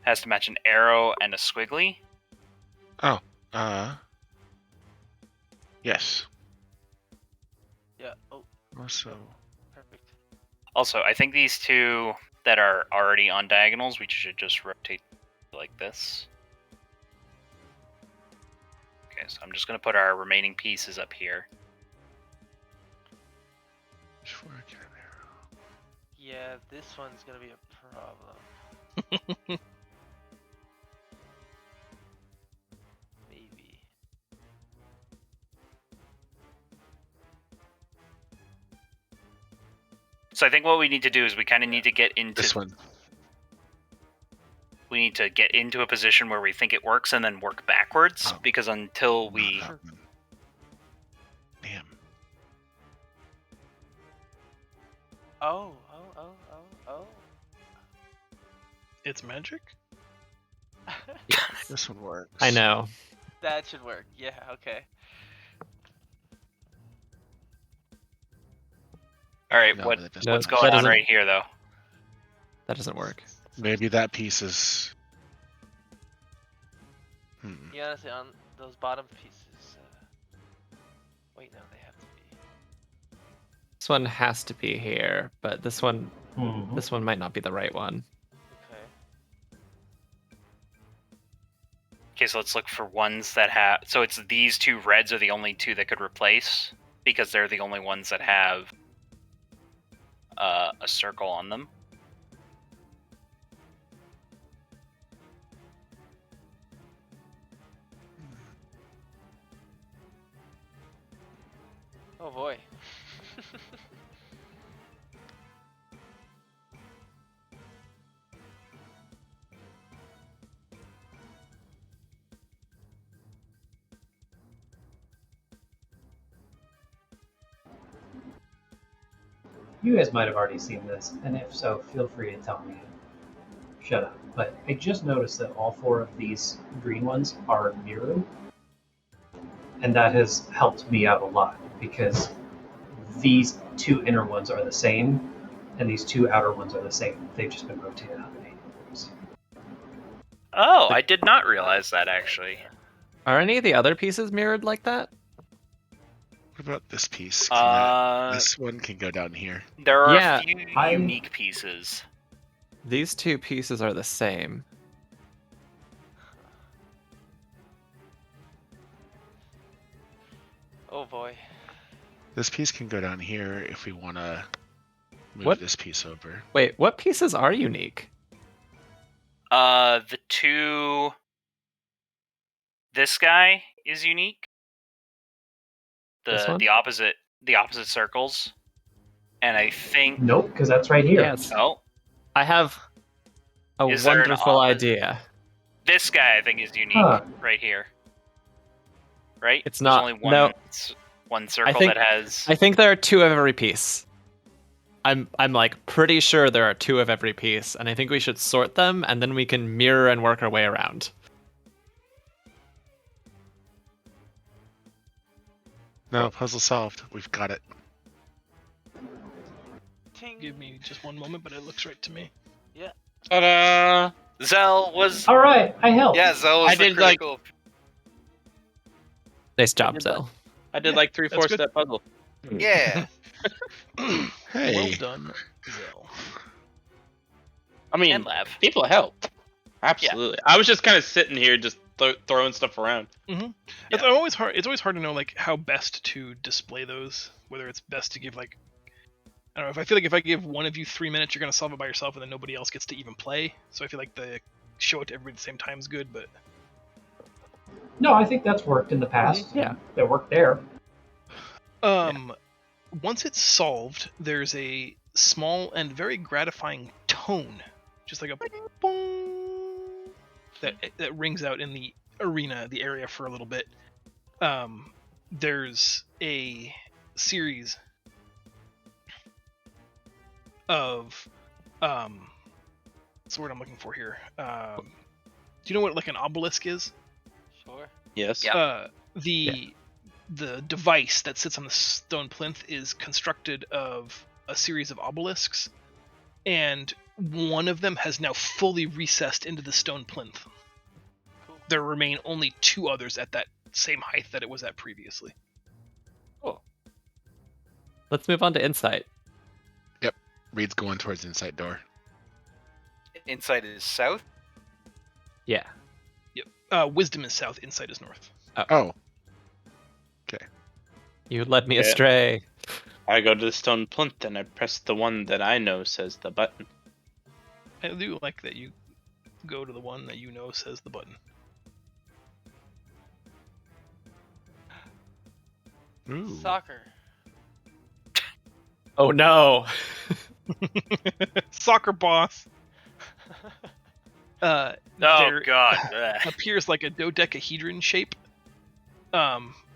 Has to match an arrow and a squiggly. Yes. Yeah, oh, Also, perfect. Also, I think these two that are already on diagonals, we should just rotate like this. Okay, so I'm just going to put our remaining pieces up here. Yeah, this one's gonna be a problem. Maybe. So I think what we need to do is we kind of need to get into this one. we need to get into a position where we think it works and then work backwards, Oh. because until we Not that one. Damn. Oh. It's magic? This one works. I know. That should work. Yeah, okay. All right, No, what that doesn't what's No, work. going that on doesn't- right here though? That doesn't work. Maybe that piece is. Yeah, honestly, on those bottom pieces. Wait, no, they have to be. This one has to be here, but this one Mhm. this one might not be the right one. Okay. Okay, so let's look for ones that have. So it's these two reds are the only two that could replace because they're the only ones that have a circle on them. Oh boy. You guys might have already seen this, and if so, feel free to tell me. Shut up. But I just noticed that all 4 of these green ones are mirrored, and that has helped me out a lot because these 2 inner ones are the same, and these 2 outer ones are the same. They've just been rotated on 80 degrees. Oh, I did not realize that actually. Are any of the other pieces mirrored like that? What about this piece? This one can go down here. There are Yeah, a few unique pieces. These 2 pieces are the same. Oh boy. This piece can go down here if we want to move What? this piece over. Wait, what pieces are unique? The two. This guy is unique. This one? The opposite circles, and I think. Nope, because that's right here. Yes. Oh, I have a Is there an wonderful opposite? idea. this guy I think is unique Huh. right here. Right? It's There's not- only one. no. One circle think- that has. I think there are 2 of every piece. I'm like pretty sure there are 2 of every piece, and I think we should sort them, and then we can mirror and work our way around. No, puzzle solved. We've got it. Ting. Give me just one moment, but it looks right to me. Ta-da! Zell was. All right, I helped. Yeah, Zell was I the did, like- critical. Nice job, did Zell. I did like 3/4 good. that puzzle. Yeah. Well Hey. done, Zell. I mean, And Lav. people helped. Absolutely. I was just kind of sitting here, just throwing stuff around. It's always hard. It's always hard to know like how best to display those. Whether it's best to give like, I don't know. If I feel like if I give one of you 3 minutes, you're gonna solve it by yourself, and then nobody else gets to even play. So I feel like the show it to everybody at the same time is good. But No, I think that's worked in the past. Yeah. That worked there. once it's solved, there's a small and very gratifying tone, just like a boing, that rings out in the arena, the area for a little bit. There's a series of what's the word I'm looking for here? Do you know what like an obelisk is? Sure. Yes. Yeah. The device that sits on the stone plinth is constructed of a series of obelisks, and one of them has now fully recessed into the stone plinth. Cool. There remain only 2 others at that same height that it was at previously. Let's move on to insight. Reed's going towards the inside door. Inside is south. Yeah. Wisdom is south, insight is north. Oh, You led me Yeah. astray. I go to the stone plinth and I press the one that I know says the button. I do like that you go to the one that you know says the button. ooh. Soccer. Oh no. Soccer boss. Oh There God. Ugh. appears like a dodecahedron shape,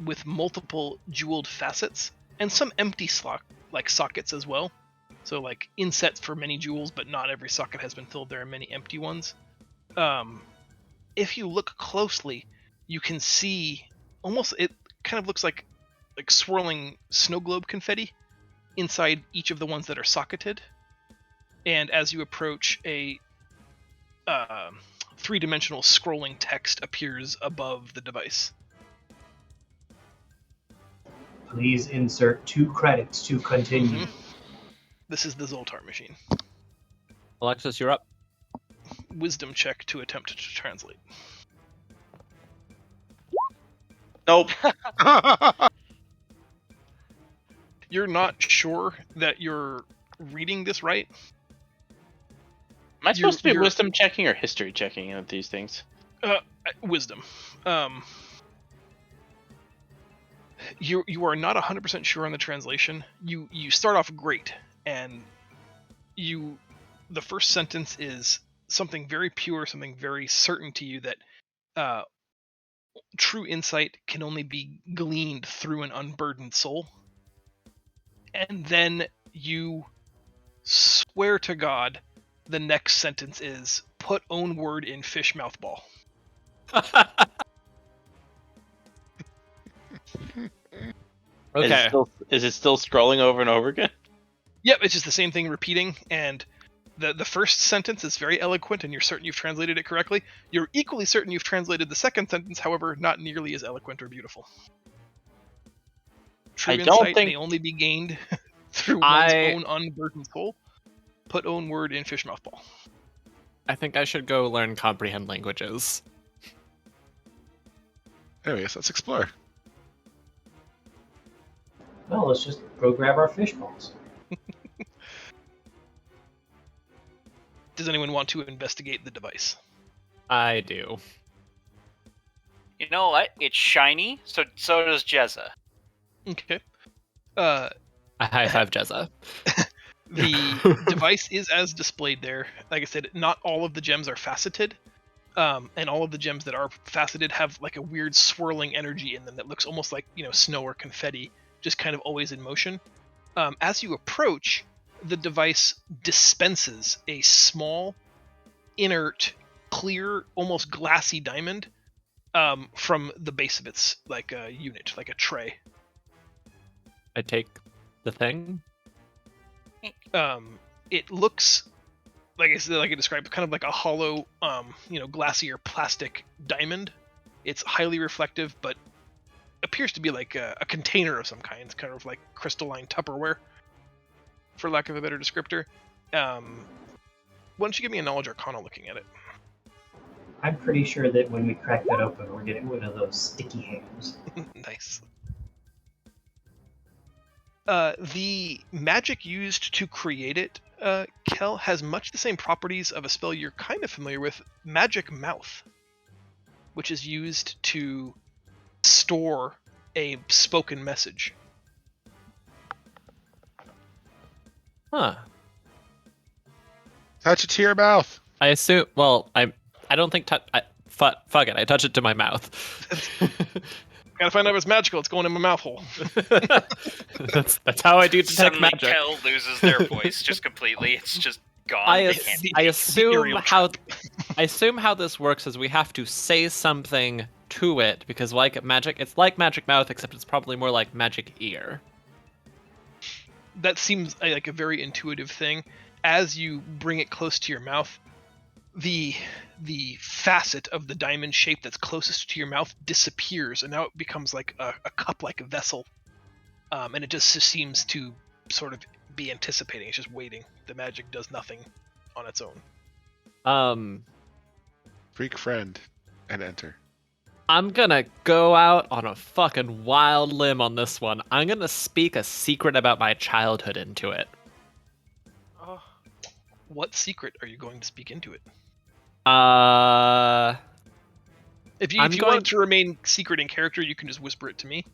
with multiple jeweled facets and some empty sockets as well. So like insets for many jewels, but not every socket has been filled. There are many empty ones. If you look closely, you can see almost it kind of looks like swirling snow globe confetti inside each of the ones that are socketed. And as you approach, a 3-dimensional scrolling text appears above the device. Please insert 2 credits to continue. This is the Zoltar machine. Alexis, you're up. Wisdom check to attempt to translate. Nope. You're not sure that you're reading this right. Am I supposed to be You're- wisdom checking or history checking of these things? Wisdom. You are not 100% sure on the translation. You start off great, and the first sentence is something very pure, something very certain to you that true insight can only be gleaned through an unburdened soul. And then you swear to God, the next sentence is put own word in fish mouth ball. Okay. Is it still scrolling over and over again? Yep, it's just the same thing repeating, and the first sentence is very eloquent and you're certain you've translated it correctly. You're equally certain you've translated the second sentence, however, not nearly as eloquent or beautiful. True I don't insight think- may only be gained through one's own unburdened soul. Put own word in fish mouth ball. I think I should go learn comprehend languages. Anyways, let's explore. Well, let's just go grab our fish balls. Does anyone want to investigate the device? I do. You know what? It's shiny, so does Jezza. Okay. I high five Jezza. The device is as displayed there. Like I said, not all of the gems are faceted, and all of the gems that are faceted have like a weird swirling energy in them that looks almost like snow or confetti, just kind of always in motion. As you approach, the device dispenses a small, inert, clear, almost glassy diamond from the base of its unit, like a tray. I take the thing. It looks like I described, kind of like a hollow, glassy or plastic diamond. It's highly reflective, but appears to be like a container of some kind. It's kind of like crystalline Tupperware, for lack of a better descriptor. Why don't you give me a knowledge arcana looking at it? I'm pretty sure that when we crack that open, we're getting rid of those sticky hands. Nice. The magic used to create it, Kel, has much the same properties of a spell you're kind of familiar with, Magic Mouth, which is used to store a spoken message. Huh. Touch it to your mouth. I assume. Well, I don't think. Fuck it. I touch it to my mouth. Gotta find out if it's magical. It's going in my mouth hole. that's how I do detect Suddenly, magic. Kel loses their voice just completely. It's just gone. I They can't assume how this works is we have to say something to it because it's like magic mouth, except it's probably more like magic ear. That seems like a very intuitive thing. As you bring it close to your mouth, the facet of the diamond shape that's closest to your mouth disappears, and now it becomes like a cup-like vessel, and it just seems to sort of be anticipating. It's just waiting. The magic does nothing on its own. Freak friend and enter. I'm gonna go out on a fucking wild limb on this one. I'm gonna speak a secret about my childhood into it. Oh, What secret are you going to speak into it? If If you want it to remain secret in character, you can just whisper it to me.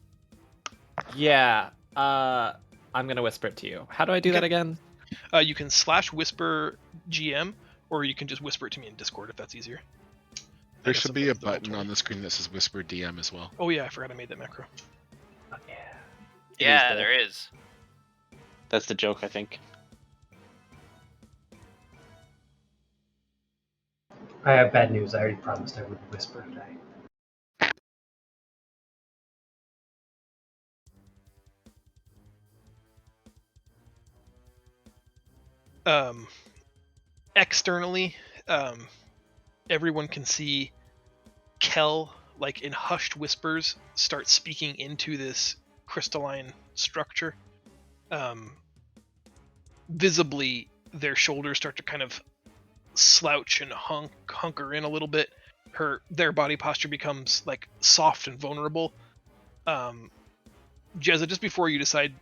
Yeah. I'm gonna whisper it to you. How do I do that again? You can /whisper GM, or you can just whisper it to me in Discord if that's easier. There guess should be a sometimes the roll button on the screen that says Whisper DM as well. Oh yeah, I forgot I made that macro. Oh, yeah. Yeah, there is. That's the joke, I think. I have bad news. I already promised I wouldn't whisper today. Externally, everyone can see Kel, like in hushed whispers, start speaking into this crystalline structure. Visibly, their shoulders start to kind of slouch and hunker in a little bit. Their body posture becomes like soft and vulnerable, Jezza, just before you decide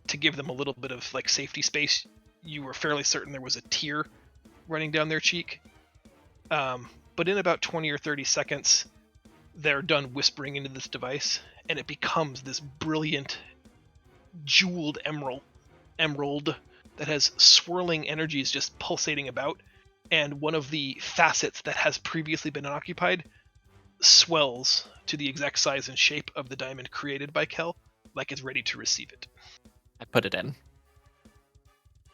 to give them a little bit of like safety space, you were fairly certain there was a tear running down their cheek. But in about 20 or 30 seconds, they're done whispering into this device, and it becomes this brilliant, jeweled emerald that has swirling energies just pulsating about, and one of the facets that has previously been unoccupied swells to the exact size and shape of the diamond created by Kel, like it's ready to receive it. I put it in.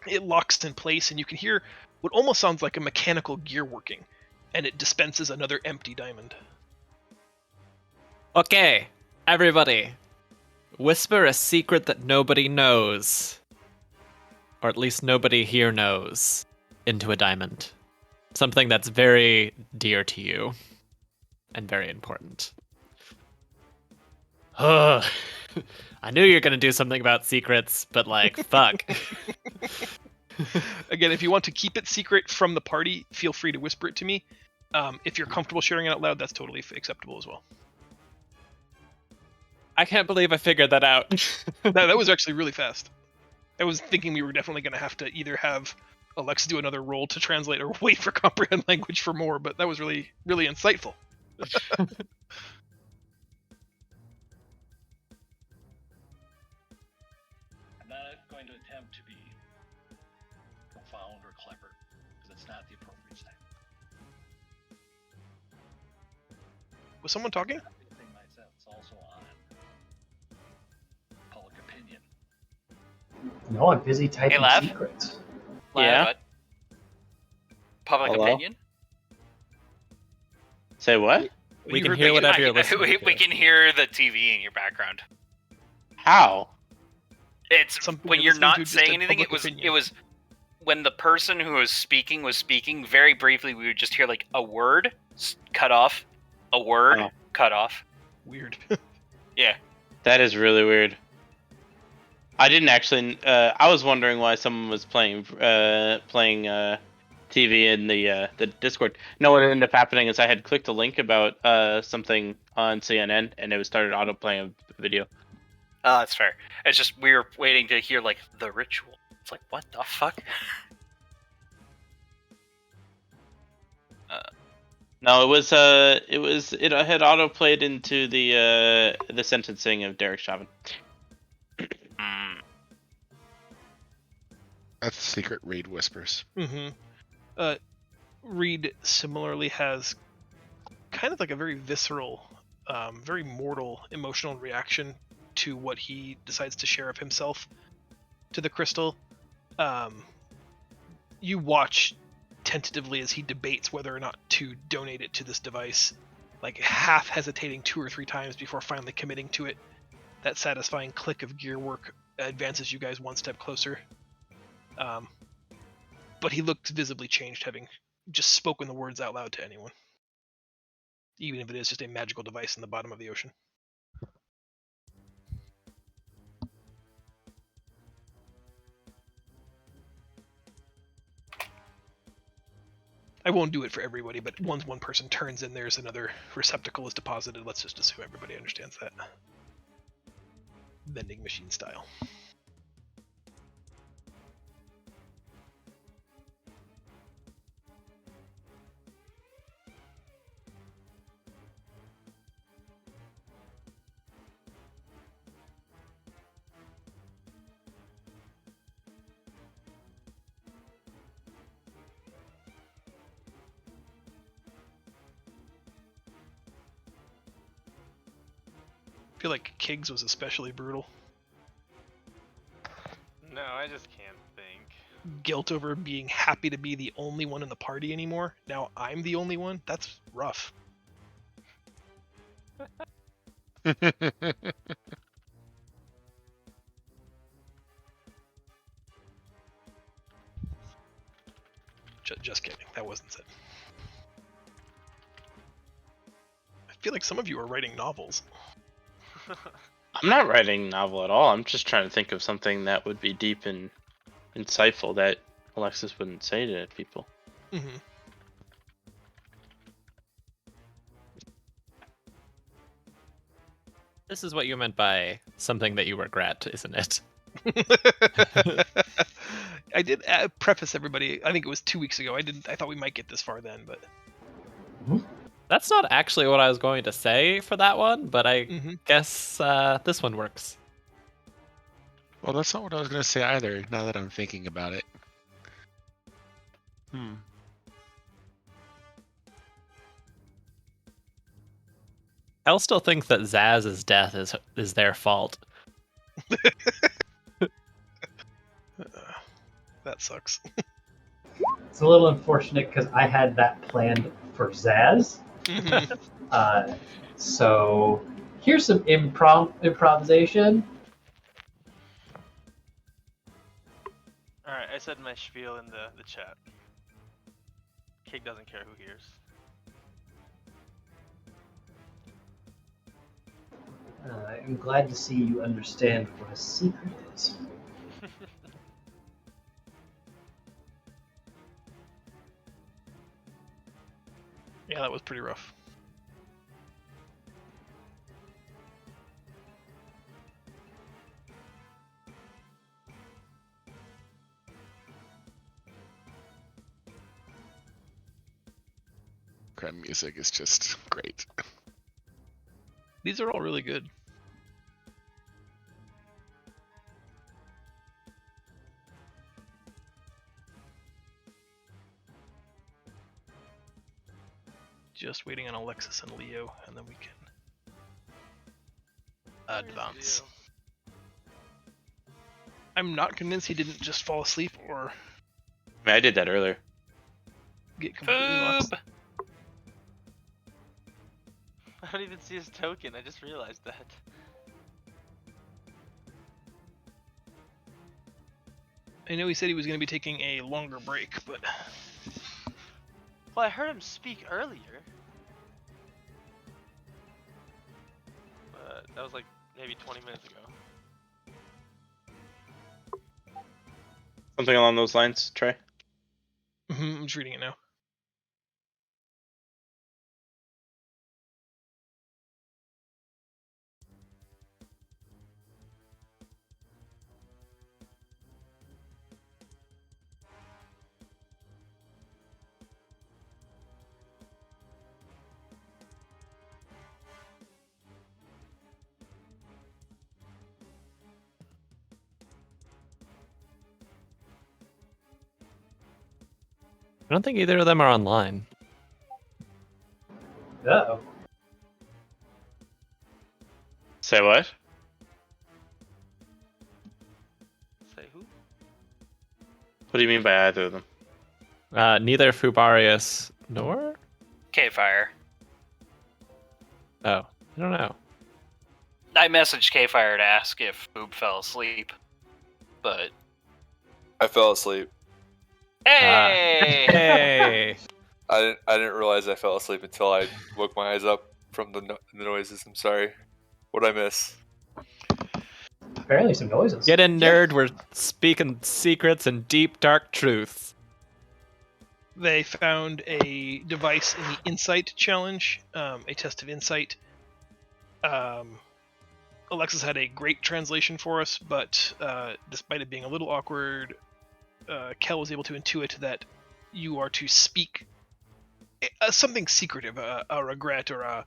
It locks in place, and you can hear what almost sounds like a mechanical gear working, and it dispenses another empty diamond. Okay, everybody, whisper a secret that nobody knows, or at least nobody here knows, into a diamond. Something that's very dear to you and very important. Ugh. I knew you were gonna do something about secrets, but like, fuck. Again, if you want to keep it secret from the party, feel free to whisper it to me. If you're comfortable sharing it out loud, that's totally acceptable as well. I can't believe I figured that out. That was actually really fast. I was thinking we were definitely going to have to either have Alexa do another roll to translate or wait for comprehend language for more, but that was really, really insightful. I'm not going to attempt to be profound or clever, because it's not the appropriate time. Was someone talking? I think myself is also on public opinion. No, I'm busy typing Lav? secrets. Yeah. What? Public Hello? opinion? Say what? We You can heard hear the- whatever you're listening we to. can hear the TV in your background. How? It's Something when you're you're listening to not just saying a anything. public It opinion. was when the person who was speaking very briefly. We would just hear like a word cut off, a word Oh. cut off. Weird. Yeah. That is really weird. I didn't actually. I was wondering why someone was playing TV in the Discord. No, what ended up happening is I had clicked a link about something on CNN, and it started auto playing a video. Oh, that's fair. It's just we were waiting to hear like the ritual. It's like what the fuck? No, it had auto played into the sentencing of Derek Chauvin. Mm. That's secret raid whispers. Mm-hmm. Reed similarly has kind of like a very visceral, very mortal emotional reaction to what he decides to share of himself to the crystal. You watch tentatively as he debates whether or not to donate it to this device, like half hesitating 2 or 3 times before finally committing to it. That satisfying click of gear work advances you guys one step closer. But he looked visibly changed, having just spoken the words out loud to anyone, even if it is just a magical device in the bottom of the ocean. I won't do it for everybody, but once one person turns in, there's another receptacle is deposited. Let's just assume everybody understands that. Vending machine style. I feel like Kiggs was especially brutal. No, I just can't think. Guilt over being happy to be the only one in the party anymore. Now I'm the only one. That's rough. Just kidding. That wasn't said. I feel like some of you are writing novels. I'm not writing a novel at all. I'm just trying to think of something that would be deep and insightful that Alexis wouldn't say to people. Mm-hmm. This is what you meant by something that you regret, isn't it? I did preface everybody. I think it was 2 weeks ago. I thought we might get this far then, but That's not actually what I was going to say for that one, but I guess this one works. Well, that's not what I was going to say either, now that I'm thinking about it. I'll still think that Zaz's death is their fault. that sucks. It's a little unfortunate because I had that planned for Zaz. So here's some improvisation. Alright, I said my spiel in the chat. Kig doesn't care who hears. I'm glad to see you understand what a secret is. Yeah, that was pretty rough. Background music is just great. These are all really good. Just waiting on Alexis and Leo, and then we can advance. I'm not convinced he didn't just fall asleep or I mean, I did that earlier. get completely lost. I don't even see his token, I just realized that. I know he said he was going to be taking a longer break, but... Well, I heard him speak earlier. But that was like maybe 20 minutes ago. Something along those lines, Trey. I'm just reading it now. I don't think either of them are online. Uh-oh. Say what? Say who? What do you mean by either of them? Neither Fubarius nor... K-Fire. Oh, I don't know. I messaged K-Fire to ask if Boob fell asleep, but... I fell asleep. Hey! Hey! I didn't realize I fell asleep until I woke my eyes up from the noises. I'm sorry. What did I miss? Apparently some noises. Get in, nerd. We're speaking secrets and deep, dark truths. They found a device in the Insight challenge, a test of insight. Alexis had a great translation for us, but despite it being a little awkward, Kel was able to intuit that you are to speak something secretive, a regret or a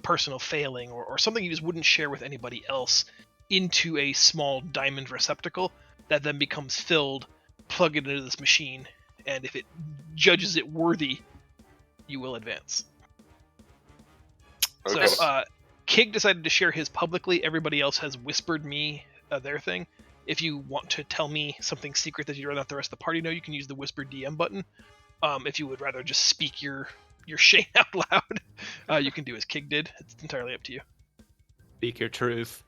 personal failing, or something you just wouldn't share with anybody else, into a small diamond receptacle that then becomes filled, plug it into this machine, and if it judges it worthy, you will advance. Okay. So, Kig decided to share his publicly. Everybody else has whispered me their thing. If you want to tell me something secret that you'd rather not the rest of the party know, you can use the whisper DM button. If you would rather just speak your shame out loud, you can do as Kig did. It's entirely up to you. Speak your truth.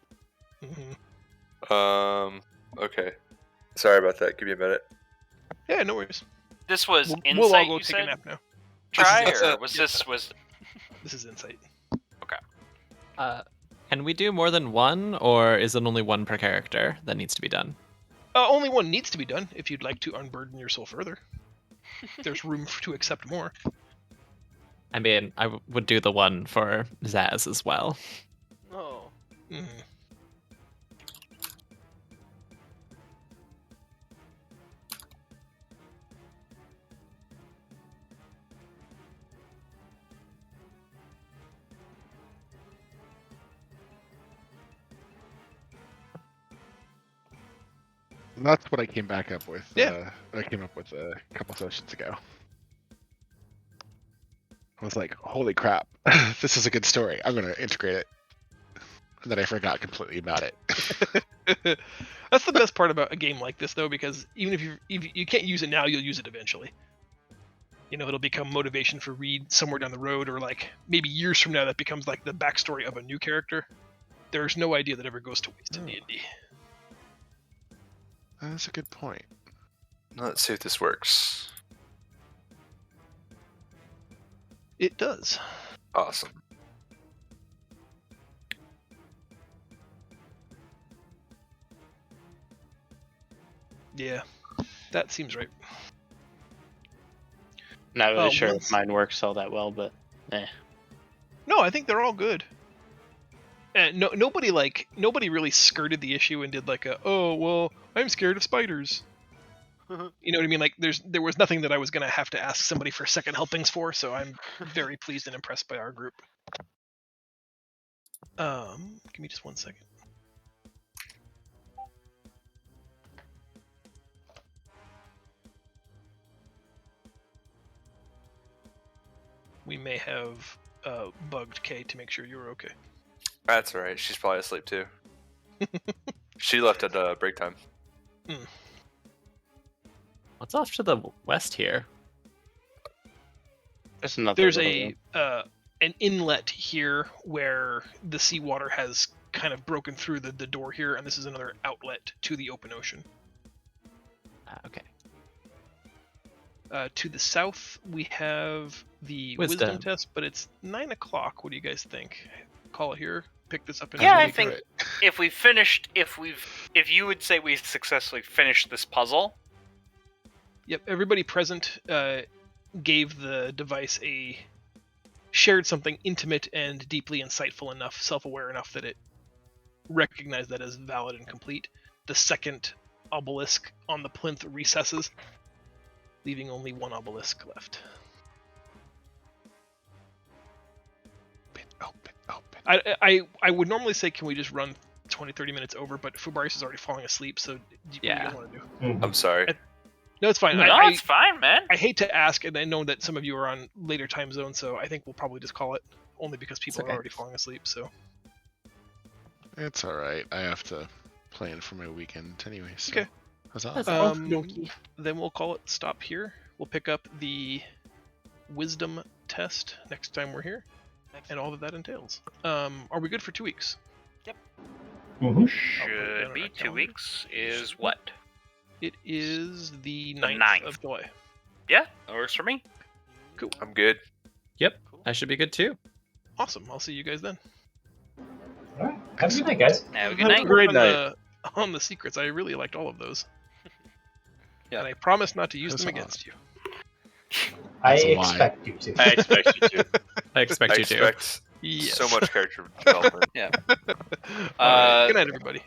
Okay. Sorry about that. Give me a minute. Yeah, no worries. This was We'll Insight, all go you take said? a nap now. Try, This is- or was this... This is Insight. Can we do more than one, or is it only one per character that needs to be done? Only one needs to be done if you'd like to unburden your soul further. There's room to accept more. I mean, I would do the one for Zaz as well. Oh. Mhm. And that's what I came back up with. Yeah. I came up with a couple sessions ago. I was like, holy crap, this is a good story. I'm going to integrate it. And then I forgot completely about it. That's the best part about a game like this, though, because even if you can't use it now, you'll use it eventually. You know, it'll become motivation for Reed somewhere down the road, or like maybe years from now, that becomes like the backstory of a new character. There's no idea that ever goes to waste in D&D. That's a good point. Let's see if this works. It does. Awesome. Yeah, that seems right. Not really sure once- if mine works all that well, but No, I think they're all good. And nobody really skirted the issue and did like a, oh well, I'm scared of spiders. You know what I mean? Like there was nothing that I was gonna have to ask somebody for second helpings for, so I'm very pleased and impressed by our group. Give me just 1 second. We may have bugged Kay to make sure you were okay. That's alright. She's probably asleep too. She left at break time. What's off to the west here? there's another. There's little one. an inlet here where the seawater has kind of broken through the door here, and this is another outlet to the open ocean. Okay. To the south, we have the wisdom test, but it's 9 o'clock. What do you guys think? Call it here. Pick this up. Yeah, I Absolutely think correct. if you would say we successfully finished this puzzle. Yep. Everybody present gave the device shared something intimate and deeply insightful enough, self-aware enough that it recognized that as valid and complete. The second obelisk on the plinth recesses, leaving only one obelisk left. Open. I would normally say, can we just run 20-30 minutes over, but Fubarius is already falling asleep, so what do you guys want to do? Mhm. I'm sorry. No, it's fine. No, it's fine, man. I hate to ask, and I know that some of you are on later time zones, so I think we'll probably just call it, only because people okay. are already falling asleep. So It's alright. I have to plan for my weekend anyway. So. Okay. Huzzah. Then we'll call it stop here. We'll pick up the wisdom test next time we're here, and all that entails. Are we good for 2 weeks? Mhm. Should be 2 weeks. Is what? It is the 9th, 9th. of July. Yeah, that works for me. I'm good. Yep, I should be good too. Awesome. I'll see you guys then. All right. Have a good night, guys. Have a good Have night. to Great work night. on the secrets. I really liked all of those. Yeah. And I promise not to use That's them against you. I That's a lie. expect you to. I expect you to. I expect I you to. expect Yes. so much character development. Yeah. All right. Good night, everybody.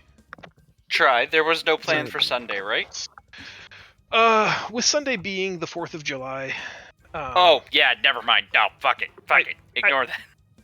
Try. There was no plan for Sunday, right? With Sunday being the 4th of July. Oh, yeah, never mind. No, fuck it. Fuck it. Ignore that.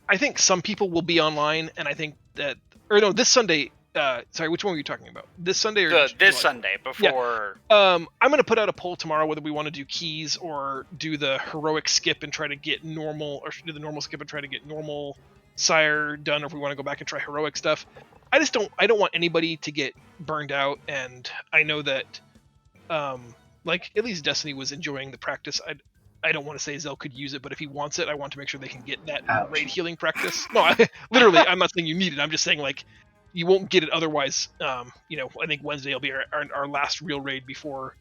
I think some people will be online, and I think that, or no, this Sunday. Sorry, which one were you talking about? This Sunday or This July? Sunday before. I'm gonna put out a poll tomorrow whether we want to do keys or do the heroic skip and try to get normal, or do the normal skip and try to get normal sire done, or if we want to go back and try heroic stuff. I don't want anybody to get burned out, and I know that, like at least Destiny was enjoying the practice. I don't want to say Zell could use it, but if he wants it, I want to make sure they can get that Ouch. raid healing practice. No, literally, I'm not saying you need it. I'm just saying like you won't get it otherwise. I think Wednesday will be our last real raid before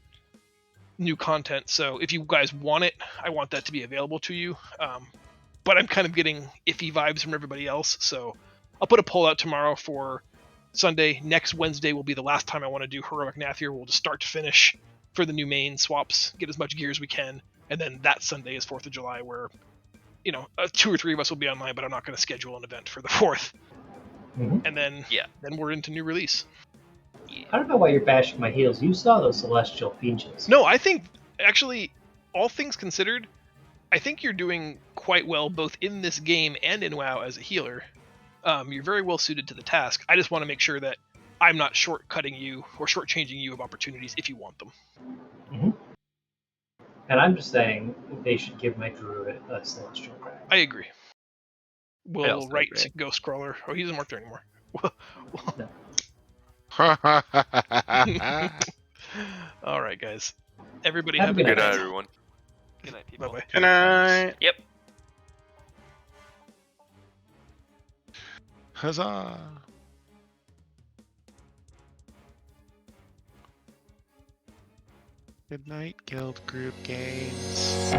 new content. So if you guys want it, I want that to be available to you. But I'm kind of getting iffy vibes from everybody else, so I'll put a poll out tomorrow for Sunday. Next Wednesday will be the last time I want to do heroic Nathir. We'll just start to finish for the new main swaps, get as much gear as we can, and then that Sunday is 4th of July, where 2 or 3 of us will be online, but I'm not going to schedule an event for the 4th. Mhm. and then Yeah. then we're into new release. I don't know why you're bashing my heels. You saw those celestial finches. No, I think actually, all things considered, I think you're doing quite well both in this game and in WoW as a healer. You're very well suited to the task. I just want to make sure that I'm not shortcutting you or shortchanging you of opportunities if you want them. And I'm just saying they should give my druid a celestial craft. I agree. I We'll also write agree. Ghost Crawler. Oh, he doesn't work there anymore. All right, guys. Everybody Have have a a good Good good night, night. night. everyone. Good night, Bye people. bye. Good night. Yep. Huzzah! Good night, Guild Group Games.